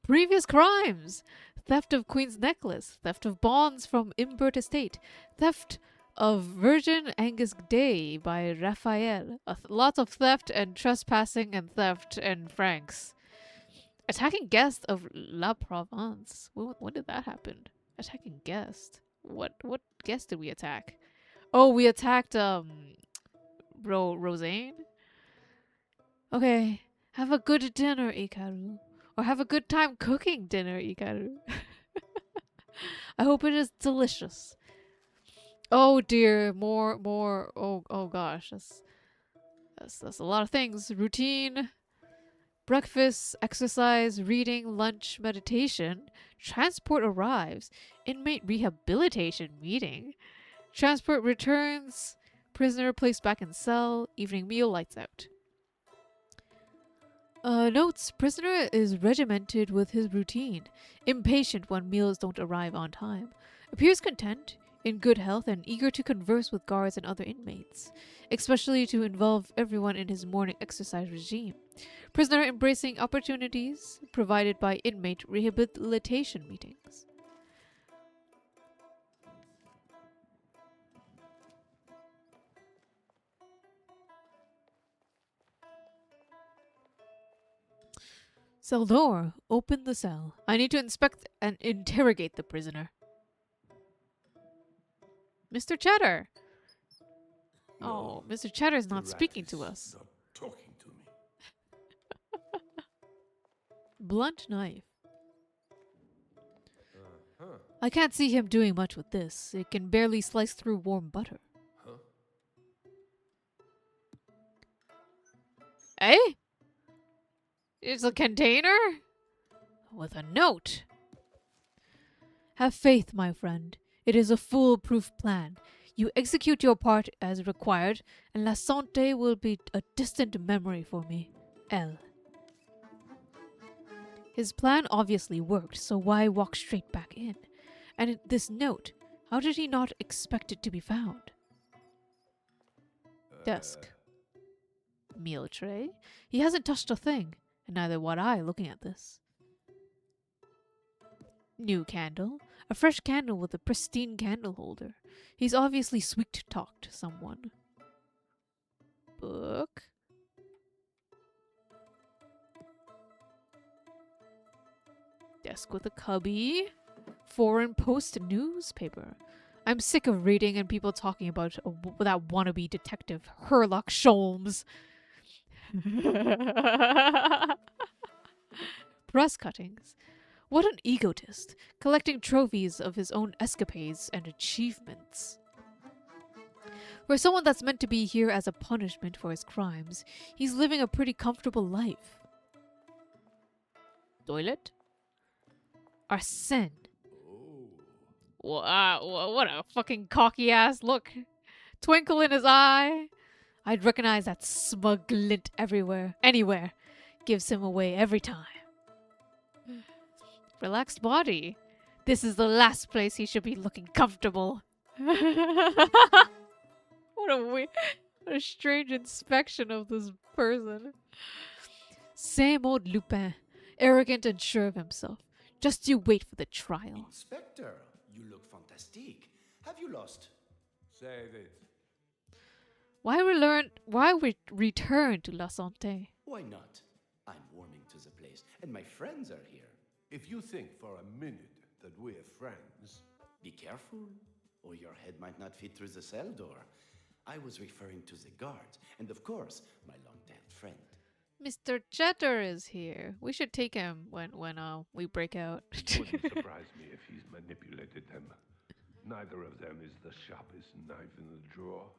Previous crimes, theft of Queen's necklace, theft of bonds from Imbert estate, theft of Virgin Angus Day by Raphael. Lots of theft and trespassing and theft and francs. Attacking guest of La Provence. When did that happen? Attacking guest. What guest did we attack? Oh, we attacked Rosane. Okay, have a good dinner, Ikaru, or have a good time cooking dinner, Ikaru. I hope it is delicious. Oh dear, more. Oh gosh, that's a lot of things. Routine, breakfast, exercise, reading, lunch, meditation. Transport arrives. Inmate rehabilitation meeting. Transport returns. Prisoner placed back in cell. Evening meal, lights out. Notes. Prisoner is regimented with his routine. Impatient when meals don't arrive on time. Appears content, in good health, and eager to converse with guards and other inmates, especially to involve everyone in his morning exercise regime. Prisoner embracing opportunities provided by inmate rehabilitation meetings. Cell door. Open the cell. I need to inspect and interrogate the prisoner. Mr. Cheddar! No, Oh, Mr. Cheddar's the not rat speaking to is us. Not talking to me. Blunt knife. Huh? I can't see him doing much with this. It can barely slice through warm butter. Huh? Eh? It's a container? With a note. Have faith, my friend. It is a foolproof plan. You execute your part as required, and La Santé will be a distant memory for me. L. His plan obviously worked, so why walk straight back in? And this note, how did he not expect it to be found? Desk. Meal tray. He hasn't touched a thing, and neither would I looking at this. New candle. A fresh candle with a pristine candle holder. He's obviously sweet-talked someone. Book. Desk with a cubby. Foreign Post newspaper. I'm sick of reading and people talking about that wannabe detective, Sherlock Sholmes. Press cuttings. What an egotist, collecting trophies of his own escapades and achievements. For someone that's meant to be here as a punishment for his crimes, he's living a pretty comfortable life. Toilet? Arsene. What a fucking cocky ass look. Twinkle in his eye. I'd recognize that smug glint everywhere, anywhere. Gives him away every time. Relaxed body. This is the last place he should be looking comfortable. What a strange inspection of this person. Same old Lupin, arrogant and sure of himself. Just you wait for the trial. Inspector, you look fantastic. Have you lost? Save it. Why return to La Santé? Why not? I'm warming to the place, and my friends are here. If you think for a minute that we're friends... Be careful, or your head might not fit through the cell door. I was referring to the guards, and of course, my long-dead friend. Mr. Cheddar is here. We should take him when we break out. It wouldn't surprise me if he's manipulated them. Neither of them is the sharpest knife in the drawer.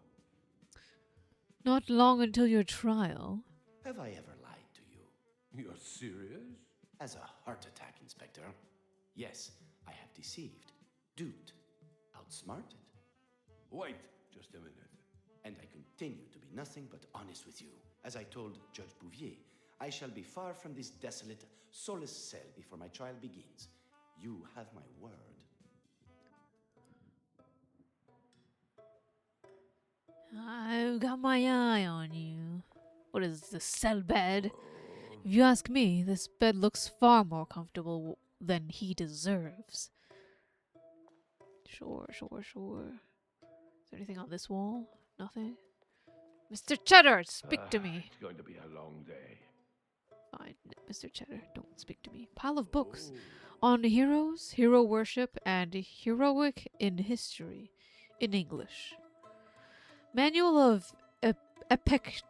Not long until your trial. Have I ever lied to you? You're serious? As a heart attack, Inspector. Yes, I have deceived, duped, outsmarted. Wait just a minute. And I continue to be nothing but honest with you. As I told Judge Bouvier, I shall be far from this desolate, soulless cell before my trial begins. You have my word. I've got my eye on you. What is this, cell bed? If you ask me, this bed looks far more comfortable than he deserves. Sure. Is there anything on this wall? Nothing? Mr. Cheddar, speak to me. It's going to be a long day. Fine, Mr. Cheddar, don't speak to me. Pile of books on heroes, hero worship, and heroic in history, in English. Manual of Epictetus,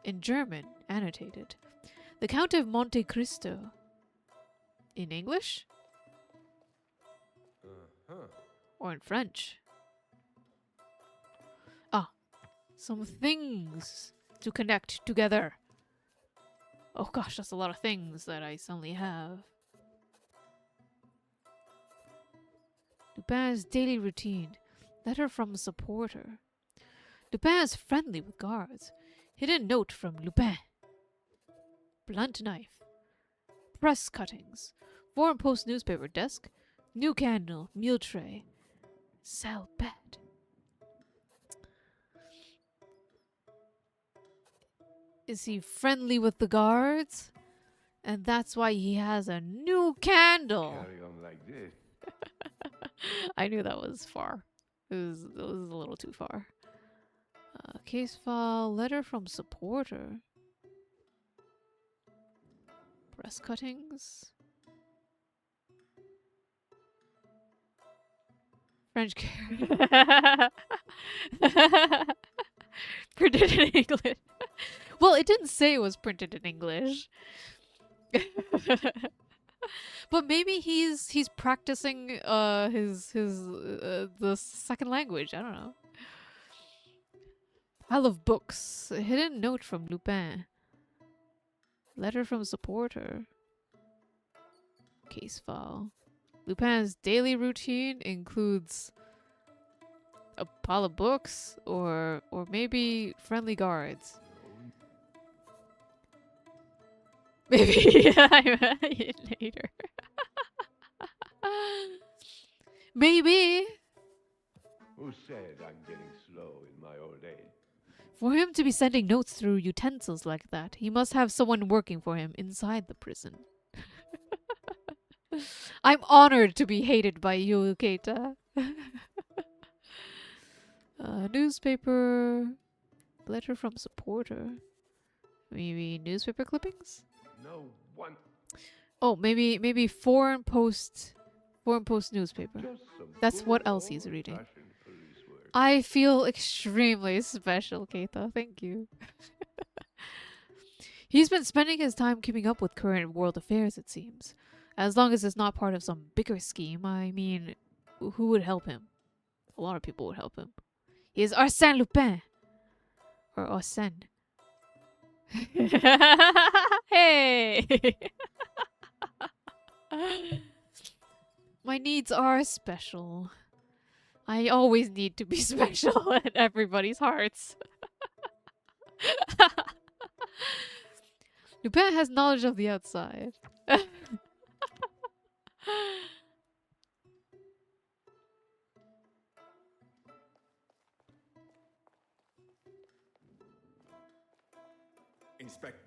in German, annotated. The Count of Monte Cristo, in English? Or in French? Some things to connect together. Oh gosh, that's a lot of things that I suddenly have. Lupin's daily routine. Letter from a supporter. Lupin is friendly with guards. Hidden note from Lupin. Blunt knife. Press cuttings. Foreign Post newspaper desk. New candle. Meal tray. Cell bed. Is he friendly with the guards? And that's why he has a new candle. Carry on like this. I knew that was far. It was a little too far. Case file, letter from supporter. Press cuttings. French care. Printed in English. Well, it didn't say it was printed in English. But maybe he's practicing the second language. I don't know. Pile of books. A hidden note from Lupin. Letter from supporter. Case file. Lupin's daily routine includes a pile of books or maybe friendly guards. Maybe later. Maybe. Who said I'm getting slow in my old age? For him to be sending notes through utensils like that, he must have someone working for him inside the prison. I'm honored to be hated by you, Keita. Newspaper. Letter from supporter. Maybe newspaper clippings? No one. Oh, maybe foreign post newspaper. That's what Elsie's reading. Police work. I feel extremely special, Keita. Thank you. He's been spending his time keeping up with current world affairs, it seems. As long as it's not part of some bigger scheme, I mean, who would help him? A lot of people would help him. He is Arsene Lupin. Or Arsene. Hey! My needs are special. I always need to be special in everybody's hearts. Lupin has knowledge of the outside. Inspector.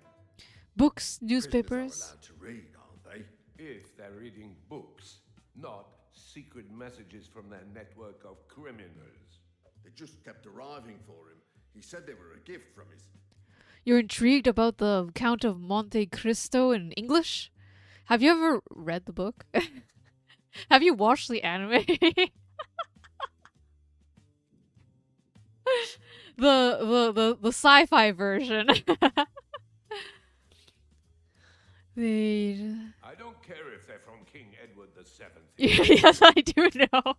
Books, Prisoners newspapers. are allowed to read, aren't they? If they're reading books, not secret messages from their network of criminals. They just kept arriving for him. He said they were a gift from his... You're intrigued about the Count of Monte Cristo in English? Have you ever read the book? Have you watched the anime? the sci-fi version. Wait. I don't care if they're from King Edward VII. Yes, I do know.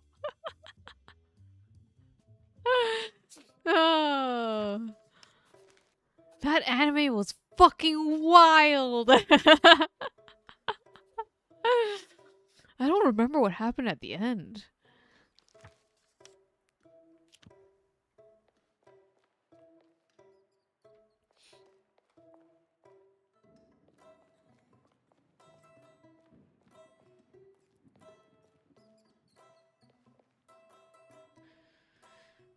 Oh. That anime was fucking wild. I don't remember what happened at the end.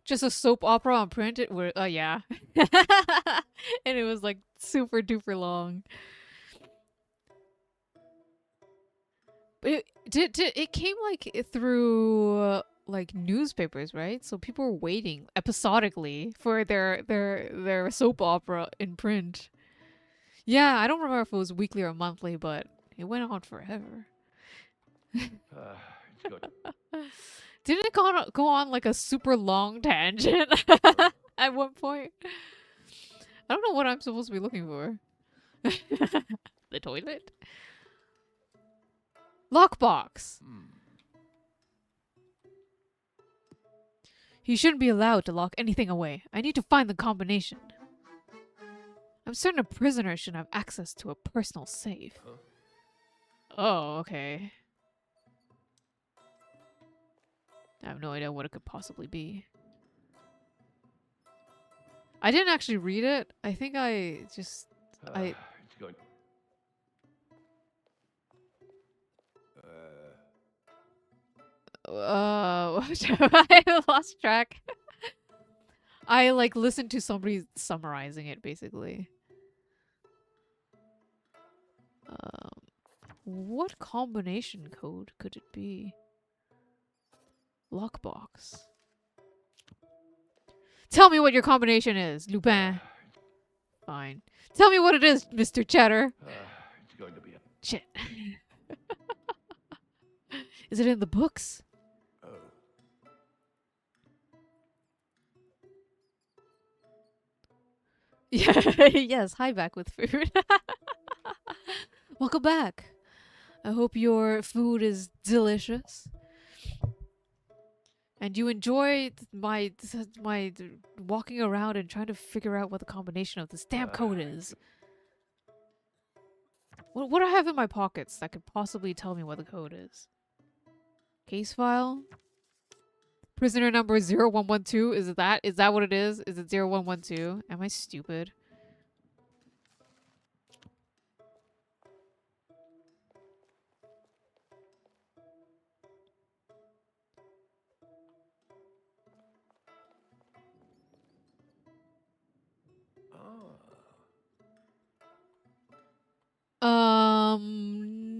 Just a soap opera on print. It were yeah, and it was like super duper long. But it came like through like newspapers, right? So people were waiting episodically for their soap opera in print. Yeah, I don't remember if it was weekly or monthly, but it went on forever. It's good. Didn't it go on like a super long tangent at one point? I don't know what I'm supposed to be looking for. The toilet? Lockbox. He shouldn't be allowed to lock anything away. I need to find the combination. I'm certain a prisoner should have access to a personal safe. Huh? Oh, okay. I have no idea what it could possibly be. I didn't actually read it. I think I just... It's going. I lost track. I like listened to somebody summarizing it basically. What combination code could it be? Lockbox. Tell me what your combination is, Lupin. Fine. Tell me what it is, Mr. Cheddar. It's going to be a... Shit. Is it in the books? Oh. Yeah. Yes, hi back with food. Welcome back. I hope your food is delicious. And you enjoy my walking around and trying to figure out what the combination of this damn code is. What do I have in my pockets that could possibly tell me what the code is? Case file? Prisoner number 0112? Is that what it is? Is it 0112? Am I stupid?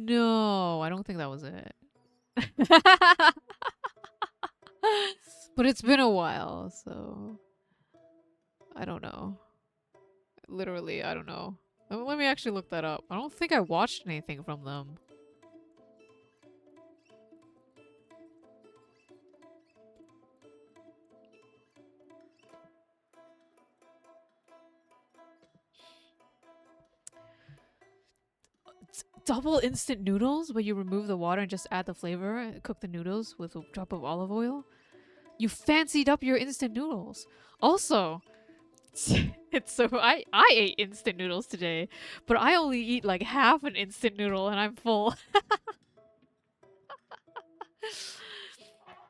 No, I don't think that was it. But it's been a while, so I don't know. Literally, I don't know. Let me actually look that up. I don't think I watched anything from them. Double instant noodles where you remove the water and just add the flavor and cook the noodles with a drop of olive oil. You fancied up your instant noodles. Also, it's so I ate instant noodles today, but I only eat like half an instant noodle and I'm full.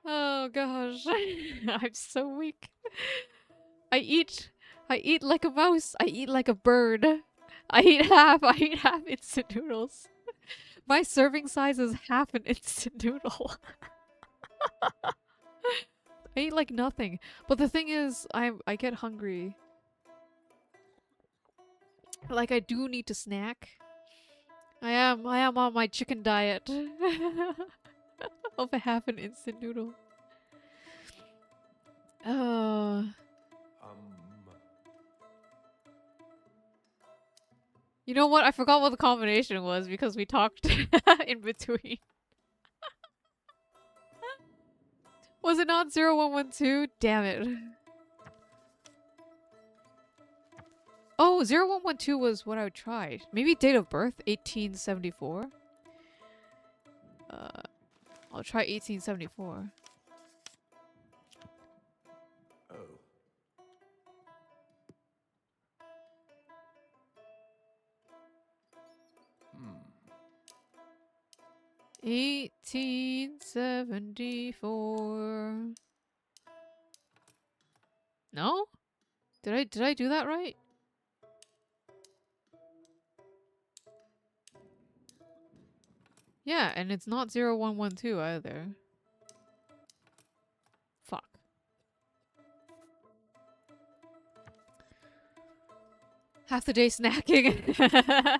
Oh gosh. I'm so weak. I eat like a mouse. I eat like a bird. I eat half instant noodles. My serving size is half an instant noodle. I eat like nothing. But the thing is, I get hungry. Like I do need to snack. I am on my chicken diet of a half an instant noodle. You know what? I forgot what the combination was because we talked in between. Was it not 0112? Damn it. Oh, 0112 was what I tried. Maybe date of birth, 1874. I'll try 1874. Oh. 1874. No? Did I do that right? Yeah, and it's not 0112 either. Fuck. Half the day snacking.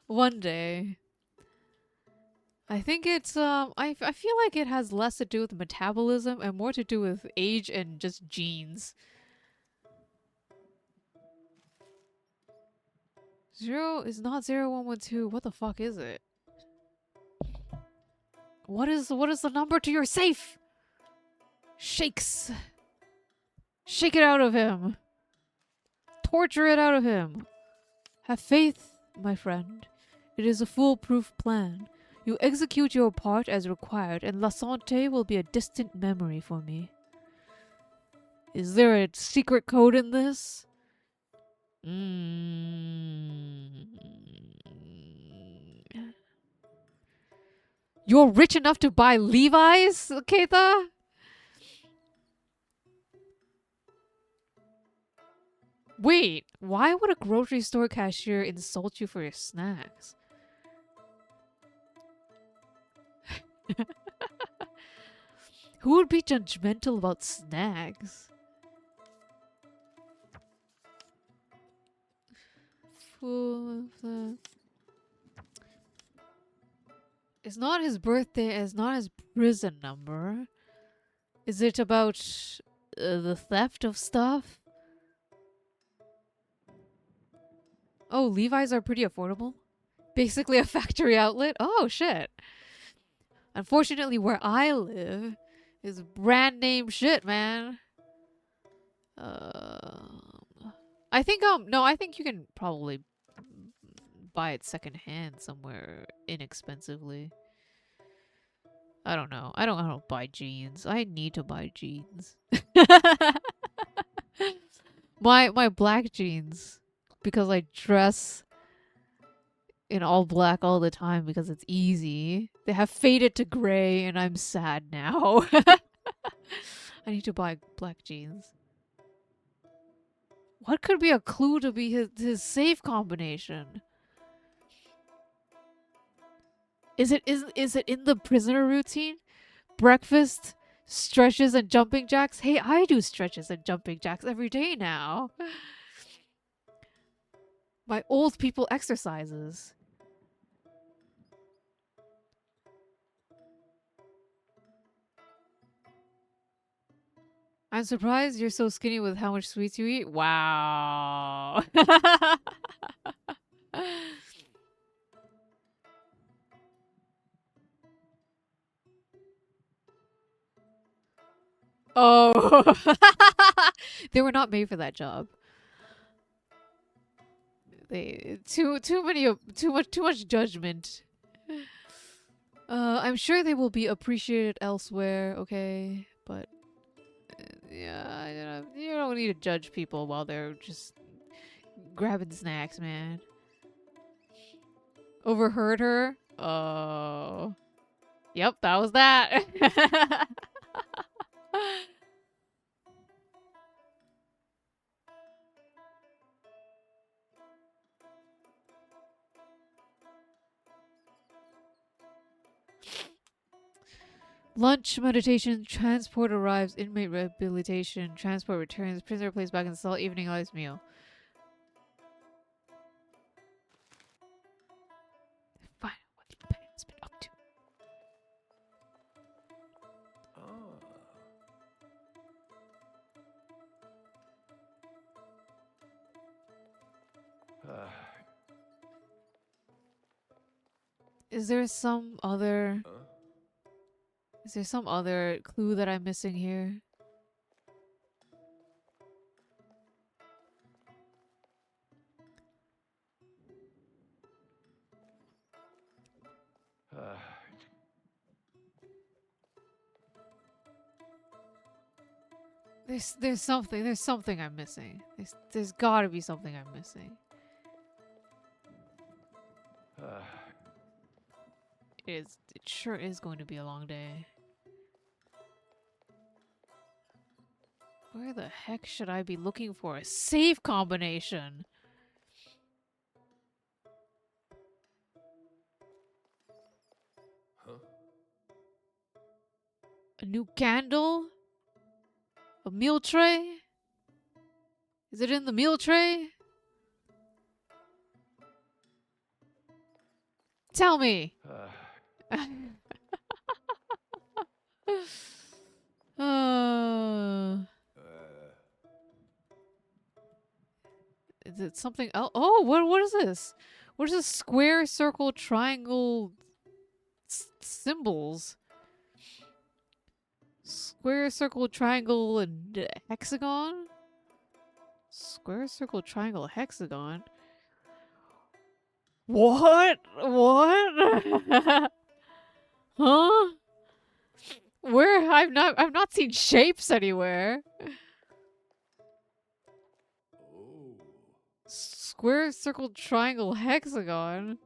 One day. I think it's I feel like it has less to do with metabolism and more to do with age and just genes. Zero is not 0112. What the fuck is it? What is the number to your safe? Shakes. Shake it out of him. Torture it out of him. Have faith, my friend. It is a foolproof plan. You execute your part as required, and La Santé will be a distant memory for me. Is there a secret code in this? You're rich enough to buy Levi's, Keitha? Wait, why would a grocery store cashier insult you for your snacks? Who would be judgmental about snacks? Full of the... It's not his birthday, it's not his prison number. Is it about the theft of stuff? Oh, Levi's are pretty affordable? Basically a factory outlet? Oh, shit. Unfortunately, where I live is brand name shit, man. I think, no, I think you can probably buy it secondhand somewhere inexpensively. I don't know. I don't buy jeans. I need to buy jeans. My black jeans, because I dress in all black all the time because it's easy. They have faded to gray and I'm sad now. I need to buy black jeans. What could be a clue to be his safe combination? Is it in the prisoner routine? Breakfast, stretches, and jumping jacks? Hey, I do stretches and jumping jacks every day now. My old people exercises. I'm surprised you're so skinny with how much sweets you eat. Wow. Oh. They were not made for that job. Too much judgment. I'm sure they will be appreciated elsewhere, okay? But yeah, you don't need to judge people while they're just grabbing snacks, man. Overheard her? Oh. Yep, that was that. Lunch, meditation, transport arrives, inmate rehabilitation, transport returns, prisoner placed back in cell, evening ice meal. Find out what Lupin's been up to. Is there some other... Is there some other clue that I'm missing here? There's something I'm missing. There's gotta be something I'm missing. It sure is going to be a long day. Where the heck should I be looking for a safe combination? Huh? A new candle? A meal tray? Is it in the meal tray? Tell me! Is it something else? Oh, what is this? What is this square, circle, triangle symbols? Square, circle, triangle, and hexagon? Square, circle, triangle, hexagon? What? What? Huh? Where? I've not seen shapes anywhere. Square, circle, triangle, hexagon.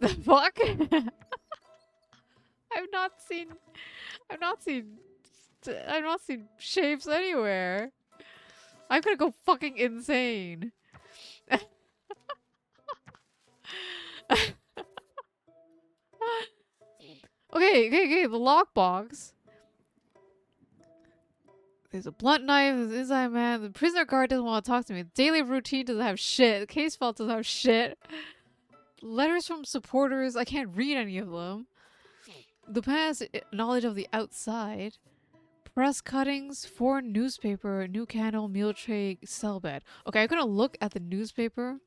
The fuck? I've not seen shapes anywhere. I'm gonna go fucking insane. Okay, the lockbox. There's a blunt knife, there's an inside man, the prisoner guard doesn't want to talk to me, the daily routine doesn't have shit, the case file doesn't have shit. Letters from supporters, I can't read any of them. Lupin has knowledge of the outside. Press cuttings, foreign newspaper, new candle, meal tray, cell bed. Okay, I'm gonna look at the newspaper.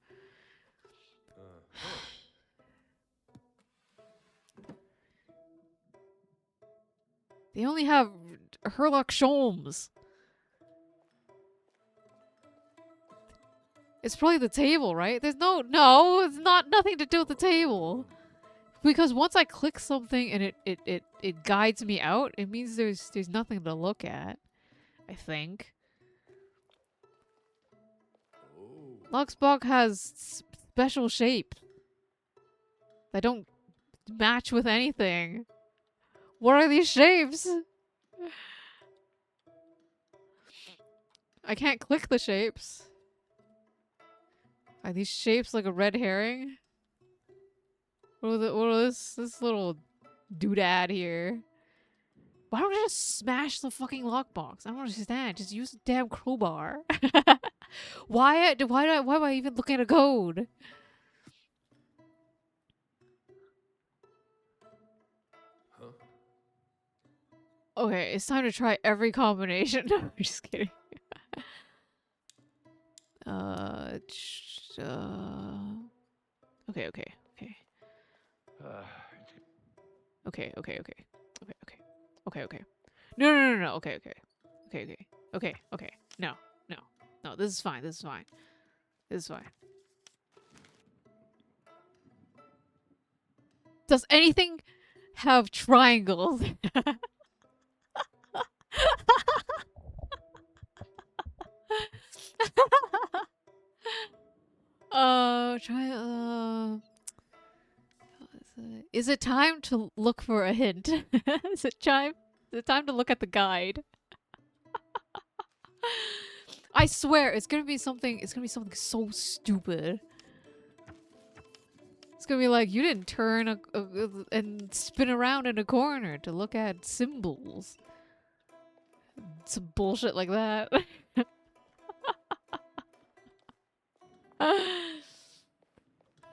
They only have Herlock Sholmes. It's probably the table, right? There's no, it's not, nothing to do with the table. Because once I click something and it guides me out, it means there's nothing to look at. I think. Luxbox has special shape that don't match with anything. What are these shapes? I can't click the shapes. Are these shapes like a red herring? What is this little doodad here? Why don't I just smash the fucking lockbox? I don't understand. Just use the damn crowbar. Why am I even looking at a code? Huh? Okay, it's time to try every combination. No, I'm just kidding. Okay. Okay. No. Okay. No. This is fine. Does anything have triangles? Is it time to look for a hint? Is it time to look at the guide? I swear it's gonna be something so stupid. It's gonna be like, you didn't turn and spin around in a corner to look at symbols. Some bullshit like that.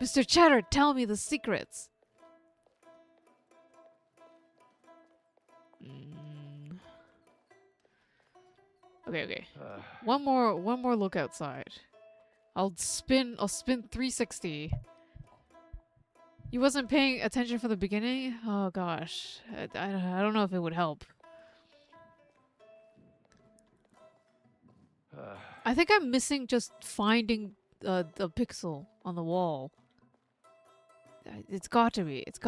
Mr. Cheddar, tell me the secrets. Okay. One more look outside. I'll spin 360. You wasn't paying attention from the beginning? Oh gosh. I don't know if it would help. I think I'm missing just finding the pixel on the wall. It's got to be it.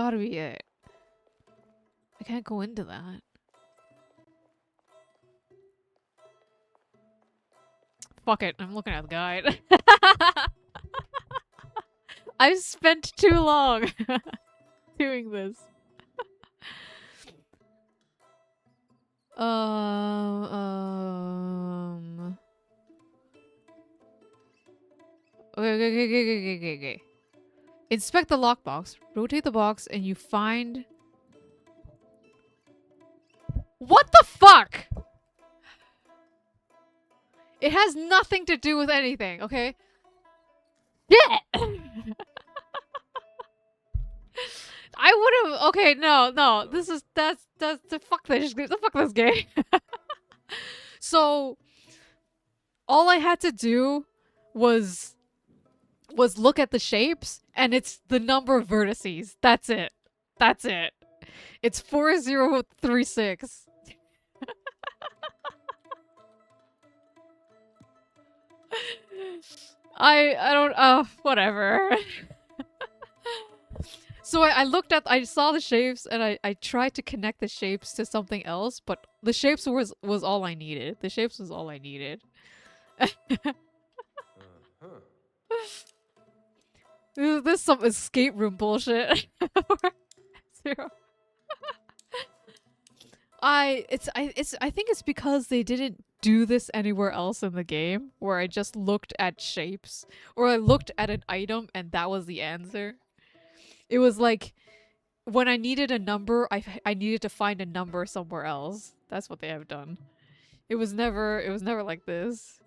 I can't go into that. Fuck it, I'm looking at the guide. I've spent too long doing this. Okay. Inspect the lockbox. Rotate the box and you find... What the fuck? It has nothing to do with anything, okay? Yeah. I would have... Okay, no. That's fuck this game. So, all I had to do was look at the shapes, and it's the number of vertices. That's it. It's 4036. I don't whatever. So I saw the shapes and I tried to connect the shapes to something else, but the shapes was all I needed. This is some escape room bullshit. Zero. I think it's because they didn't do this anywhere else in the game, where I just looked at shapes, or I looked at an item and that was the answer. It was like, when I needed a number, I needed to find a number somewhere else. That's what they have done. It was never like this.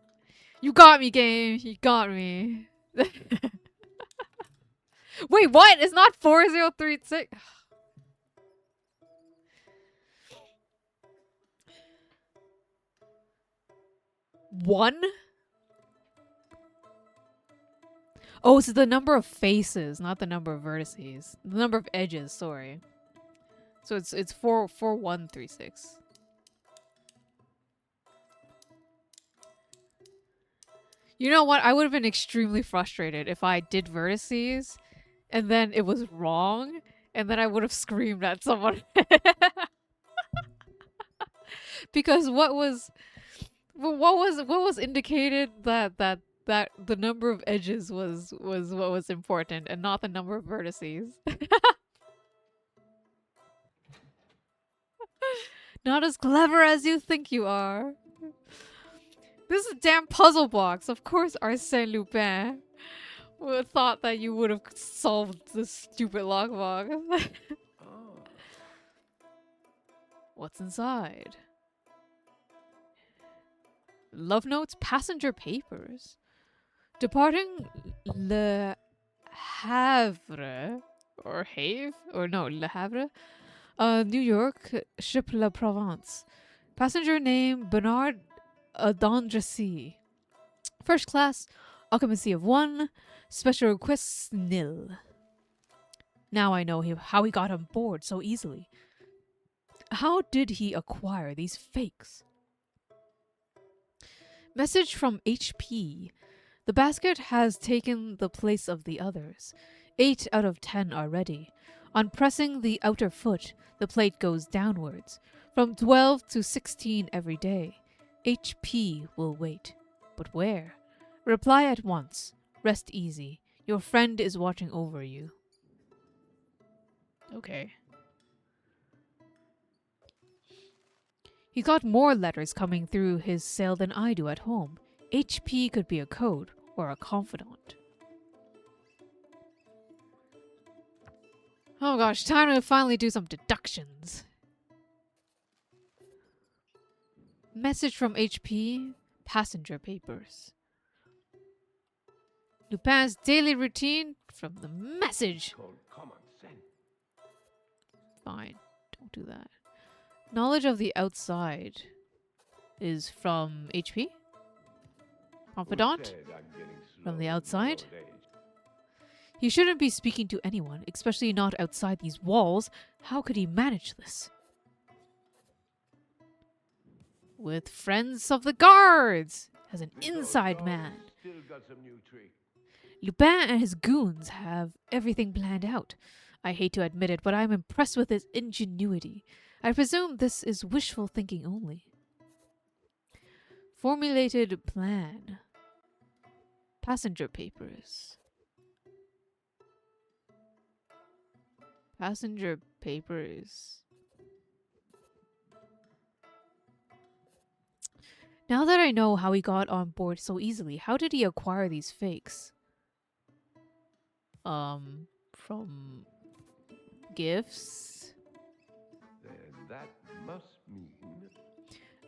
You got me, game. You got me. Wait, what? It's not 4036. One? Oh, it's the number of faces, not the number of vertices. The number of edges, sorry. So it's 4136. You know what? I would have been extremely frustrated if I did vertices and then it was wrong And then I would have screamed at someone. Because what was indicated that the number of edges was what was important and not the number of vertices. Not as clever as you think you are. This is a damn puzzle box. Of course Arsene Lupin would have thought that you would have solved this stupid lockbox. What's inside? Love notes, passenger papers. Departing Le Havre, or Have, or no, Le Havre, New York, ship La Provence. Passenger name Bernard Dandressy. First class, occupancy of 1, special requests nil. Now I know how he got on board so easily. How did he acquire these fakes? Message from HP. The basket has taken the place of the others. 8 out of 10 are ready. On pressing the outer foot, the plate goes downwards. From 12 to 16 every day. HP will wait. But where? Reply at once. Rest easy. Your friend is watching over you. Okay. He got more letters coming through his cell than I do at home. HP could be a code or a confidant. Oh gosh, time to finally do some deductions. Message from HP, passenger papers. Lupin's daily routine from the message. Common sense. Fine, don't do that. Knowledge of the outside is from HP? Confidant? From the outside? He shouldn't be speaking to anyone, especially not outside these walls. How could he manage this? With friends of the guards! As an inside man. Lupin and his goons have everything planned out. I hate to admit it, but I'm impressed with his ingenuity. I presume this is wishful thinking only. Formulated plan. Passenger papers. Passenger papers. Now that I know how he got on board so easily, how did he acquire these fakes? From gifts? Then that must mean...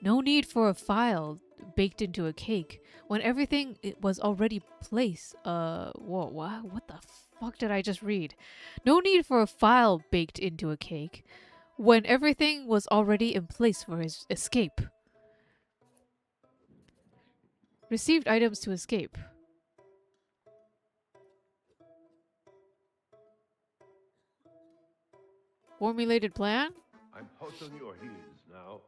No need for a file baked into a cake when everything was already placed. What the fuck did I just read? No need for a file baked into a cake when everything was already in place for his escape. Received items to escape. Formulated plan? I'm hot on your heels now.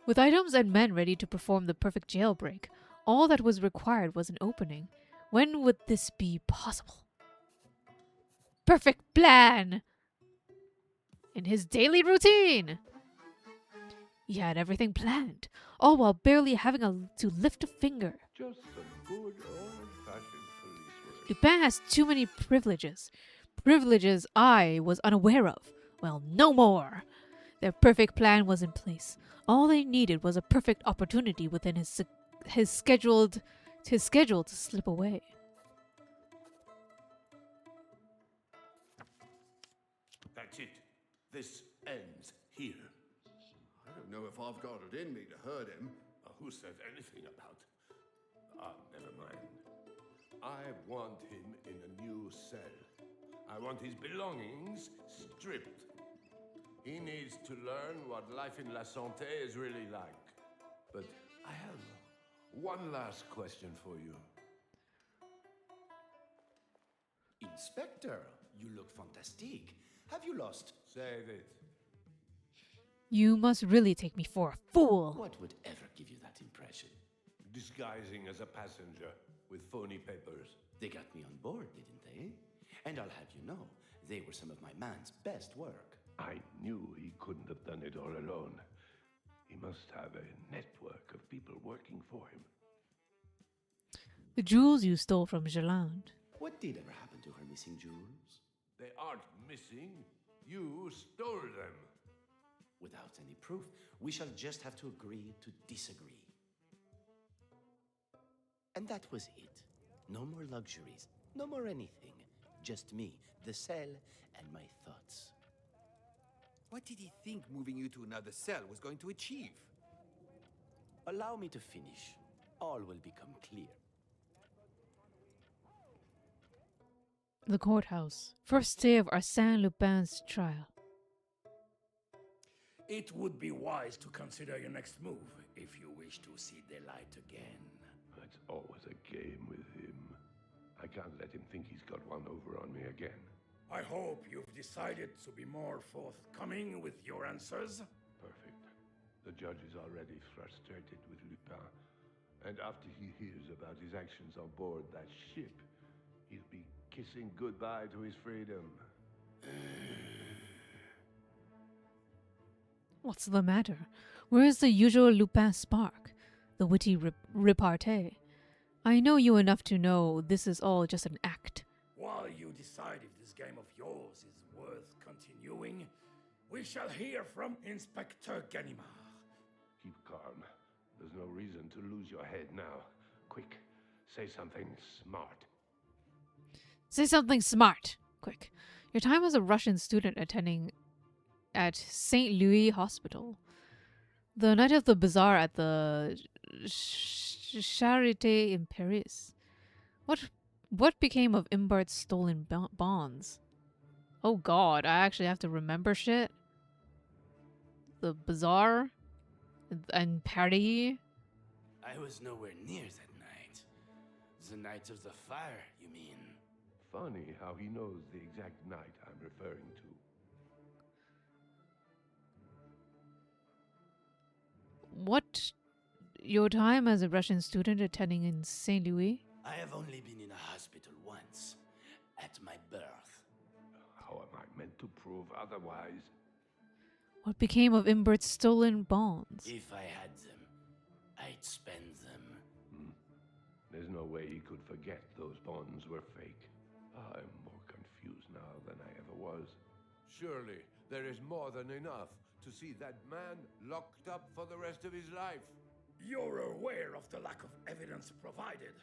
With items and men ready to perform the perfect jailbreak, all that was required was an opening. When would this be possible? Perfect plan! In his daily routine! He had everything planned, all while barely having to lift a finger. Just some good old-fashioned police work. Lupin has too many privileges. Privileges I was unaware of. Well, no more! Their perfect plan was in place. All they needed was a perfect opportunity within his schedule to slip away. That's it. This ends here. I don't know if I've got it in me to hurt him. Who said anything about... never mind. I want him in a new cell. I want his belongings stripped. He needs to learn what life in La Santé is really like. But I have one last question for you. Inspector, you look fantastic. Have you lost? Save it. You must really take me for a fool. What would ever give you that impression? Disguising as a passenger with phony papers. They got me on board, didn't they? And I'll have you know, they were some of my man's best work. I knew he couldn't have done it all alone. He must have a network of people working for him. The jewels you stole from Jaland. What did ever happen to her missing jewels? They aren't missing. You stole them. Without any proof, we shall just have to agree to disagree. And that was it. No more luxuries, no more anything. Just me, the cell, and my thoughts. What did he think moving you to another cell was going to achieve? Allow me to finish. All will become clear. The courthouse. First day of Arsene Lupin's trial. It would be wise to consider your next move if you wish to see the light again. It's always a game with him. I can't let him think he's got one over on me again. I hope you've decided to be more forthcoming with your answers. Perfect. The judge is already frustrated with Lupin. And after he hears about his actions on board that ship, he'll be kissing goodbye to his freedom. What's the matter? Where is the usual Lupin spark? The witty repartee? I know you enough to know this is all just an act. While you decide if this game of yours is worth continuing, we shall hear from Inspector Ganimard. Keep calm. There's no reason to lose your head now. Quick, say something smart. Say something smart. Quick. Your time as a Russian student attending at St. Louis Hospital. The night of the bazaar at the Charité in Paris. What became of Imbert's stolen bonds? Oh god, I actually have to remember shit. The bazaar and Paris. I was nowhere near that night. The night of the fire, you mean? Funny how he knows the exact night I'm referring to. What? Your time as a Russian student attending in St. Louis? I have only been in a hospital once, at my birth. How am I meant to prove otherwise? What became of Imbert's stolen bonds? If I had them, I'd spend them. There's no way he could forget those bonds were fake. I'm more confused now than I ever was. Surely there is more than enough to see that man locked up for the rest of his life. You're aware of the lack of evidence provided.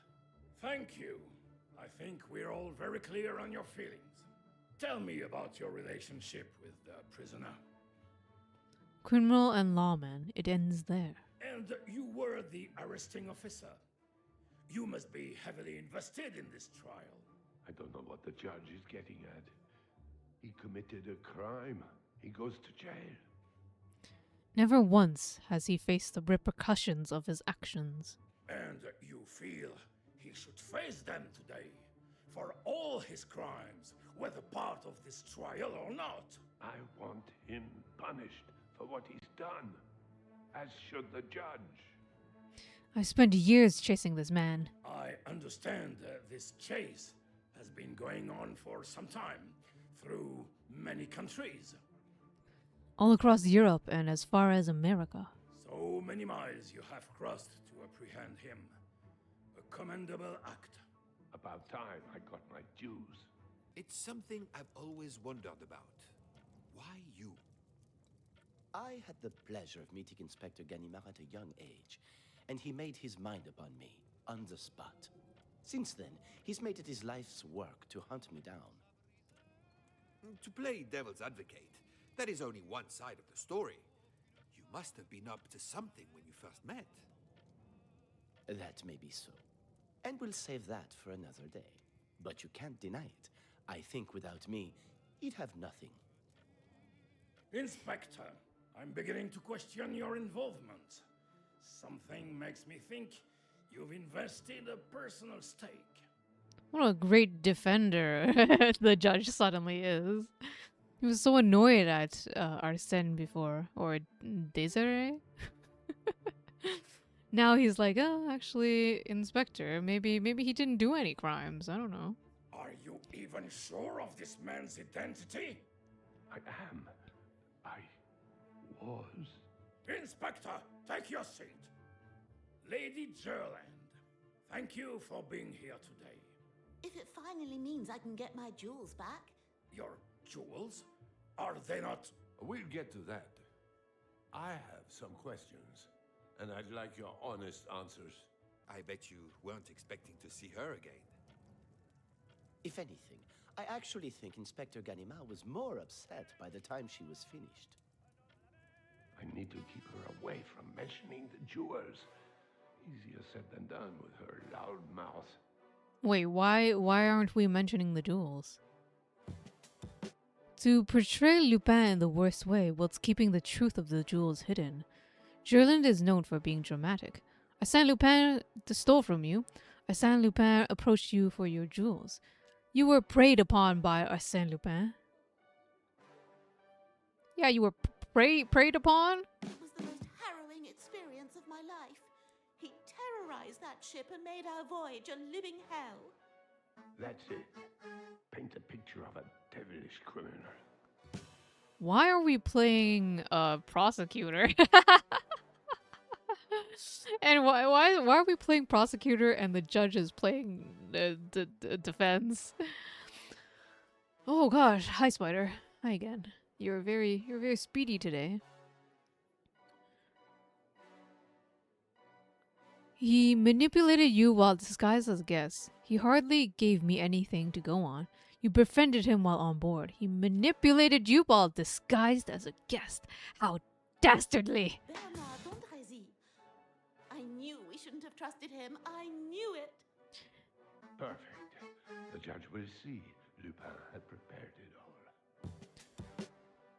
Thank you. I think we're all very clear on your feelings. Tell me about your relationship with the prisoner. Criminal and lawman, it ends there. And you were the arresting officer. You must be heavily invested in this trial. I don't know what the judge is getting at. He committed a crime. He goes to jail. Never once has he faced the repercussions of his actions. And you feel he should face them today, for all his crimes, whether part of this trial or not. I want him punished for what he's done, as should the judge. I spent years chasing this man. I understand this chase has been going on for some time, through many countries. All across Europe and as far as America. So many miles you have crossed to apprehend him. A commendable act. About time I got my dues. It's something I've always wondered about. Why you? I had the pleasure of meeting Inspector Ganimard at a young age, and he made his mind upon me, on the spot. Since then, he's made it his life's work to hunt me down. To play devil's advocate, that is only one side of the story. You must have been up to something when you first met. That may be so. And we'll save that for another day. But you can't deny it. I think without me, he'd have nothing. Inspector, I'm beginning to question your involvement. Something makes me think you've invested a personal stake. What a great defender the judge suddenly is. He was so annoyed at Arsene before, or Desiree. Now he's like, oh, actually, Inspector, maybe he didn't do any crimes. I don't know. Are you even sure of this man's identity? I am. I was. Inspector, take your seat. Lady Gerland, thank you for being here today. If it finally means I can get my jewels back. Your jewels? Are they not? We'll get to that. I have some questions, and I'd like your honest answers. I bet you weren't expecting to see her again. If anything, I actually think Inspector Ganimard was more upset by the time she was finished. I need to keep her away from mentioning the jewels. Easier said than done with her loud mouth. Wait, why aren't we mentioning the jewels? To portray Lupin in the worst way whilst keeping the truth of the jewels hidden. Gerland is known for being dramatic. Arsene Lupin stole from you. Arsene Lupin approached you for your jewels. You were preyed upon by Arsene Lupin. Yeah, you were preyed upon? It was the most harrowing experience of my life. He terrorized that ship and made our voyage a living hell. That's it. Paint a picture of a devilish criminal. Why are we playing prosecutor? And why are we playing prosecutor and the judge is playing defense? Oh gosh, hi Spider. Hi again. You're very speedy today. He manipulated you while disguised as a guest. He hardly gave me anything to go on. You befriended him while on board. He manipulated you while disguised as a guest. How dastardly! Bernard d'Andrézy. I knew we shouldn't have trusted him. I knew it. Perfect. The judge will see. Lupin had prepared it all.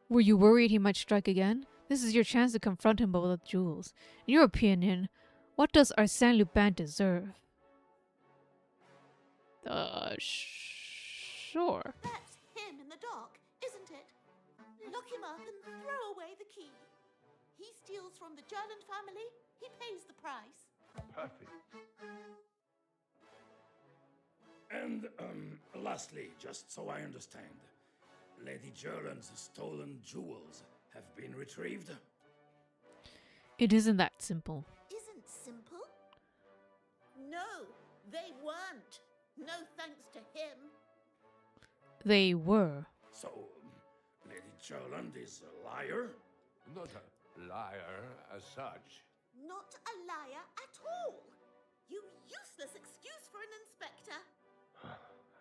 Were you worried he might strike again? This is your chance to confront him about the jewels. In your opinion, what does Arsène Lupin deserve? Sure. That's him in the dock, isn't it? Lock him up and throw away the key. He steals from the Gerland family. He pays the price. Perfect. And, lastly, just so I understand, Lady Gerland's stolen jewels have been retrieved? It isn't that simple. Isn't simple? No, they weren't. No thanks to him. They were. So, Lady Gerland is a liar? Not a liar as such. Not a liar at all. You useless excuse for an inspector.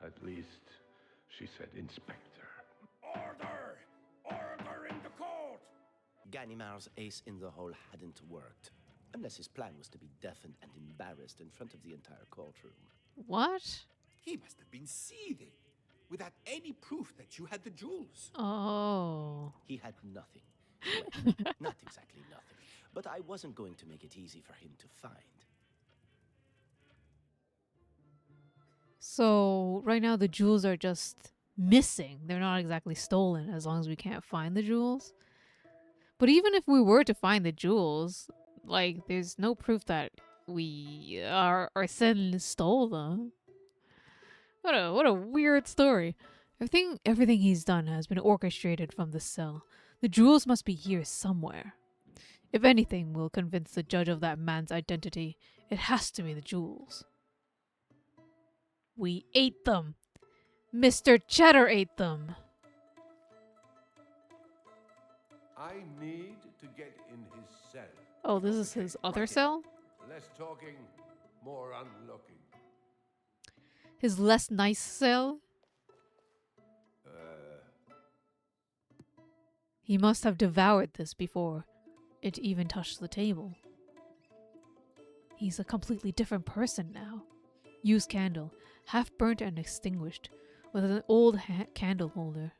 At least she said inspector. Order! Order in the court! Ganimard's ace in the hole hadn't worked. Unless his plan was to be deafened and embarrassed in front of the entire courtroom. What? He must have been seething, without any proof that you had the jewels. Oh. He had nothing. Well, not exactly nothing. But I wasn't going to make it easy for him to find. So, right now the jewels are just missing. They're not exactly stolen as long as we can't find the jewels. But even if we were to find the jewels, like, there's no proof that Arsene stole them. What a weird story. Everything he's done has been orchestrated from the cell. The jewels must be here somewhere. If anything will convince the judge of that man's identity, it has to be the jewels. We ate them. Mr. Cheddar ate them. I need to get in his cell. Oh, this is his other cell? Less talking, more unlocking. His less nice cell? He must have devoured this before it even touched the table. He's a completely different person now. Used candle, half burnt and extinguished, with an old candle holder.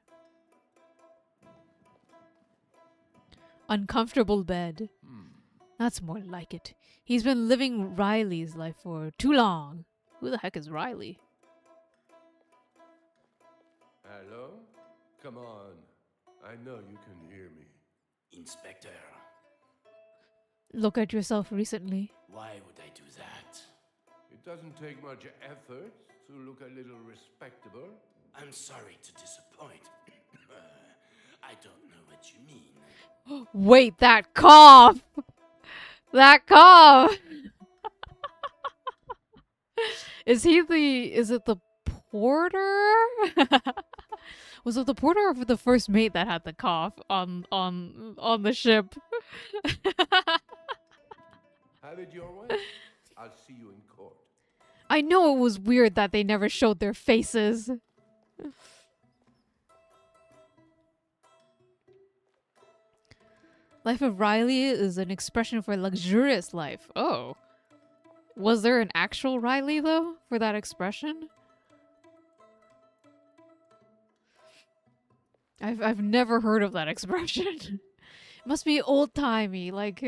Uncomfortable bed. That's more like it. He's been living Riley's life for too long. Who the heck is Riley? Hello? Come on. I know you can hear me. Inspector, Look at yourself recently. why would I do that? It doesn't take much effort to look a little respectable. I'm sorry to disappoint. I don't know what you mean. Wait, that cough! That cough! Is it the porter? Was it the porter or the first mate that had the cough on the ship? Have it your way. I'll see you in court. I know it was weird that they never showed their faces. Life of Riley is an expression for luxurious life. Oh. Was there an actual Riley, though, for that expression? I've never heard of that expression. It must be old-timey, like,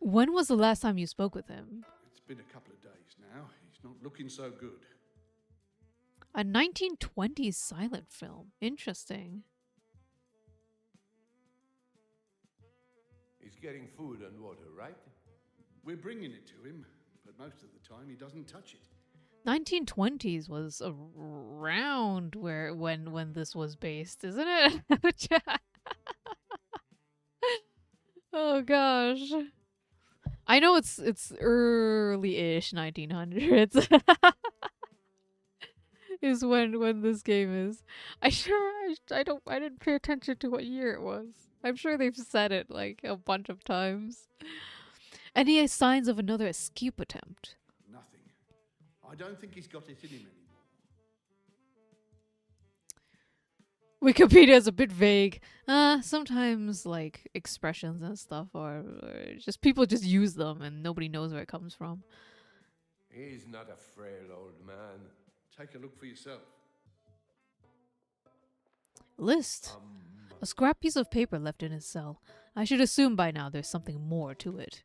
When was the last time you spoke with him? It's been a couple of days now. He's not looking so good. A 1920s silent film. Interesting. He's getting food and water, right? We're bringing it to him, but most of the time he doesn't touch it. 1920s was around when this was based, isn't it? Oh gosh. I know it's early-ish 1900s. Is when this game is. I didn't pay attention to what year it was. I'm sure they've said it like a bunch of times. Any signs of another escape attempt? Nothing. I don't think he's got it in him anymore. Wikipedia is a bit vague. Sometimes like expressions and stuff or just people just use them and nobody knows where it comes from. He's not a frail old man. Take a look for yourself. List. A scrap piece of paper left in his cell. I should assume by now there's something more to it.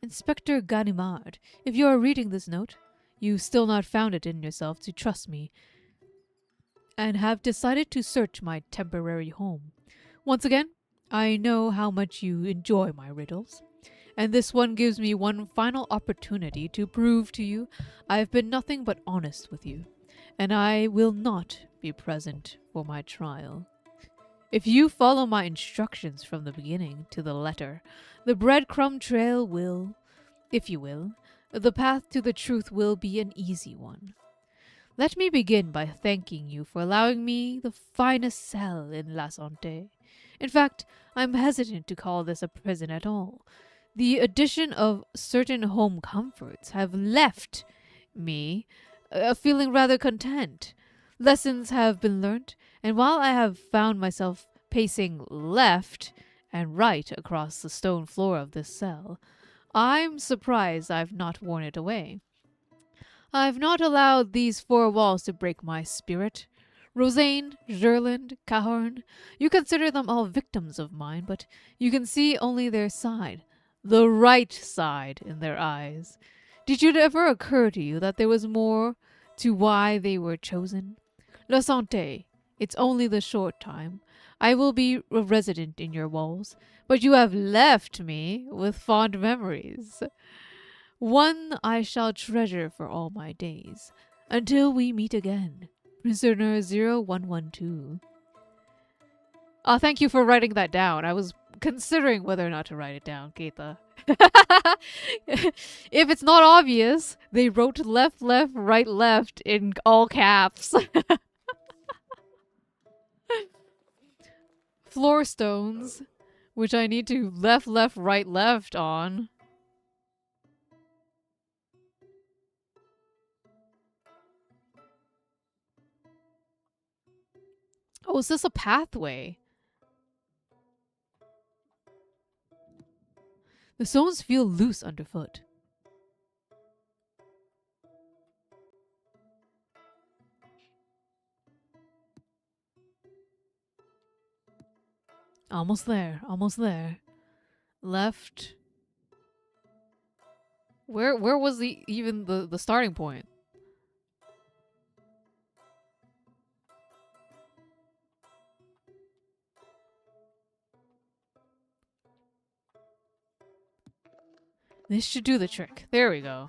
Inspector Ganimard, if you are reading this note, you still not found it in yourself to trust me and have decided to search my temporary home. Once again, I know how much you enjoy my riddles, and this one gives me one final opportunity to prove to you I have been nothing but honest with you, and I will not be present for my trial. If you follow my instructions from the beginning to the letter, the breadcrumb trail will, if you will, the path to the truth will be an easy one. Let me begin by thanking you for allowing me the finest cell in La Santé. In fact, I'm hesitant to call this a prison at all. The addition of certain home comforts have left me feeling rather content. Lessons have been learnt, and while I have found myself pacing left and right across the stone floor of this cell, I'm surprised I've not worn it away. I've not allowed these four walls to break my spirit. Rosaine, Gerland, Cahorn, you consider them all victims of mine, but you can see only their side, the right side in their eyes. Did it ever occur to you that there was more to why they were chosen? La Santé, it's only the short time. I will be a resident in your walls, but you have left me with fond memories. One I shall treasure for all my days, until we meet again. Prisoner 0112. Thank you for writing that down. I was considering whether or not to write it down, Keita. If it's not obvious, they wrote left, left, right, left in all caps. Floor stones, which I need to left, left, right, left on. Oh, is this a pathway? The stones feel loose underfoot. Almost there, almost there. Left. Where was even the starting point? This should do the trick. There we go.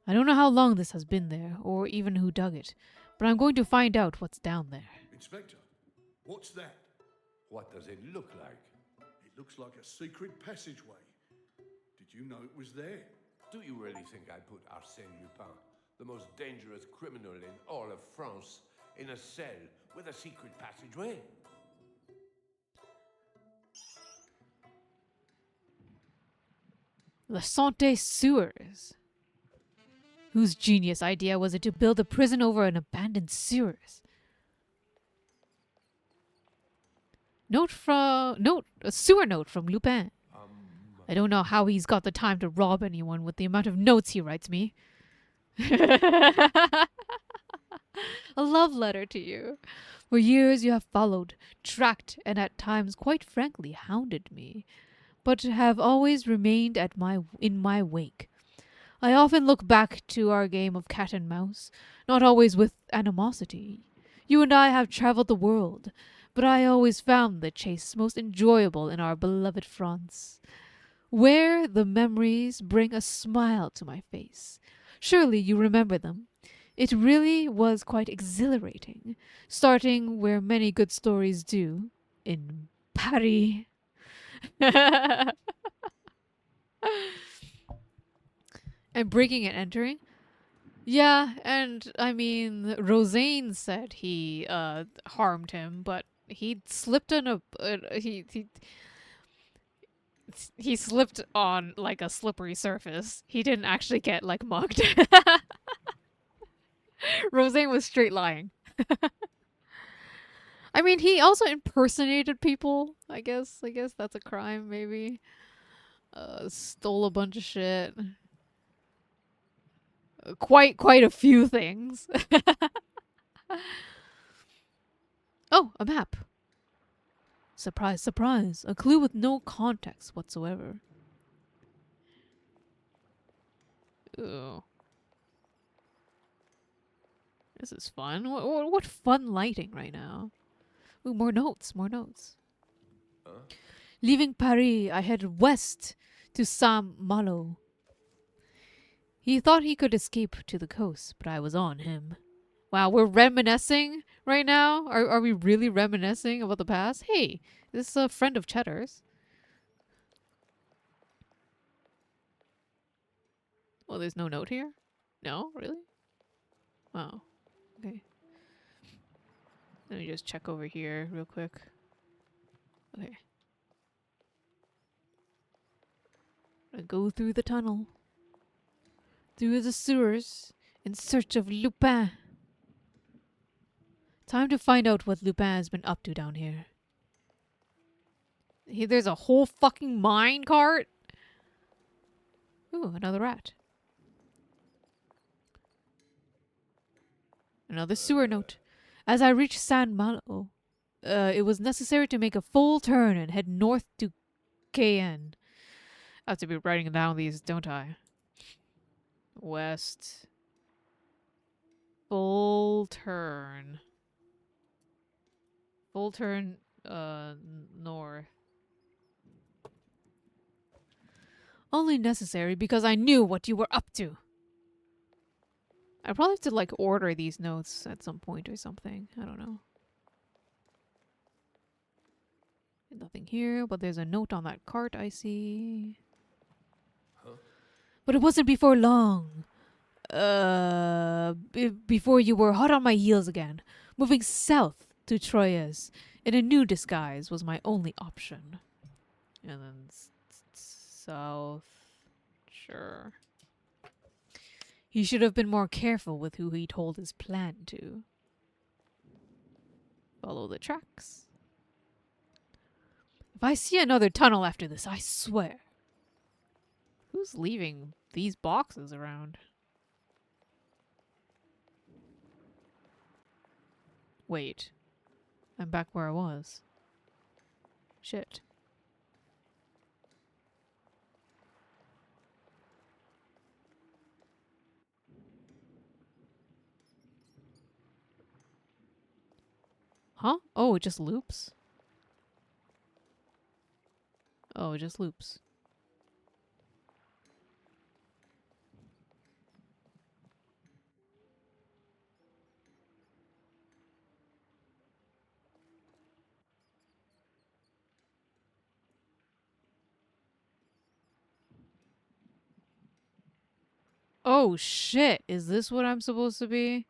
I don't know how long this has been there, or even who dug it, but I'm going to find out what's down there. Inspector, what's that? What does it look like? It looks like a secret passageway. Did you know it was there? Do you really think I put Arsene Lupin, the most dangerous criminal in all of France, in a cell with a secret passageway? La Santé sewers. Whose genius idea was it to build a prison over an abandoned sewers? A sewer note from Lupin. I don't know how he's got the time to rob anyone with the amount of notes he writes me. A love letter to you. For years you have followed, tracked, and at times quite frankly hounded me, but have always remained in my wake. I often look back to our game of cat and mouse, not always with animosity. You and I have traveled the world, but I always found the chase most enjoyable in our beloved France, where the memories bring a smile to my face. Surely you remember them. It really was quite exhilarating, starting where many good stories do, in Paris. And breaking and entering? Yeah, and I mean, Rosaine said he harmed him, but he slipped on he slipped on like a slippery surface. He didn't actually get like mugged. Rosaine was straight lying. I mean, he also impersonated people. I guess that's a crime, maybe. Stole a bunch of shit. Quite a few things. Oh, a map. Surprise, surprise. A clue with no context whatsoever. Ooh. This is fun. What fun lighting right now. Ooh, more notes. Leaving Paris, I headed west to Saint-Malo. He thought he could escape to the coast, but I was on him. Wow, we're reminiscing right now? Are we really reminiscing about the past? Hey, this is a friend of Cheddar's. Well, there's no note here? No? Really? Wow. Okay. Let me just check over here real quick. Okay. I go through the tunnel. Through the sewers in search of Lupin. Time to find out what Lupin has been up to down here. There's a whole fucking mine cart? Ooh, another rat. Another sewer note. As I reached Saint-Malo, it was necessary to make a full turn and head north to Cayenne. I have to be writing down these, don't I? West. Full turn. Full turn, north. Only necessary because I knew what you were up to. I probably have to, like, order these notes at some point or something. I don't know. Nothing here, but there's a note on that cart I see. Huh? But it wasn't before long. Before you were hot on my heels again. Moving south to Troyes in a new disguise was my only option. And then south. Sure. He should have been more careful with who he told his plan to. Follow the tracks. If I see another tunnel after this, I swear. Who's leaving these boxes around? Wait. I'm back where I was. Shit. Huh? Oh, it just loops? Oh, it just loops. Oh shit! Is this what I'm supposed to be?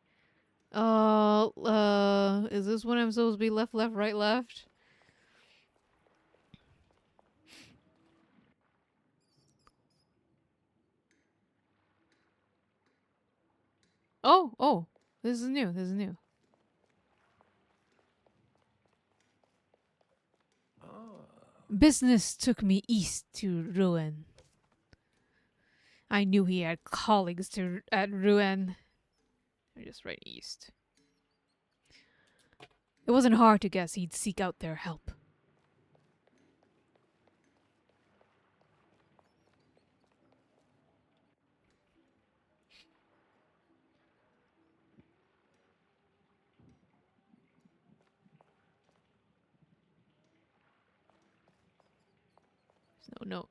Is this what I'm supposed to be? Left, left, right, left? Oh, this is new. This is new. Business took me east to Rouen. I knew he had colleagues at Rouen. Or just right east. It wasn't hard to guess he'd seek out their help.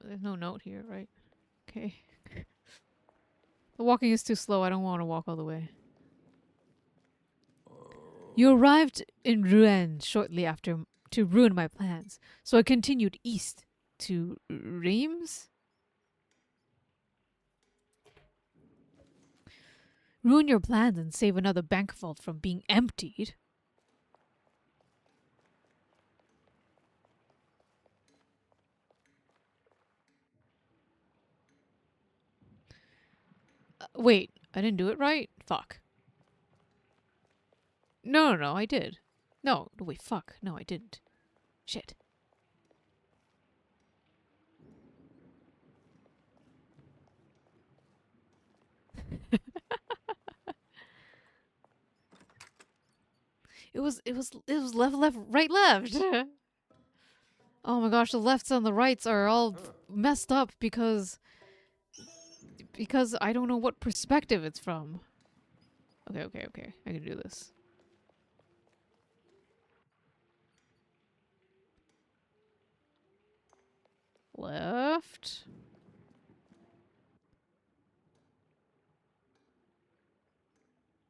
There's no note here, right? Okay. The walking is too slow. I don't want to walk all the way. You arrived in Rouen shortly after to ruin my plans, so I continued east to Reims. Ruin your plans and save another bank vault from being emptied. Wait, I didn't do it right? Fuck. No, I did. No, wait, fuck. No, I didn't. Shit. It was left, right, left. Oh my gosh, the lefts and the rights are all messed up because I don't know what perspective it's from. Okay. I can do this. Left.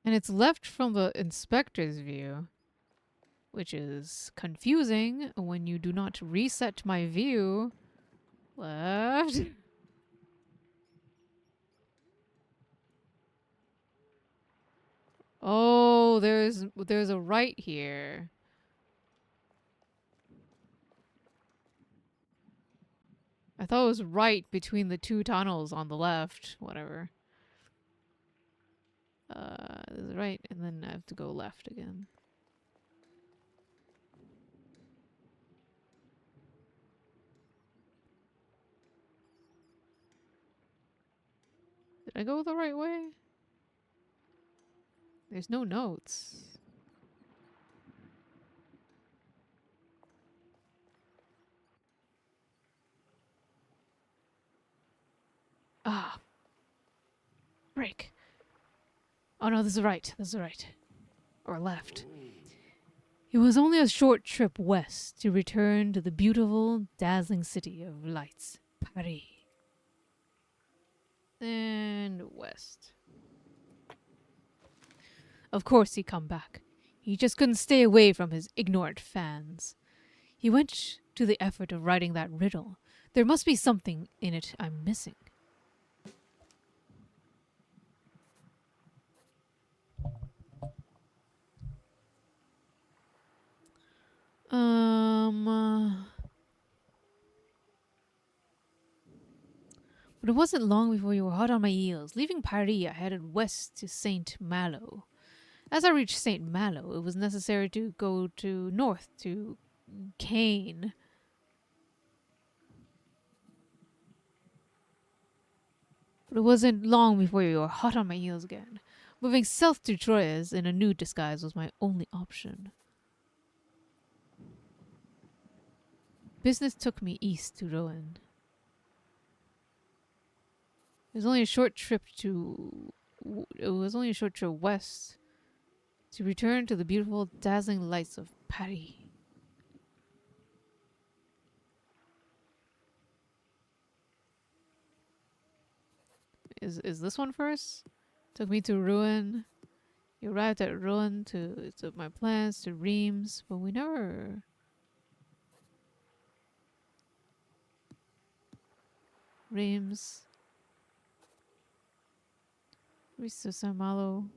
And it's left from the inspector's view, which is confusing when you do not reset my view. Left. Oh, there's a right here. I thought it was right between the two tunnels on the left. Whatever. There's a right, and then I have to go left again. Did I go the right way? There's no notes. Ah. Break. Oh no, this is right. This is right. Or left. It was only a short trip west to return to the beautiful, dazzling city of lights, Paris. And west. Of course he'd come back. He just couldn't stay away from his ignorant fans. He went to the effort of writing that riddle. There must be something in it I'm missing. But it wasn't long before you were hot on my heels. Leaving Paris, I headed west to Saint Malo. As I reached Saint Malo, it was necessary to go to north to Caen. But it wasn't long before you were hot on my heels again. Moving south to Troyes in a new disguise was my only option. Business took me east to Rouen. It was only a short trip west to return to the beautiful, dazzling lights of Paris. Is this one first? Took me to Rouen. You arrived at Rouen to my plans to Reims, but we never. Reims. Mr. Samalo,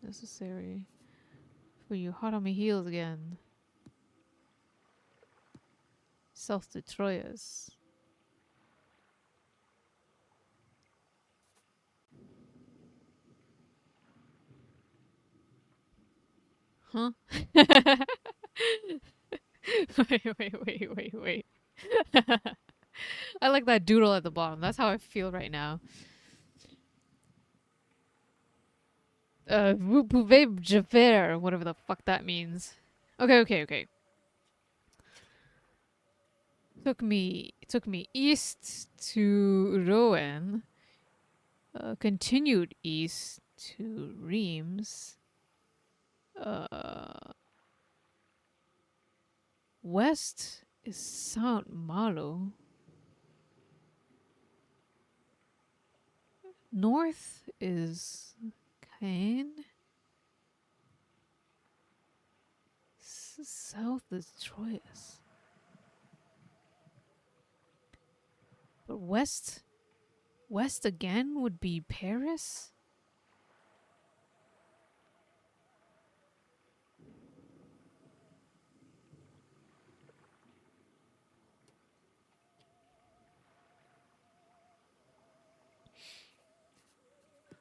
necessary for you. Hot on my heels again. South to Troyes. Huh? Wait. I like that doodle at the bottom. That's how I feel right now. Vous pouvez faire, whatever the fuck that means. Okay. Took me east to Rouen. Continued east to Reims. West is Saint Malo. North is Caen. South is Troyes. But west again would be Paris?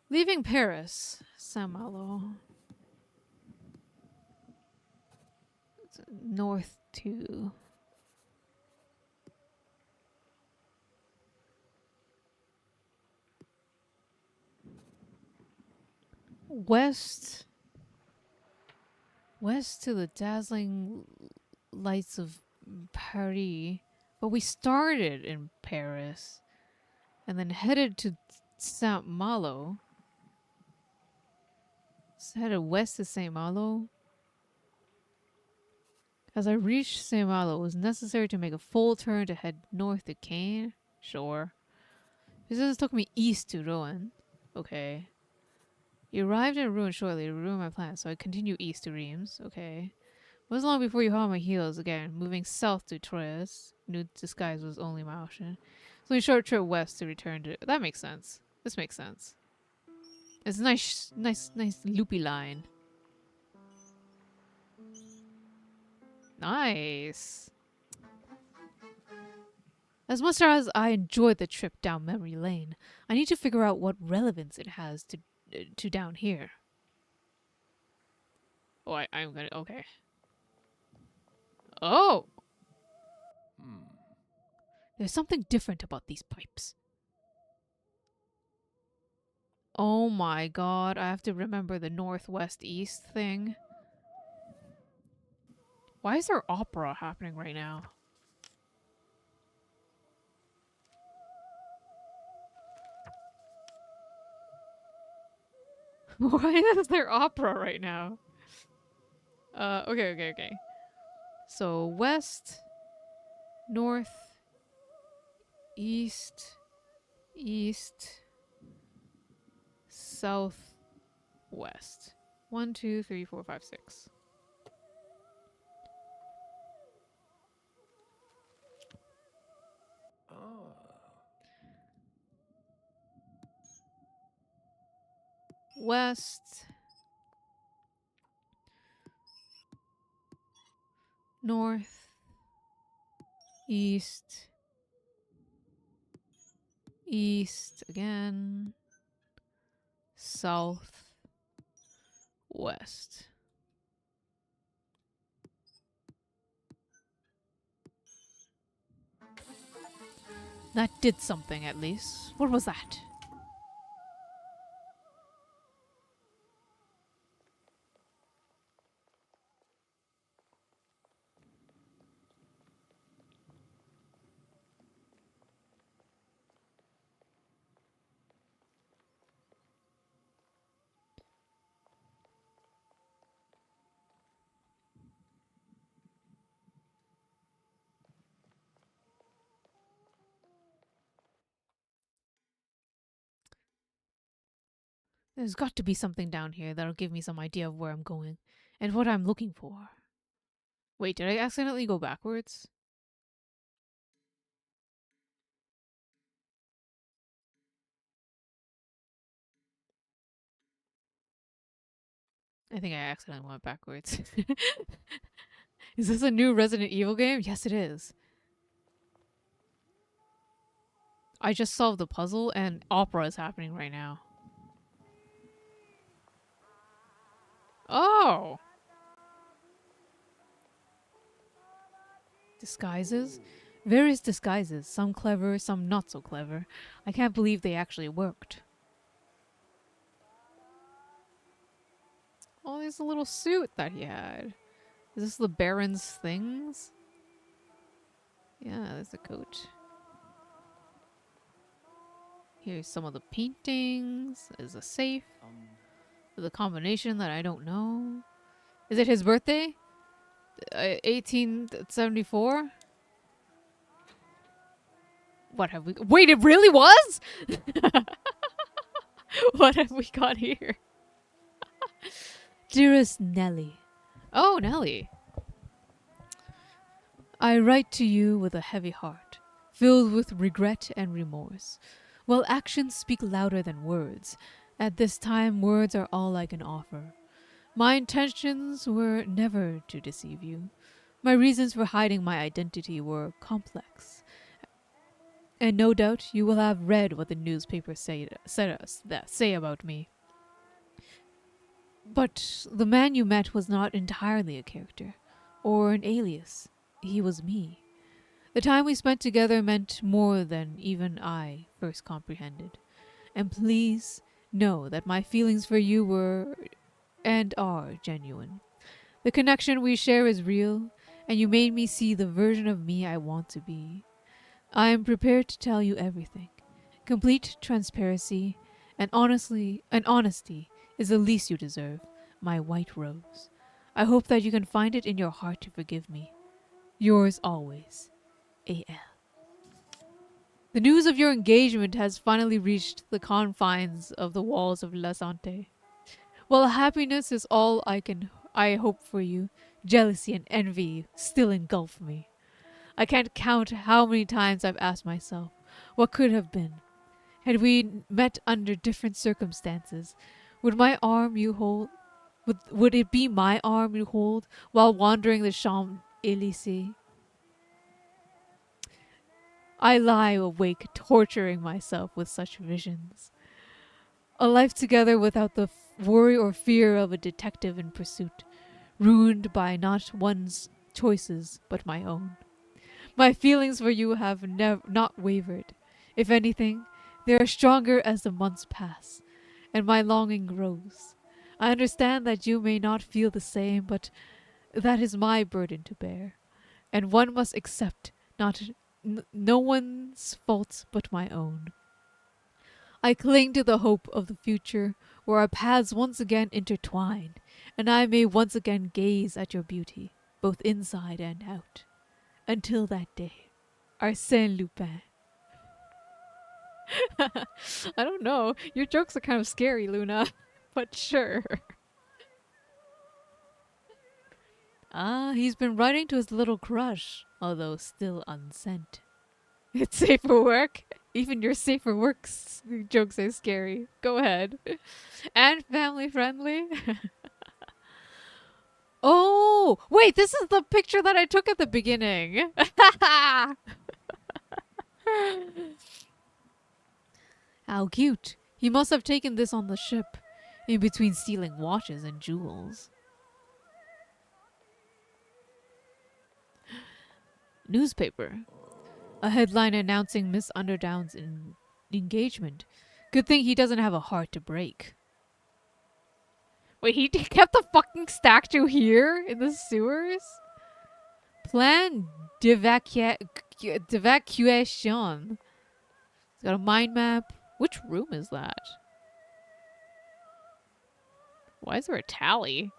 Leaving Paris, Saint-Malo. North to west to the dazzling lights of Paris. But we started in Paris and then headed to Saint-Malo. So headed west to Saint-Malo. As I reached Saint-Malo, it was necessary to make a full turn to head north to Caen. Sure. This took me east to Rouen. Okay. You arrived in Rouen shortly to ruin my plans, so I continue east to Reims. Okay. It wasn't long before you held my heels again, moving south to Troyes. New disguise was only my option. It's only a short trip west to return to... That makes sense. This makes sense. It's a nice loopy line. Nice. As much as I enjoyed the trip down memory lane, I need to figure out what relevance it has to down here. Oh, I'm gonna... Okay. Oh! There's something different about these pipes. Oh my god, I have to remember the northwest-east thing. Why is there opera happening right now? Why is there opera right now? Okay. So, west, north, east, south, west. 1, 2, 3, 4, 5, 6. West, north, east again, south, west. That did something, at least. What was that? There's got to be something down here that'll give me some idea of where I'm going and what I'm looking for. Wait, did I accidentally go backwards? I think I accidentally went backwards. Is this a new Resident Evil game? Yes, it is. I just solved the puzzle and opera is happening right now. Oh! Disguises? Various disguises. Some clever, some not so clever. I can't believe they actually worked. Oh, there's a little suit that he had. Is this the Baron's things? Yeah, there's the coat. Here's some of the paintings. There's a safe. There's a combination that I don't know. Is it his birthday? 1874? What have we... Wait, it really was?! What have we got here? Dearest Nellie. Oh, Nellie. I write to you with a heavy heart, filled with regret and remorse. While actions speak louder than words, at this time words are all I can offer. My intentions were never to deceive you. My reasons for hiding my identity were complex. And no doubt you will have read what the newspapers say about me. But the man you met was not entirely a character, or an alias. He was me. The time we spent together meant more than even I first comprehended. And please know that my feelings for you were and are genuine. The connection we share is real, and you made me see the version of me I want to be. I am prepared to tell you everything. Complete transparency and honesty is the least you deserve, my white rose. I hope that you can find it in your heart to forgive me. Yours always, A.L. The news of your engagement has finally reached the confines of the walls of La Sante. While happiness is all I hope for you, jealousy and envy still engulf me. I can't count how many times I've asked myself, what could have been? Had we met under different circumstances, would it be my arm you hold while wandering the Champs-Élysées? I lie awake, torturing myself with such visions. A life together without the worry or fear of a detective in pursuit, ruined by not one's choices but my own. My feelings for you have not wavered. If anything, they are stronger as the months pass, and my longing grows. I understand that you may not feel the same, but that is my burden to bear, and one must accept no one's fault but my own. I cling to the hope of the future, where our paths once again intertwine, and I may once again gaze at your beauty, both inside and out. Until that day, Arsene Lupin. I don't know. Your jokes are kind of scary, Luna. But sure. He's been writing to his little crush, although still unsent. It's safe for work. Even your safe for work jokes are scary. Go ahead. And family friendly. Oh, wait, this is the picture that I took at the beginning. How cute. He must have taken this on the ship, in between stealing watches and jewels. Newspaper. A headline announcing Miss Underdown's engagement. Good thing he doesn't have a heart to break. Wait, he kept the fucking statue here in the sewers? Plan d'evacuation. It's got a mind map. Which room is that? Why is there a tally?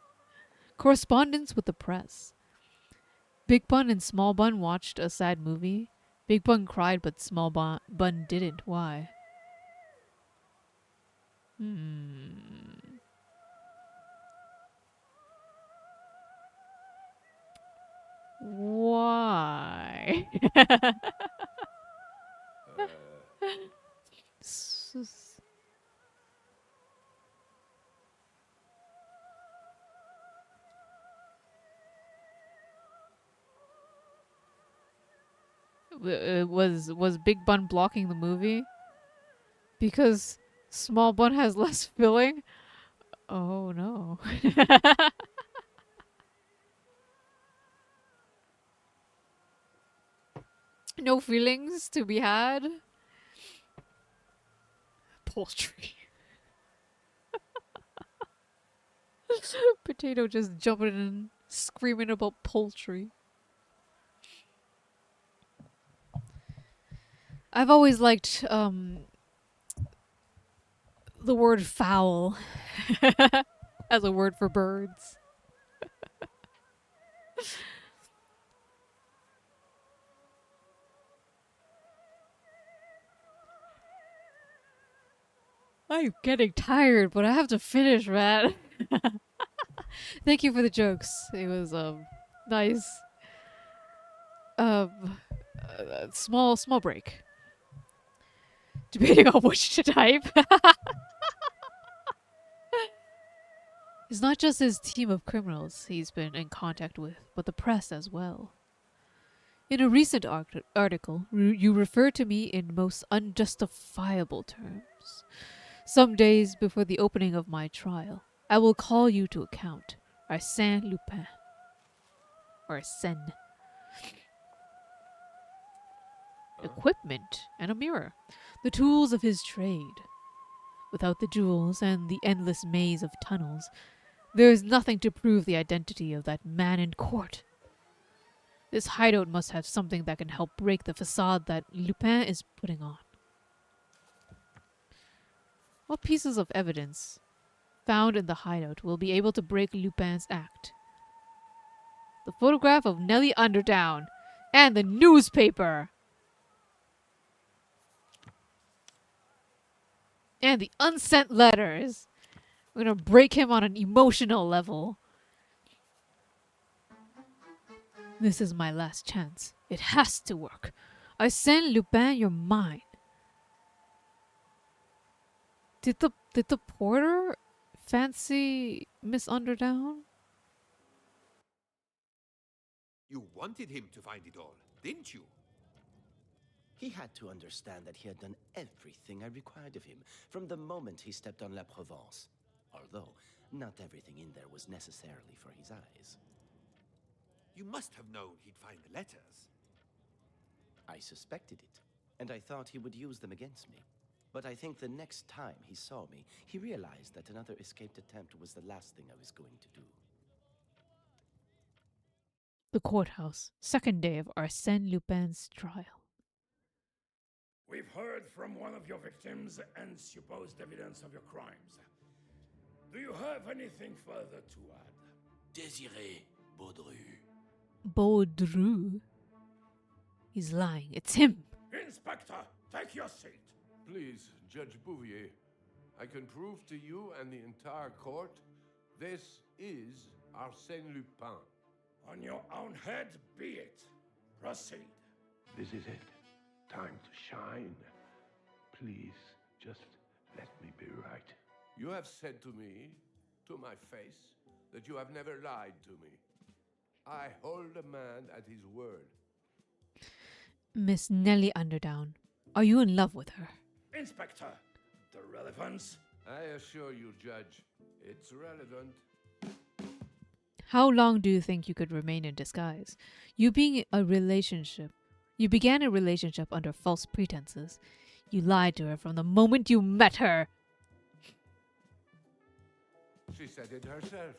Correspondence with the press. Big Bun and Small Bun watched a sad movie. Big Bun cried, but Small Bun didn't. Why? Why? Was Big Bun blocking the movie? Because Small Bun has less filling? Oh no. No feelings to be had? Poultry. Potato just jumping in, screaming about poultry. I've always liked the word fowl as a word for birds. I'm getting tired, but I have to finish, man. Thank you for the jokes. It was nice. Small break. Debating on which to type. It's not just his team of criminals he's been in contact with, but the press as well. In a recent article, you refer to me in most unjustifiable terms. Some days before the opening of my trial, I will call you to account. Arsene Lupin. Arsene. Equipment and a mirror. The tools of his trade. Without the jewels and the endless maze of tunnels, there is nothing to prove the identity of that man in court. This hideout must have something that can help break the facade that Lupin is putting on. What pieces of evidence found in the hideout will be able to break Lupin's act? The photograph of Nellie Underdown and the newspaper! And the unsent letters! We're gonna break him on an emotional level. This is my last chance. It has to work. Arsène Lupin, you're mine. Did the porter fancy Miss Underdown? You wanted him to find it all, didn't you? He had to understand that he had done everything I required of him from the moment he stepped on La Provence. Although, not everything in there was necessarily for his eyes. You must have known he'd find the letters. I suspected it, and I thought he would use them against me. But I think the next time he saw me, he realized that another escaped attempt was the last thing I was going to do. The courthouse, second day of Arsène Lupin's trial. We've heard from one of your victims and supposed evidence of your crimes. Do you have anything further to add? Désiré Baudru. Baudru? He's lying. It's him. Inspector, take your seat. Please, Judge Bouvier, I can prove to you and the entire court this is Arsène Lupin. On your own head be it. Proceed. This is it. Time to shine. Please, just let me be right. You have said to me, to my face, that you have never lied to me. I hold a man at his word. Miss Nellie Underdown, are you in love with her? Inspector, the relevance? I assure you, Judge, it's relevant. How long do you think you could remain in disguise? You began a relationship under false pretenses. You lied to her from the moment you met her. She said it herself.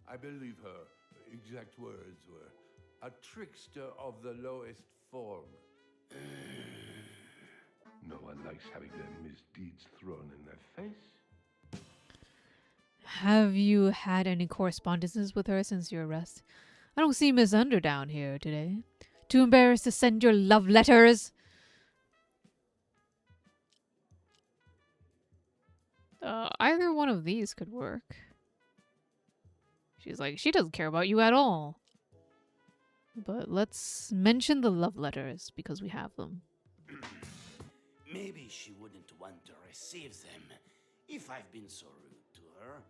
I believe her exact words were, a trickster of the lowest form. No one likes having their misdeeds thrown in their face. Have you had any correspondences with her since your arrest? I don't see Miss Underdown here today. Too embarrassed to send your love letters? Either one of these could work. She's like, she doesn't care about you at all. But let's mention the love letters because we have them. Maybe she wouldn't want to receive them if I've been so rude to her.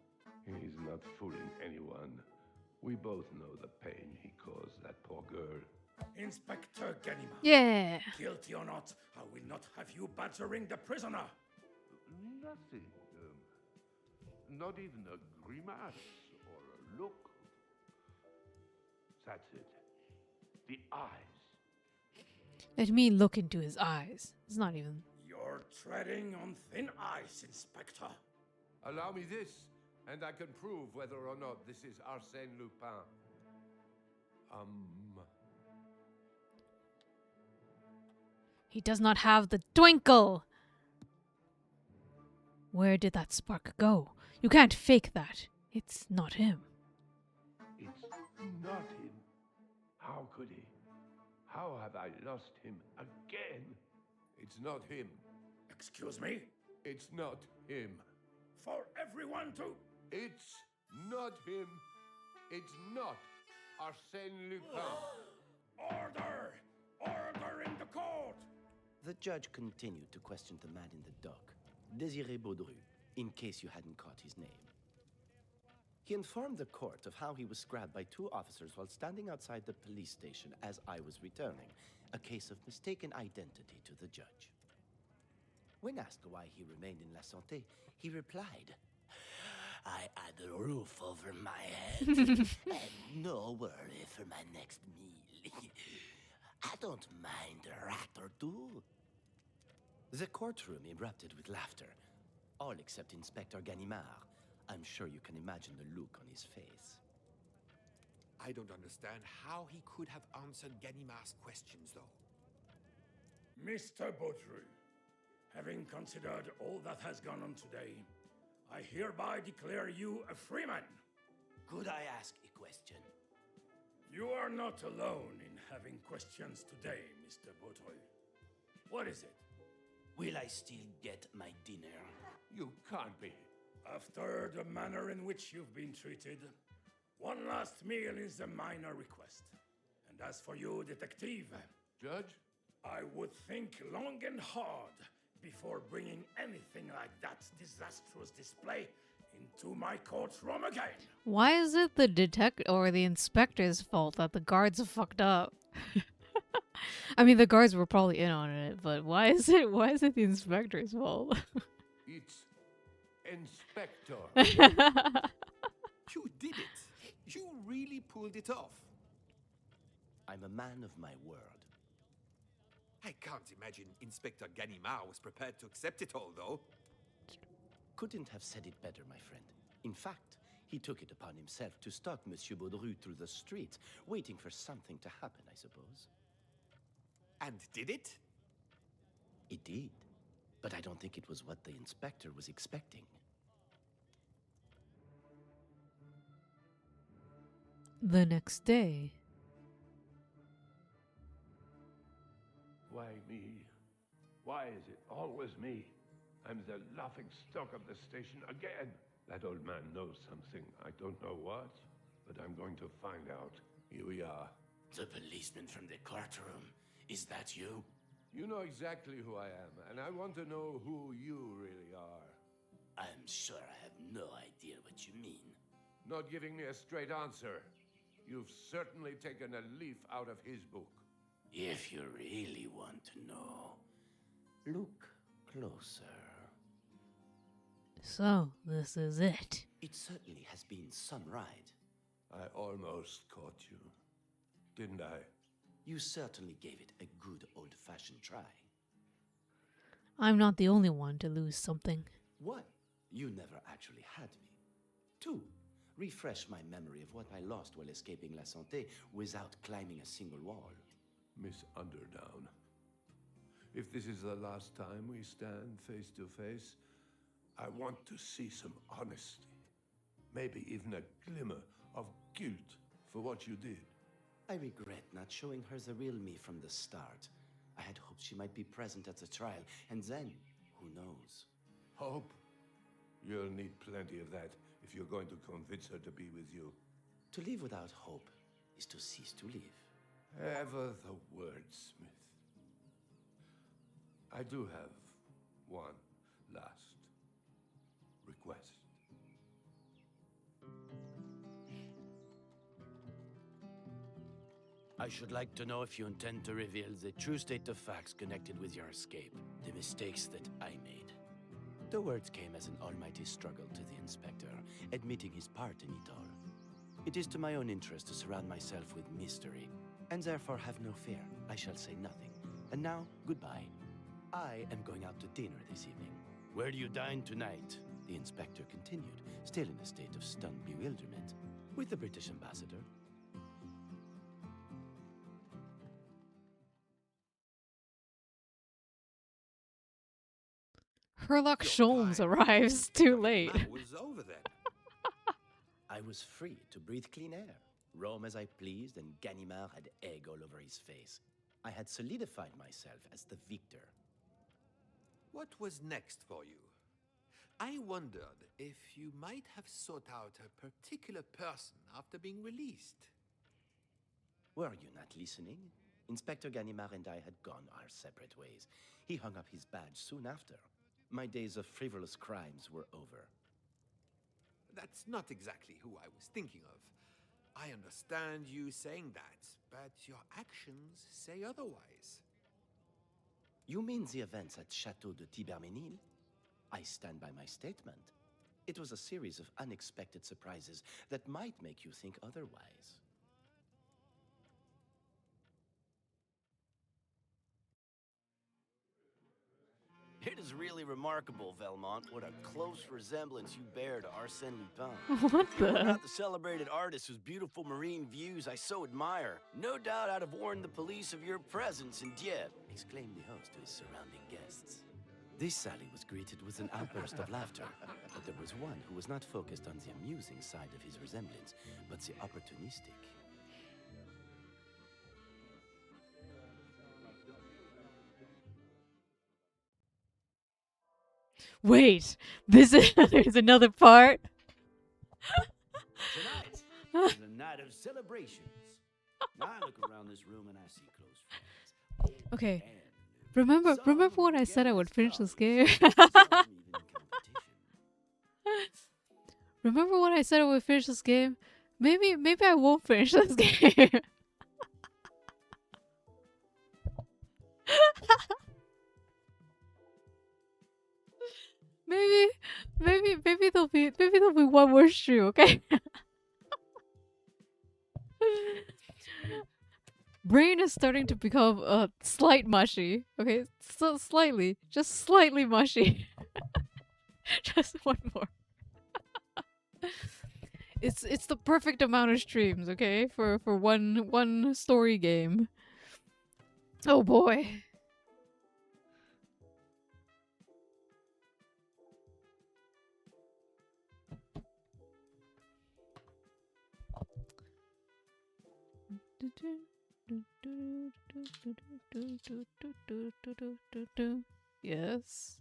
He's not fooling anyone. We both know the pain he caused that poor girl. Inspector Ganimard. Yeah. Guilty or not, I will not have you badgering the prisoner. Nothing. Not even a grimace or a look. That's it. The eyes. Let me look into his eyes. It's not even. You're treading on thin ice, Inspector. Allow me this, and I can prove whether or not this is Arsene Lupin. He does not have the twinkle. Where did that spark go? You can't fake that. It's not him. It's not him. How could he? How have I lost him again? It's not him. Excuse me? It's not him. For everyone to... It's not him. It's not Arsene Lupin. Order! Order in the court! The judge continued to question the man in the dock, Désiré Baudru, in case you hadn't caught his name. He informed the court of how he was grabbed by two officers while standing outside the police station as I was returning, a case of mistaken identity to the judge. When asked why he remained in La Santé, he replied, I had a roof over my head and no worry for my next meal. I don't mind a rat or two. The courtroom erupted with laughter, all except Inspector Ganimard. I'm sure you can imagine the look on his face. I don't understand how he could have answered Ganimard's questions, though. Mr. Baudru, having considered all that has gone on today, I hereby declare you a free man. Could I ask a question? You are not alone in having questions today, Mr. Baudru. What is it? Will I still get my dinner? You can't be. After the manner in which you've been treated, one last meal is a minor request. And as for you, detective, Judge? I would think long and hard before bringing anything like that disastrous display into my courtroom again. Why is it the detective or the inspector's fault that the guards fucked up? I mean, the guards were probably in on it, but why is it the inspector's fault? It's Inspector. You did it. You really pulled it off. I'm a man of my word. I can't imagine Inspector Ganimard was prepared to accept it all, though. Couldn't have said it better, my friend. In fact, he took it upon himself to stalk Monsieur Baudru through the streets, waiting for something to happen, I suppose. And did it? It did. But I don't think it was what the inspector was expecting. The next day. Why me? Why is it always me? I'm the laughing stock of the station again. That old man knows something. I don't know what, but I'm going to find out. Here we are. The policeman from the courtroom. Is that you? You know exactly who I am, and I want to know who you really are. I'm sure I have no idea what you mean. Not giving me a straight answer. You've certainly taken a leaf out of his book. If you really want to know, Look closer. So, this is it. It certainly has been some ride. I almost caught you, didn't I? You certainly gave it a good old-fashioned try. I'm not the only one to lose something. 1, you never actually had me. 2, refresh my memory of what I lost while escaping La Santé without climbing a single wall. Miss Underdown. If this is the last time we stand face to face, I want to see some honesty. Maybe even a glimmer of guilt for what you did. I regret not showing her the real me from the start. I had hoped she might be present at the trial, and then, who knows? Hope? You'll need plenty of that if you're going to convince her to be with you. To live without hope is to cease to live. Ever the wordsmith. I do have one last request. I should like to know if you intend to reveal the true state of facts connected with your escape, the mistakes that I made. The words came as an almighty struggle to the inspector, admitting his part in it all. It is to my own interest to surround myself with mystery, and therefore have no fear. I shall say nothing. And now, goodbye. I am going out to dinner this evening. Where do you dine tonight? The inspector continued, still in a state of stunned bewilderment. With the British ambassador. Herlock Sholmes arrives too late. That was over then. I was free to breathe clean air, roam as I pleased, and Ganimard had egg all over his face. I had solidified myself as the victor. What was next for you? I wondered if you might have sought out a particular person after being released. Were you not listening? Inspector Ganimard and I had gone our separate ways. He hung up his badge soon after. My days of frivolous crimes were over. That's not exactly who I was thinking of. I understand you saying that, but your actions say otherwise. You mean the events at Château de Thibermesnil? I stand by my statement. It was a series of unexpected surprises that might make you think otherwise. It is really remarkable, Velmont, what a close resemblance you bear to Arsene Lupin. What You are the? not the celebrated artist whose beautiful marine views I so admire. No doubt I'd have warned the police of your presence in Dieppe, exclaimed the host to his surrounding guests. This sally was greeted with an outburst of laughter, but there was one who was not focused on the amusing side of his resemblance, but the opportunistic. Wait, this is there's another part. Tonight is a night of celebrations. Now I look around this room and I see close friends. Okay, And remember some when I said I would finish this game? some even in competition. Remember when I said I would finish this game? Maybe I won't finish this game. maybe there'll be one more shoe, okay? Brain is starting to become slight mushy, okay? So slightly, just slightly mushy. Just one more. It's the perfect amount of streams, okay? For one story game. Oh boy. Yes.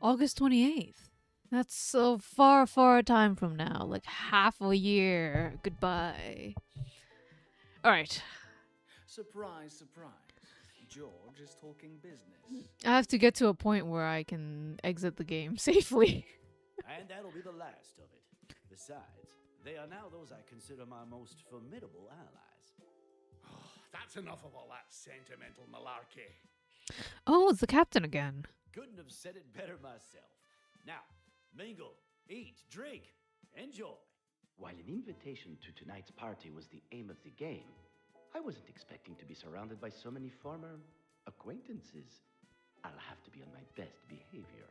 August 28th. That's so far a time from now. Like half a year. Goodbye. Alright. Surprise, surprise. George is talking business. I have to get to a point where I can exit the game safely. And that'll be the last of it. Besides, they are now those I consider my most formidable allies. Oh, that's enough of all that sentimental malarkey. Oh, it's the captain again. Couldn't have said it better myself. Now, mingle, eat, drink, enjoy. While an invitation to tonight's party was the aim of the game, I wasn't expecting to be surrounded by so many former acquaintances. I'll have to be on my best behavior.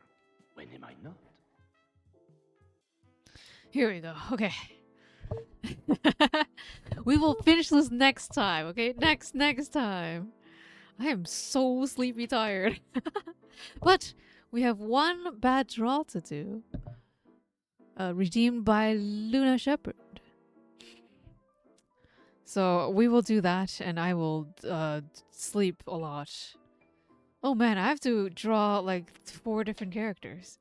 When am I not? Here we go. Okay. We will finish this next time, okay? Next time. I am so sleepy tired. But we have one bad draw to do. Redeemed by Luna Shepherd. So we will do that and I will sleep a lot. Oh man, I have to draw like 4 different characters.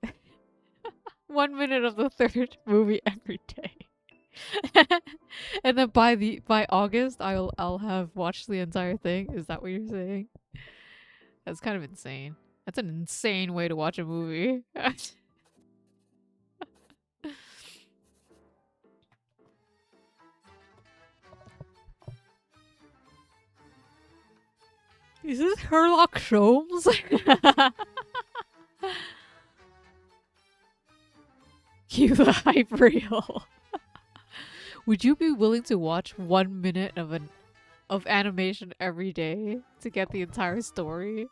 1 minute of the 3rd movie every day. And then by August I'll have watched the entire thing. Is that what you're saying? That's kind of insane. That's an insane way to watch a movie. Is this Sherlock Holmes? Cue the hype reel. Would you be willing to watch 1 minute of animation every day to get the entire story?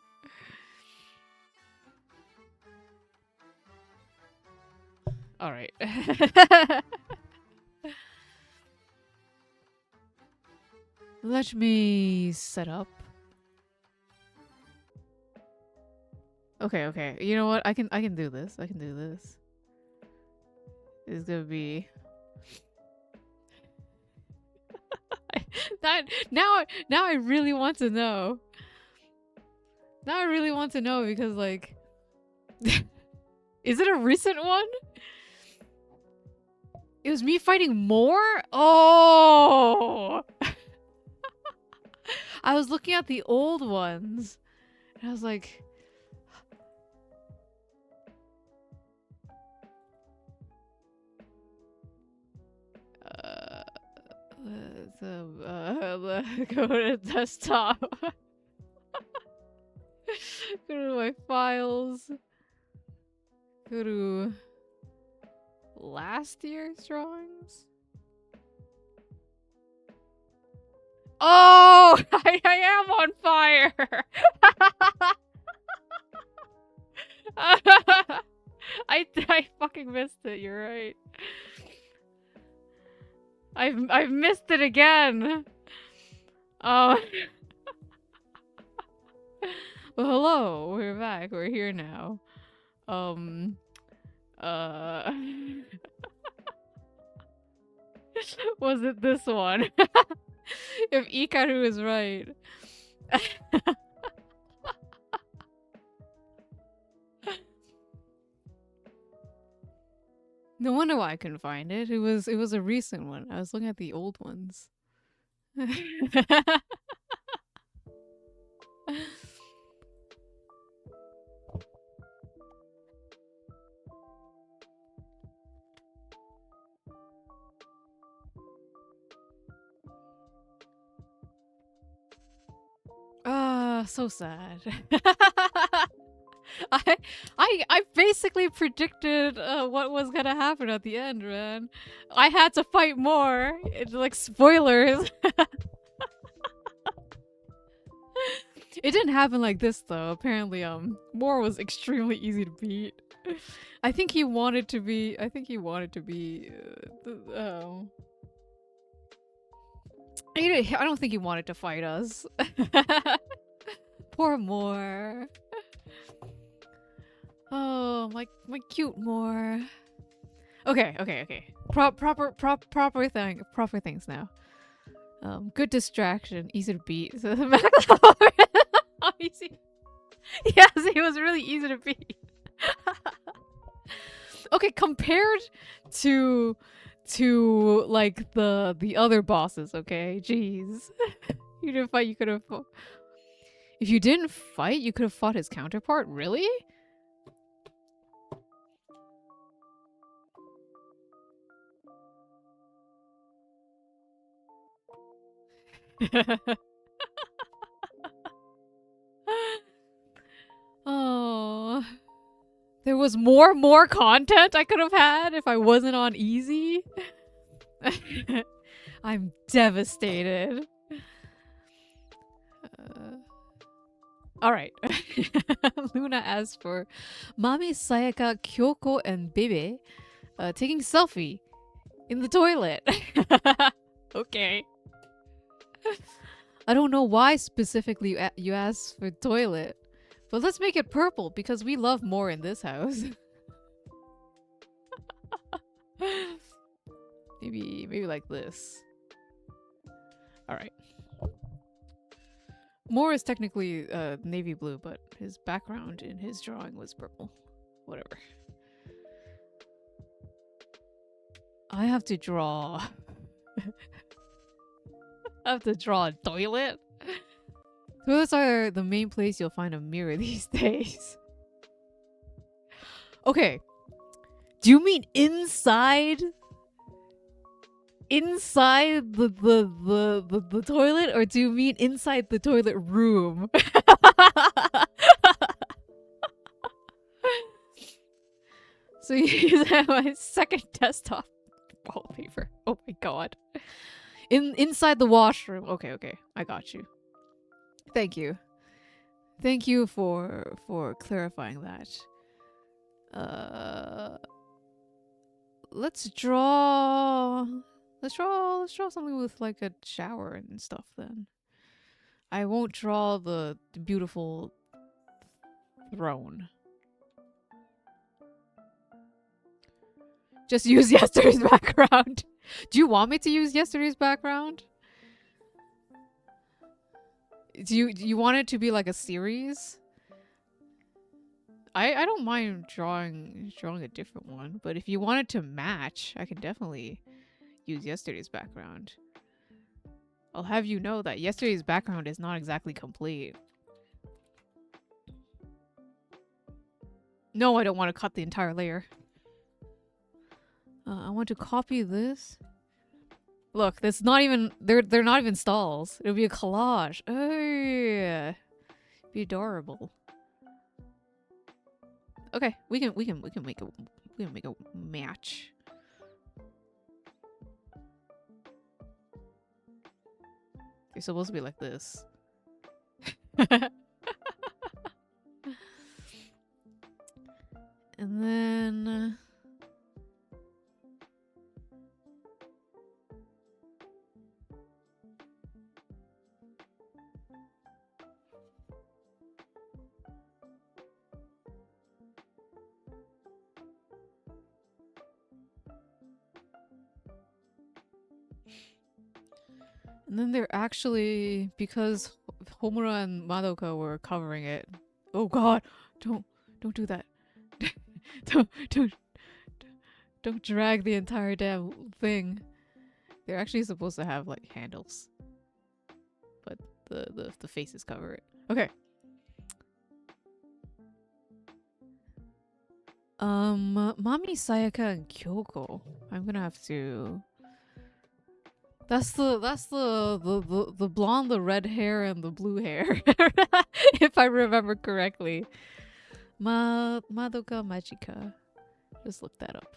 All right. Let me set up. Okay. You know what? I can do this. I can do this. It's gonna be now I really want to know. Now I really want to know because like is it a recent one? It was me fighting more? Oh! I was looking at the old ones. And I was like... go to desktop. Go to my files. Go to... last year's drawings? Oh! I am on fire! I fucking missed it, you're right. I've missed it again! Oh. Well, hello, we're back, we're here now. Was it this one? If Ikaru is right. No wonder why I couldn't find it. It was a recent one. I was looking at the old ones. So sad. I basically predicted what was gonna happen at the end, man. I had to fight more. It's like spoilers. It didn't happen like this though. Apparently, Moore was extremely easy to beat. I think he wanted to be. I don't think he wanted to fight us. Poor Moore. Oh, my cute Moore. Okay. Proper things now. Good distraction, easy to beat. Easy. Yes, he was really easy to beat. Okay, compared to like the other bosses, okay? Jeez. You didn't fight, you could have if you didn't fight, you could have fought his counterpart? Really? Oh, there was more content I could have had if I wasn't on easy. I'm devastated. All right. Luna asks for Mami, Sayaka, Kyoko, and Bebe taking selfie in the toilet. Okay. I don't know why specifically you asked for toilet, but let's make it purple because we love more in this house. maybe like this. All right. Moore is technically navy blue, but his background in his drawing was purple. Whatever. I have to draw. I have to draw a toilet. Toilets are the main place you'll find a mirror these days. Okay. Do you mean inside inside the toilet, or do you mean inside the toilet room? So you have my second desktop wallpaper. Oh my god. Inside the washroom. Okay, okay. I got you. Thank you. Thank you for clarifying that. Let's draw something with like a shower and stuff then. I won't draw the beautiful throne. Just use yesterday's background. Do you want me to use yesterday's background? Do you want it to be like a series? I don't mind drawing a different one, but if you want it to match, I can definitely use yesterday's background. I'll have you know that yesterday's background is not exactly complete. No, I don't want to cut the entire layer. I want to copy this. Look, that's not even they're not even stalls. It'll be a collage. Oh, be adorable. Okay, we can make a match. They're supposed to be like this. And then they're actually, because Homura and Madoka were covering it. Oh god, don't do that. don't drag the entire damn thing. They're actually supposed to have like handles, but the faces cover it. Okay. Mami, Sayaka, and Kyoko. I'm gonna have to. That's the blonde, the red hair, and the blue hair, if I remember correctly. Madoka Magica. Just look that up.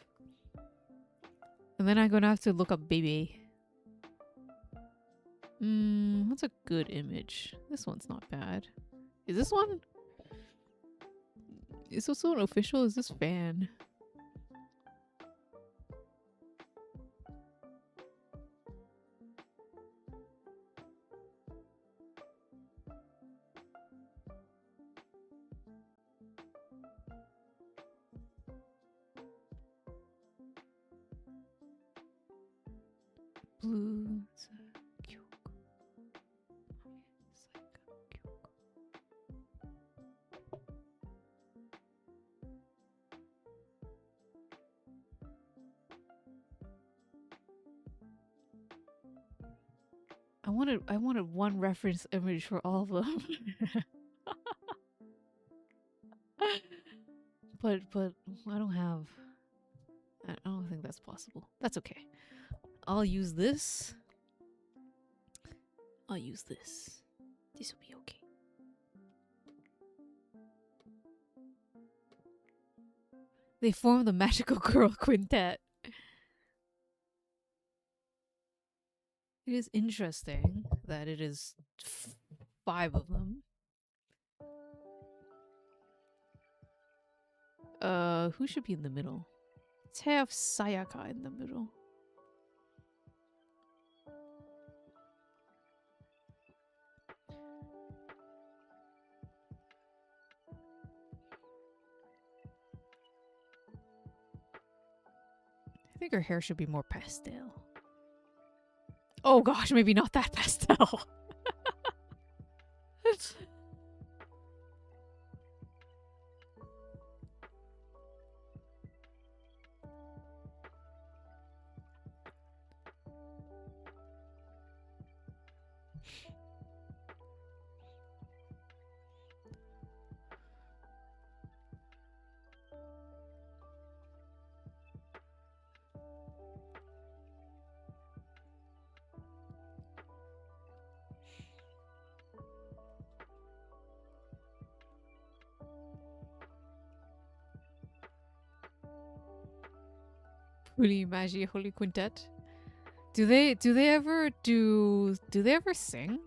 And then I'm gonna have to look up Baby. What's a good image? This one's not bad. Is this one? Is this one official? Is this fan? Blue. I wanted one reference image for all of them. but I don't think that's possible. That's okay. I'll use this. This will be okay. They form the Magical Girl Quintet. It is interesting that it is 5 of them. Who should be in the middle? Let's have Sayaka in the middle. I think her hair should be more pastel. Oh gosh, maybe not that pastel. Holy Magi, Holy Quintet. Do they ever sing?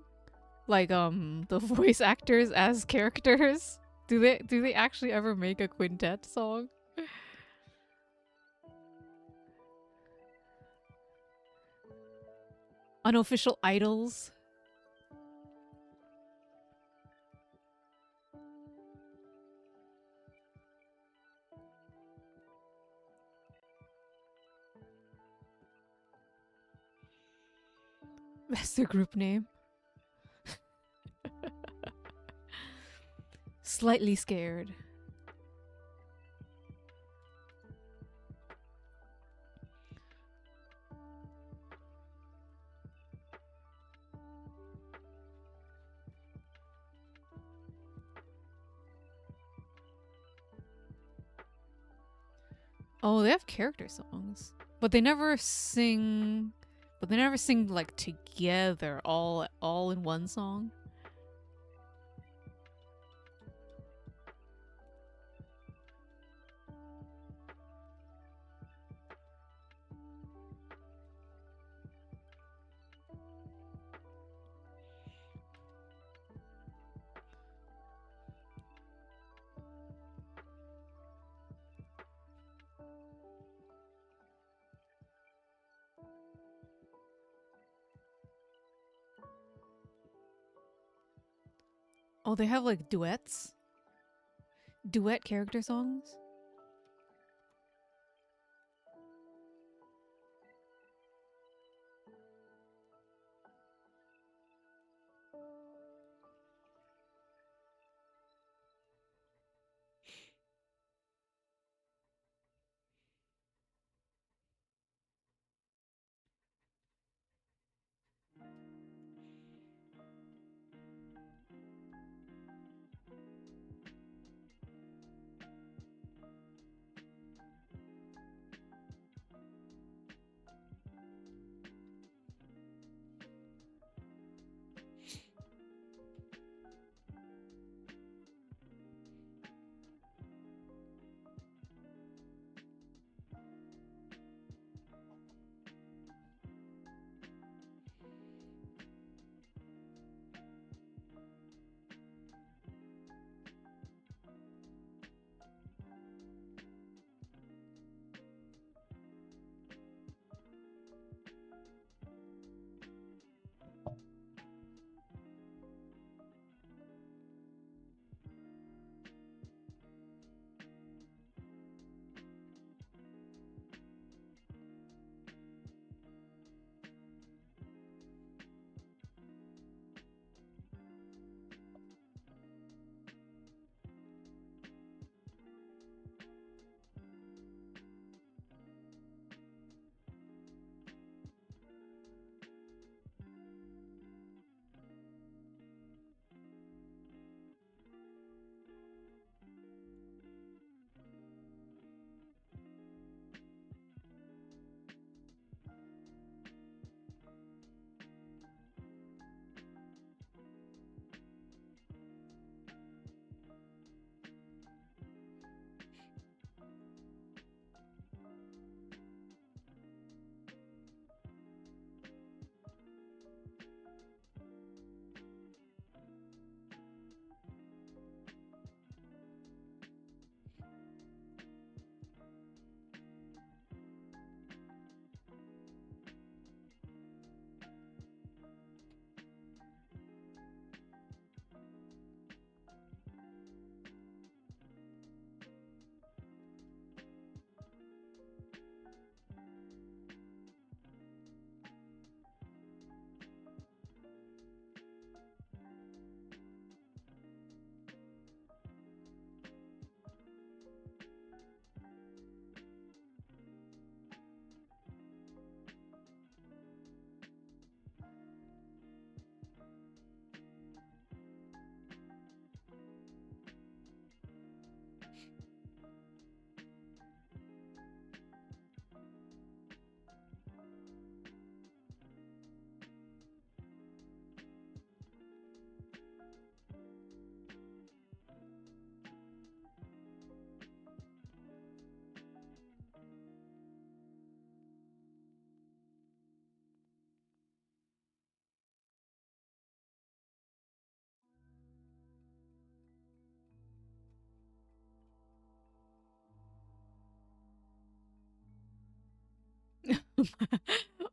Like the voice actors as characters? Do they actually ever make a quintet song? Unofficial idols? That's their group name. Slightly scared. Oh, they have character songs, but they never sing. But they never sing like together, all in one song. Oh, they have like duets? Duet character songs?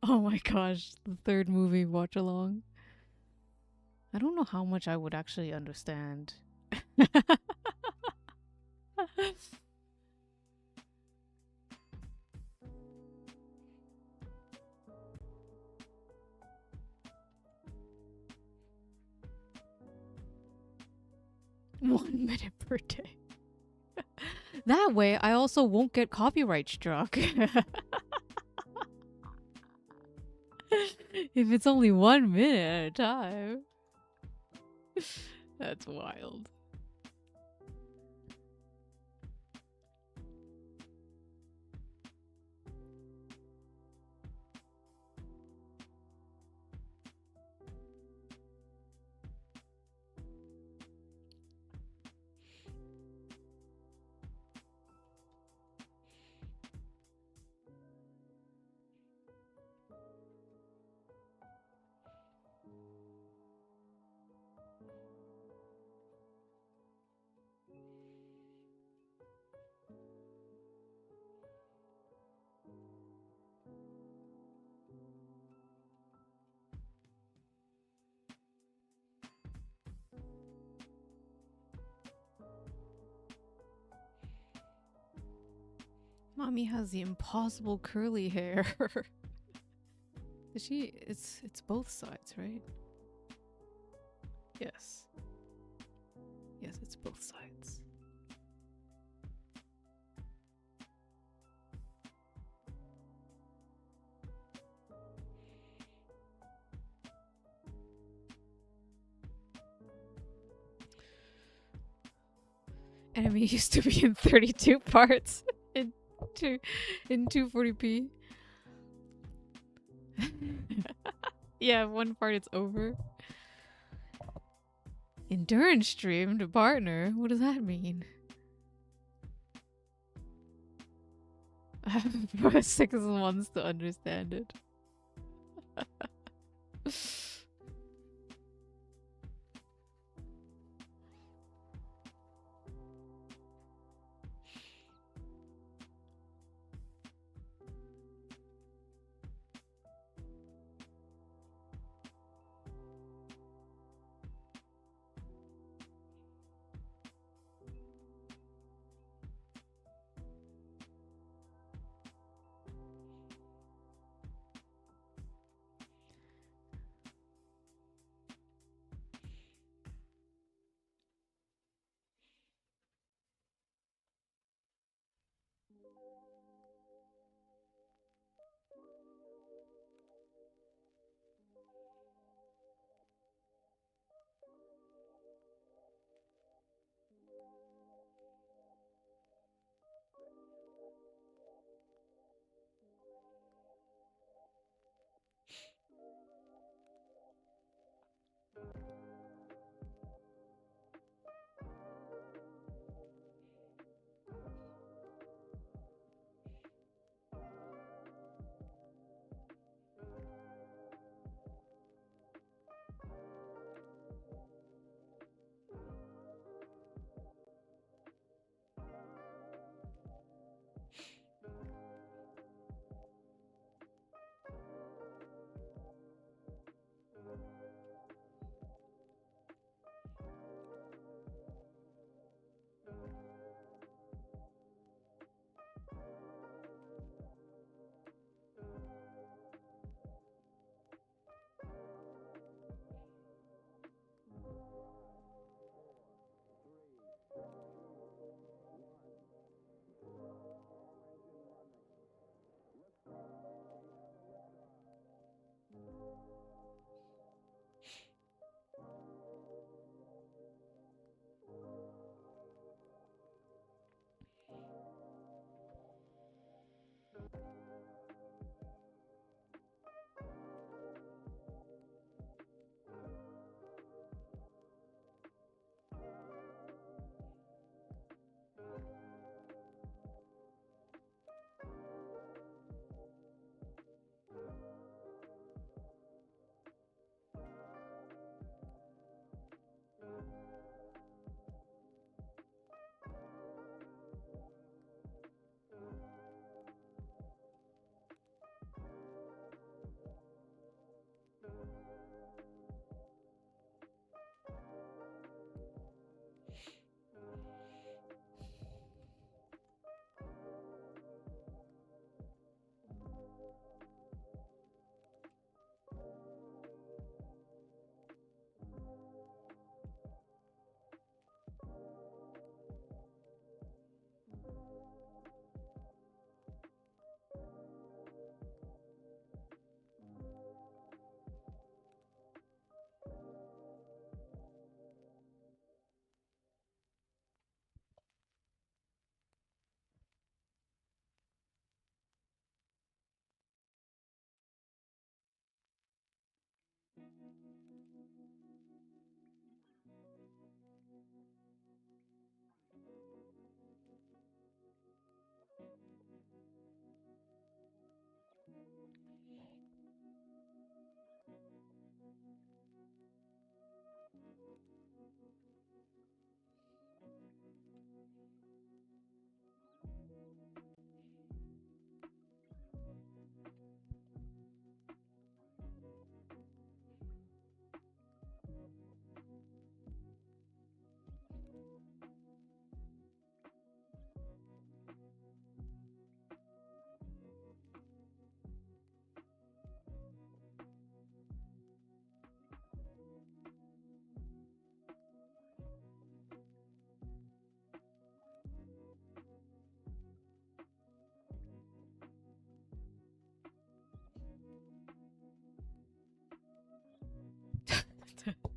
Oh my gosh, the third movie watch along. I don't know how much I would actually understand. One minute per day. That way, I also won't get copyright struck. If it's only 1 minute at a time. That's wild. Mommy has the impossible curly hair. Is she? It's both sides, right? Yes. Yes, it's both sides. Enemy used to be in 32 parts in 240p. Yeah, one part it's over. Endurance stream to partner? What does that mean? I have 6 months to understand it.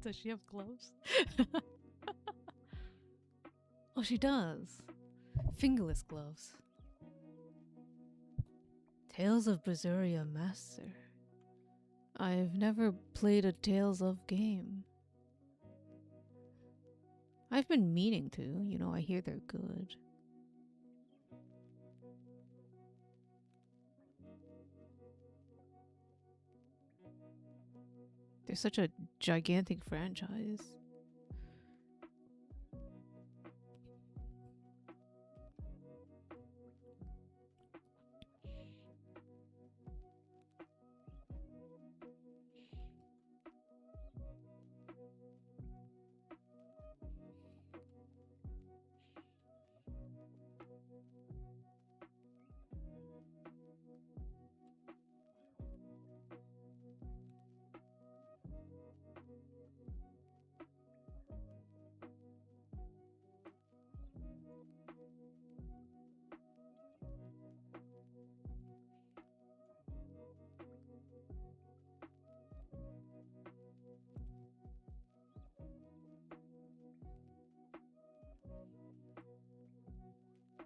Does she have gloves? Oh, she does. Fingerless gloves. Tales of Berseria Master. I've never played a Tales of game. I've been meaning to, you know, I hear they're good. They're such a gigantic franchise.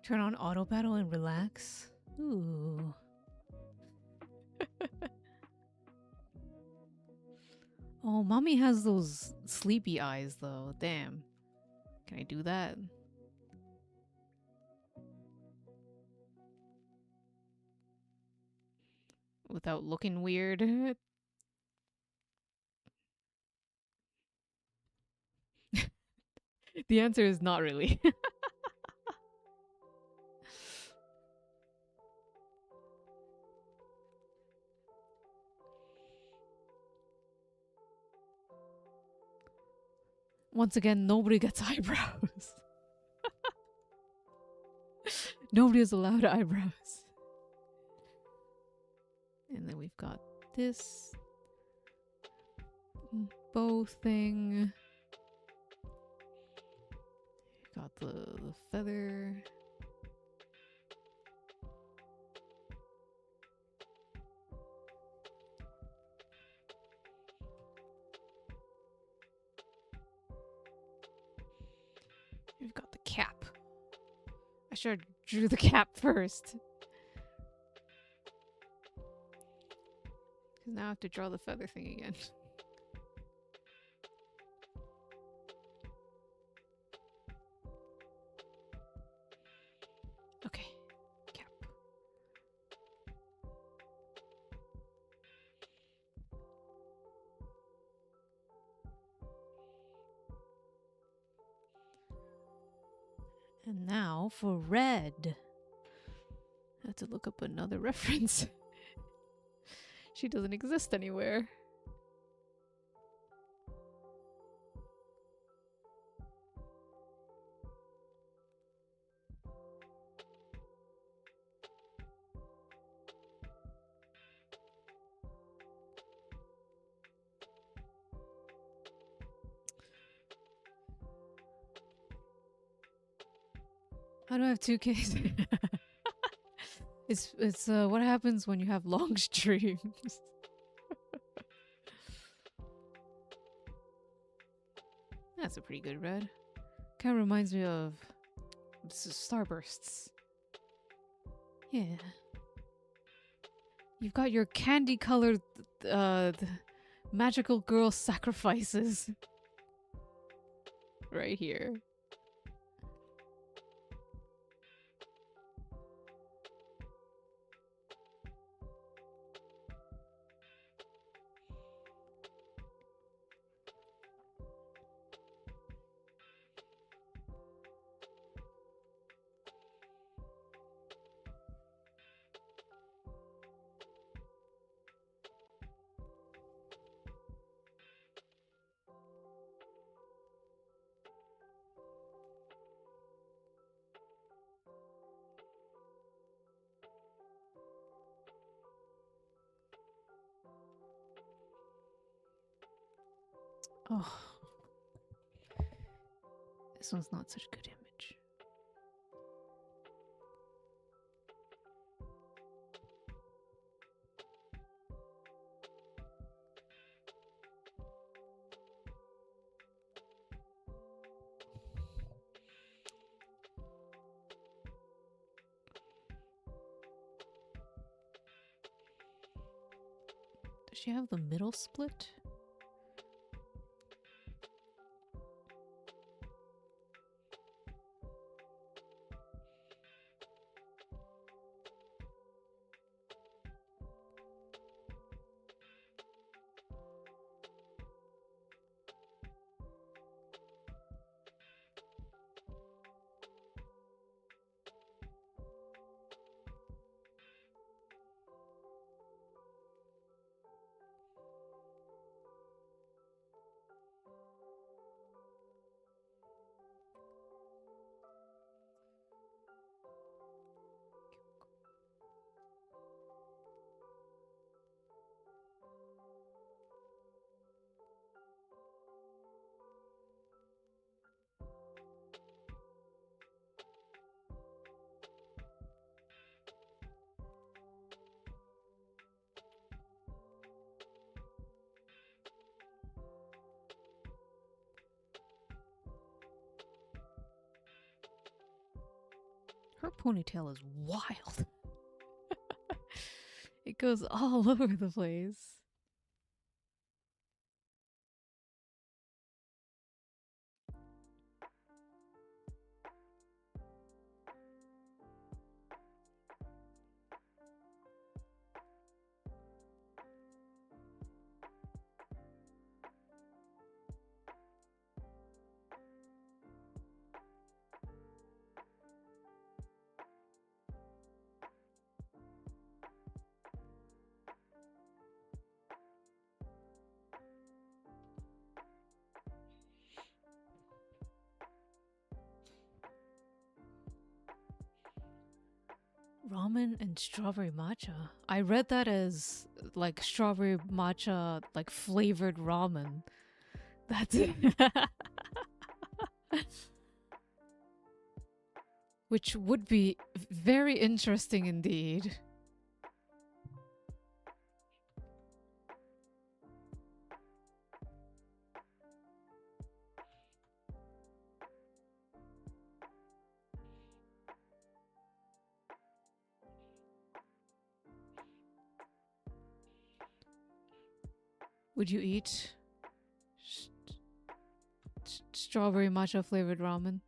Turn on auto battle and relax. Ooh. Oh, mommy has those sleepy eyes though. Damn. Can I do that? Without looking weird? The answer is not really. Once again, nobody gets eyebrows. Nobody is allowed eyebrows. And then we've got this bow thing. Got the feather. We've got the cap. I should have drew the cap first. Because now I have to draw the feather thing again. Okay, cap. And now for red. I have to look up another reference. She doesn't exist anywhere. How do I have two Ks? It's what happens when you have long streams. That's a pretty good red. Kind of reminds me of starbursts. Yeah. You've got your candy-colored magical girl sacrifices right here. Oh. This one's not such a good image. Does she have the middle split? Her ponytail is wild. It goes all over the place. Ramen and strawberry matcha. I read that as like strawberry matcha, like flavored ramen. That's it. Which would be very interesting indeed. Would you eat strawberry matcha flavored ramen?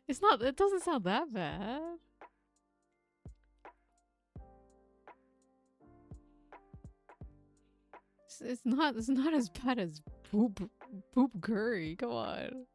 It's not, it doesn't sound that bad. It's not as bad as poop curry. Come on.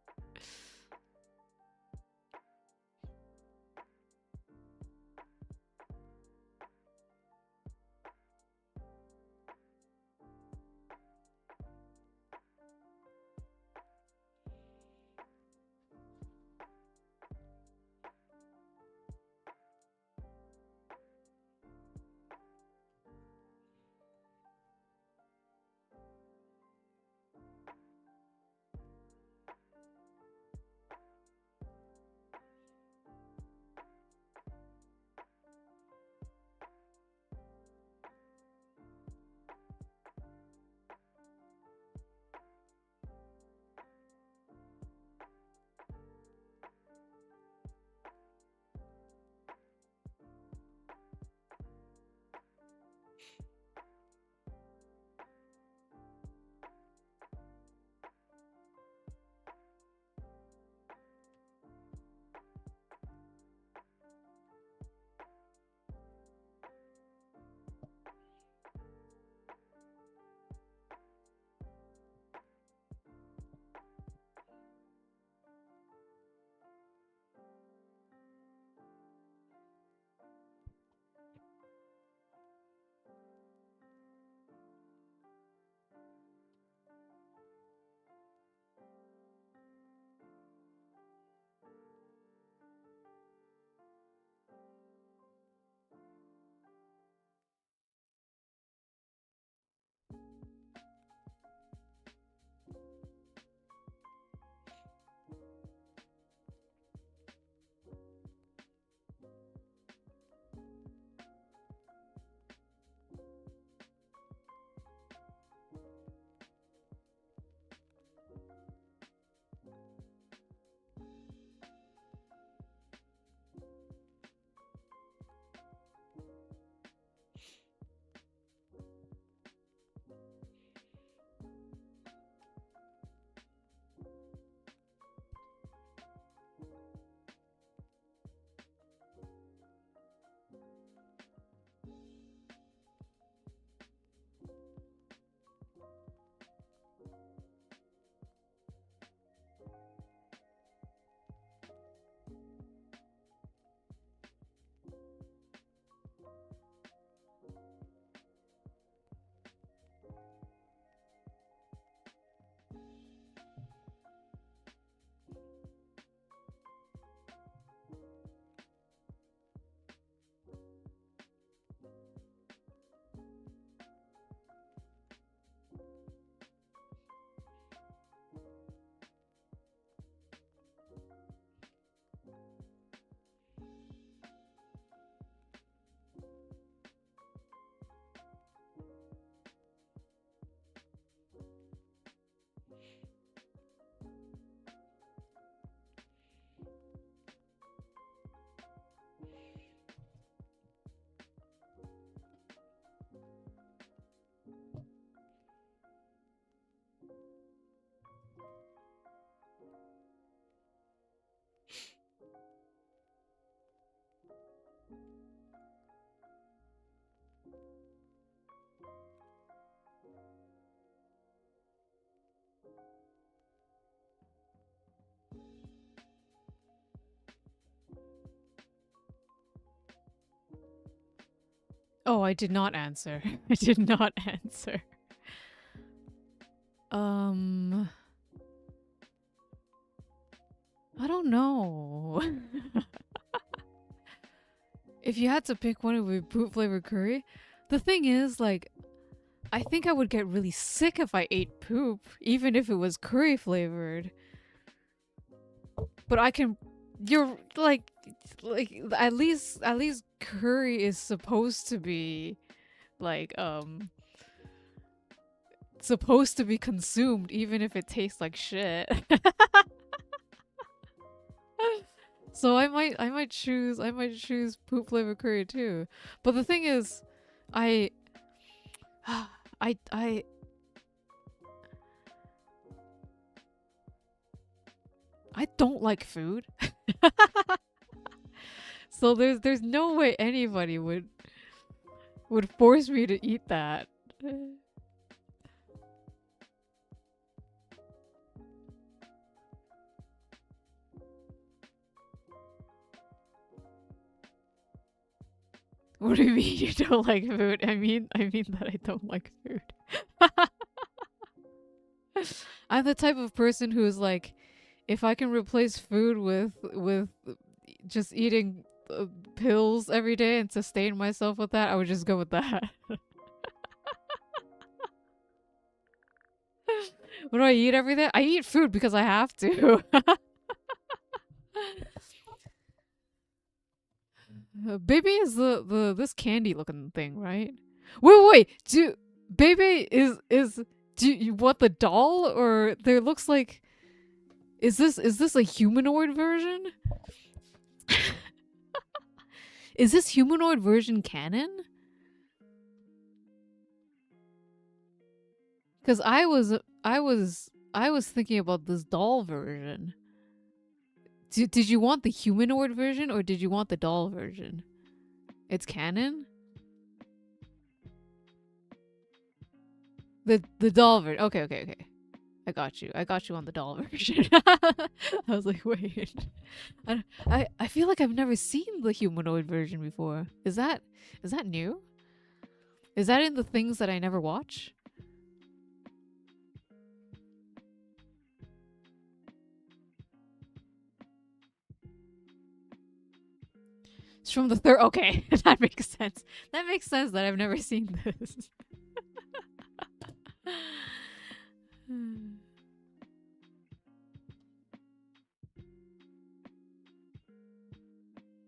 Oh, I did not answer. I did not answer. I don't know. If you had to pick one, it would be poop flavored curry. The thing is, like, I think I would get really sick if I ate poop, even if it was curry flavored. But I can, you're like at least curry is supposed to be like supposed to be consumed even if it tastes like shit. So I might choose poop flavored curry too. But the thing is, I don't like food. So there's no way anybody would force me to eat that. What do you mean you don't like food? I mean that I don't like food. I'm the type of person who's like, if I can replace food with just eating pills every day and sustain myself with that, I would just go with that. What do I eat every day? I eat food because I have to. Baby is the this candy looking thing, right? Wait. Do you want the doll, or there looks like, is this a humanoid version? Is this humanoid version canon? Because I was thinking about this doll version. Did you want the humanoid version or did you want the doll version? It's canon? The doll version. Okay. I got you on the doll version. I was like, wait. I feel like I've never seen the humanoid version before. Is that new? Is that in the things that I never watch? It's from the third. Okay, that makes sense. That makes sense that I've never seen this.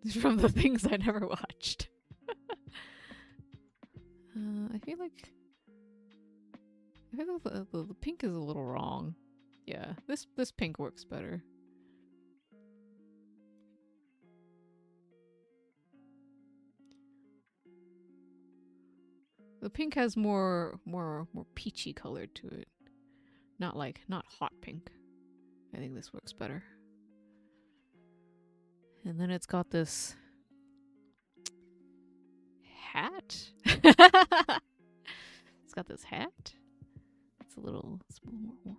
It's from the things I never watched. I feel like the pink is a little wrong. Yeah, this pink works better. The pink has more peachy color to it. Not hot pink. I think this works better. And then it's got this hat. It's got this hat. It's a little more orange.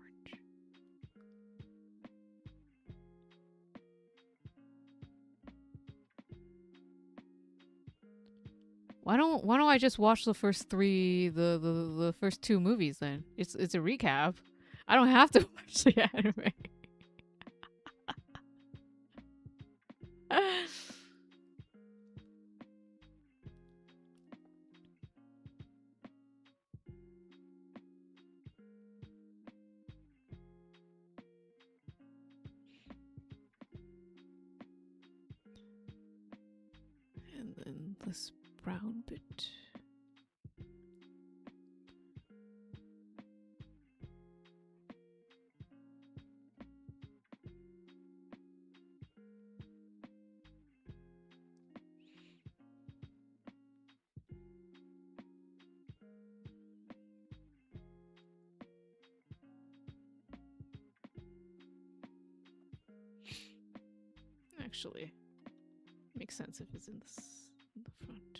Why don't I just watch the first the first two movies then? It's a recap. I don't have to watch the anime. And then this brown bit. Actually, makes sense if it's in the front.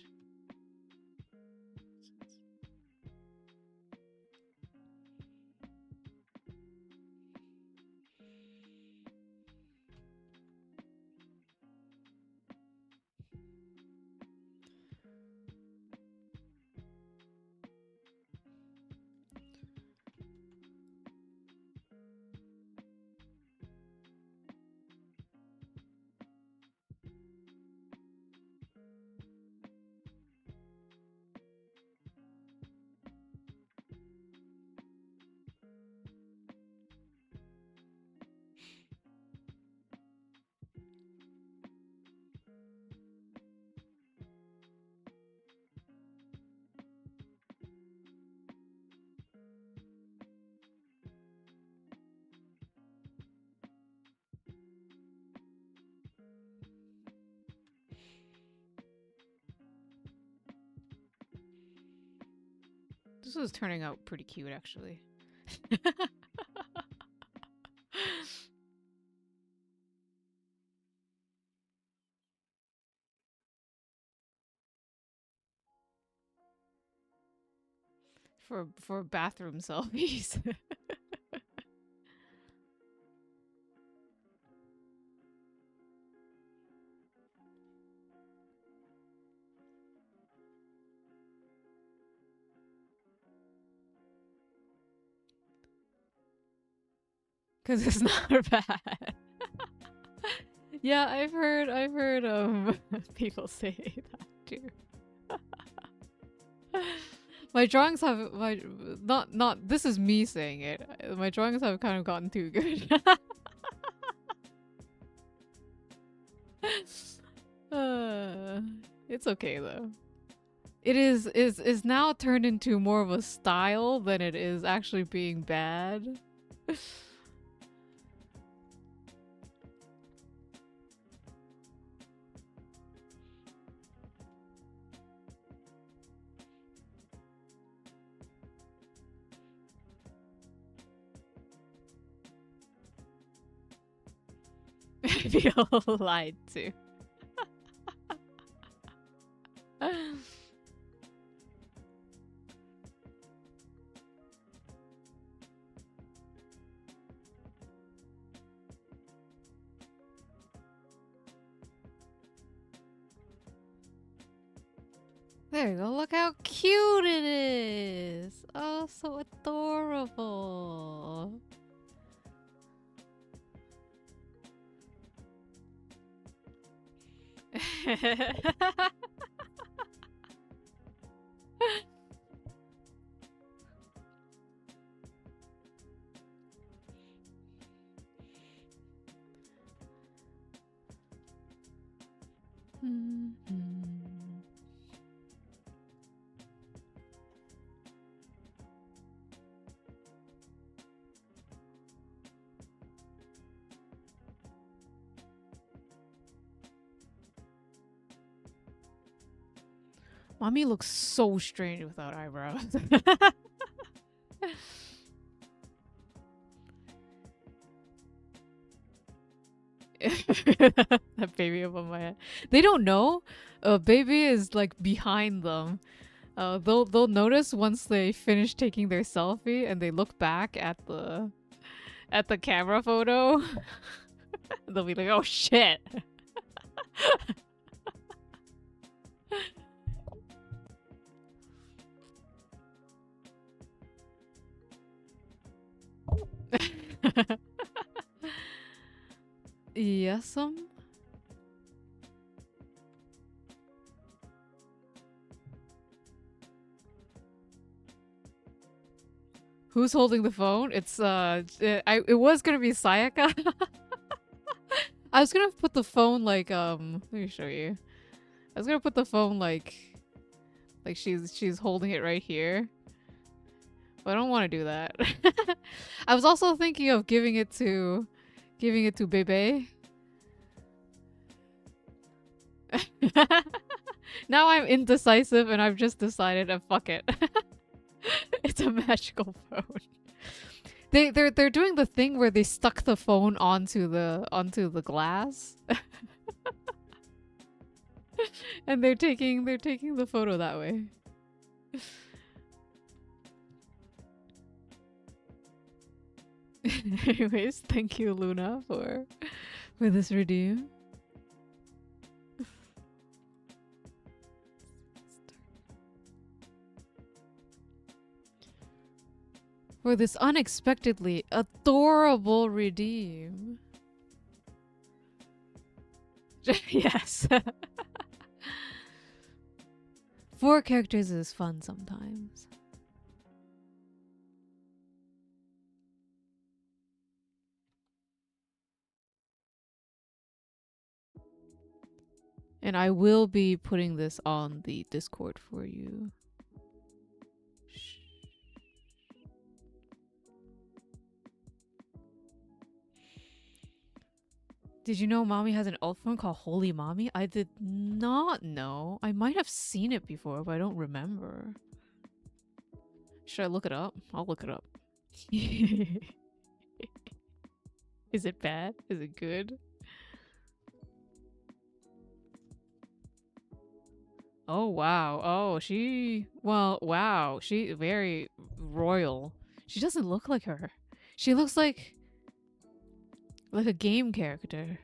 This is turning out pretty cute, actually. For bathroom selfies. Cause it's not bad. Yeah, I've heard people say that too. My drawings have not this is me saying it. My drawings have kind of gotten too good. It's okay though. It is now turned into more of a style than it is actually being bad. I feel lied to. There you go. Look how cute it is. Oh, so adorable. Mommy looks so strange without eyebrows. That baby up on my head. They don't know. Baby is like behind them. They'll notice once they finish taking their selfie and they look back at the camera photo. They'll be like, "Oh shit." Yes'm. Who's holding the phone? It's it was gonna be Sayaka. I was gonna put the phone like let me show you. I was gonna put the phone like she's holding it right here. But I don't want to do that. I was also thinking of giving it to Bebe. Now I'm indecisive and I've just decided fuck it. It's a magical phone. They're doing the thing where they stuck the phone onto the glass. And they're taking the photo that way. Anyways, thank you, Luna, for this redeem. For this unexpectedly adorable redeem. Yes. 4 characters is fun sometimes. And I will be putting this on the Discord for you. Did you know Mommy has an alt phone called Holy Mommy? I did not know. I might have seen it before, but I don't remember. Should I look it up? I'll look it up. Is it bad? Is it good? Oh, wow. Oh, well, wow. She very royal. She doesn't look like her. She looks like a game character.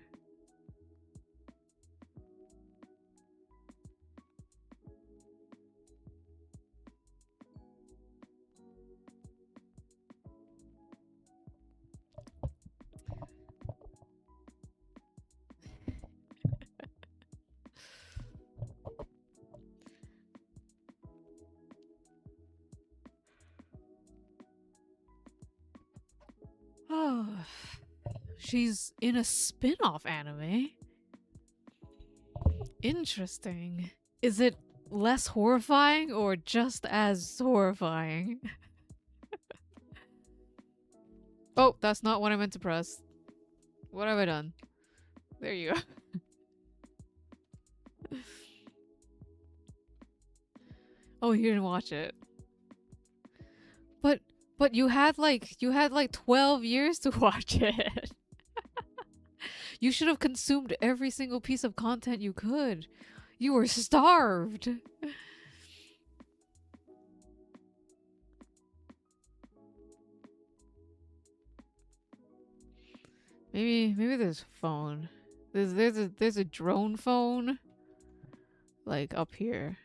Oh, she's in a spin-off anime. Interesting. Is it less horrifying or just as horrifying? Oh, that's not what I meant to press. What have I done? There you go. Oh, you didn't watch it. But you had like 12 years to watch it. You should have consumed every single piece of content you could. You were starved. Maybe there's a phone. There's a drone phone like up here.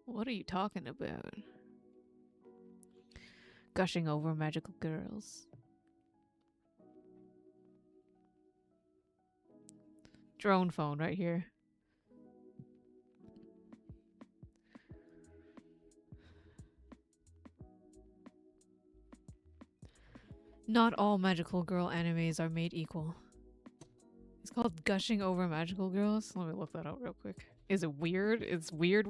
What are you talking about? Gushing over magical girls. Drone phone right here. Not all magical girl animes are made equal. It's called Gushing Over Magical Girls. Let me look that up real quick. Is it weird? It's weird.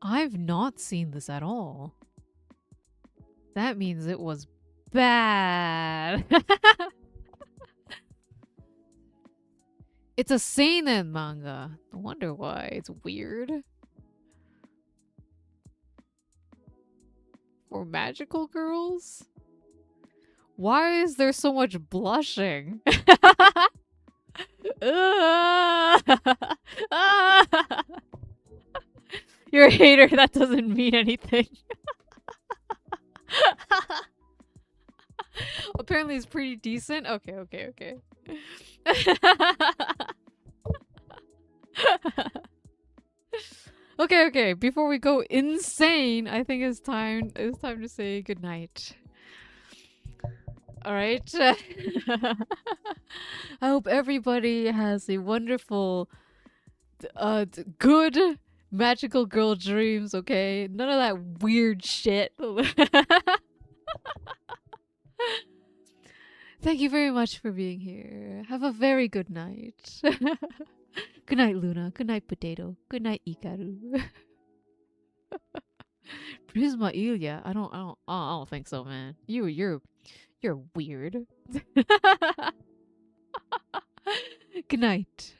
I've not seen this at all. That means it was bad. It's a seinen manga. I wonder why. It's weird. For magical girls? Why is there so much blushing? You're a hater. That doesn't mean anything. Apparently it's pretty decent. Okay. Okay. Before we go insane, I think it's time to say goodnight. Alright. I hope everybody has a wonderful good magical girl dreams, okay? None of that weird shit. Thank you very much for being here. Have a very good night. Good night, Luna. Good night, Potato. Good night, Ikaru. Prisma Ilya. I don't think so, man. You're weird. Good night.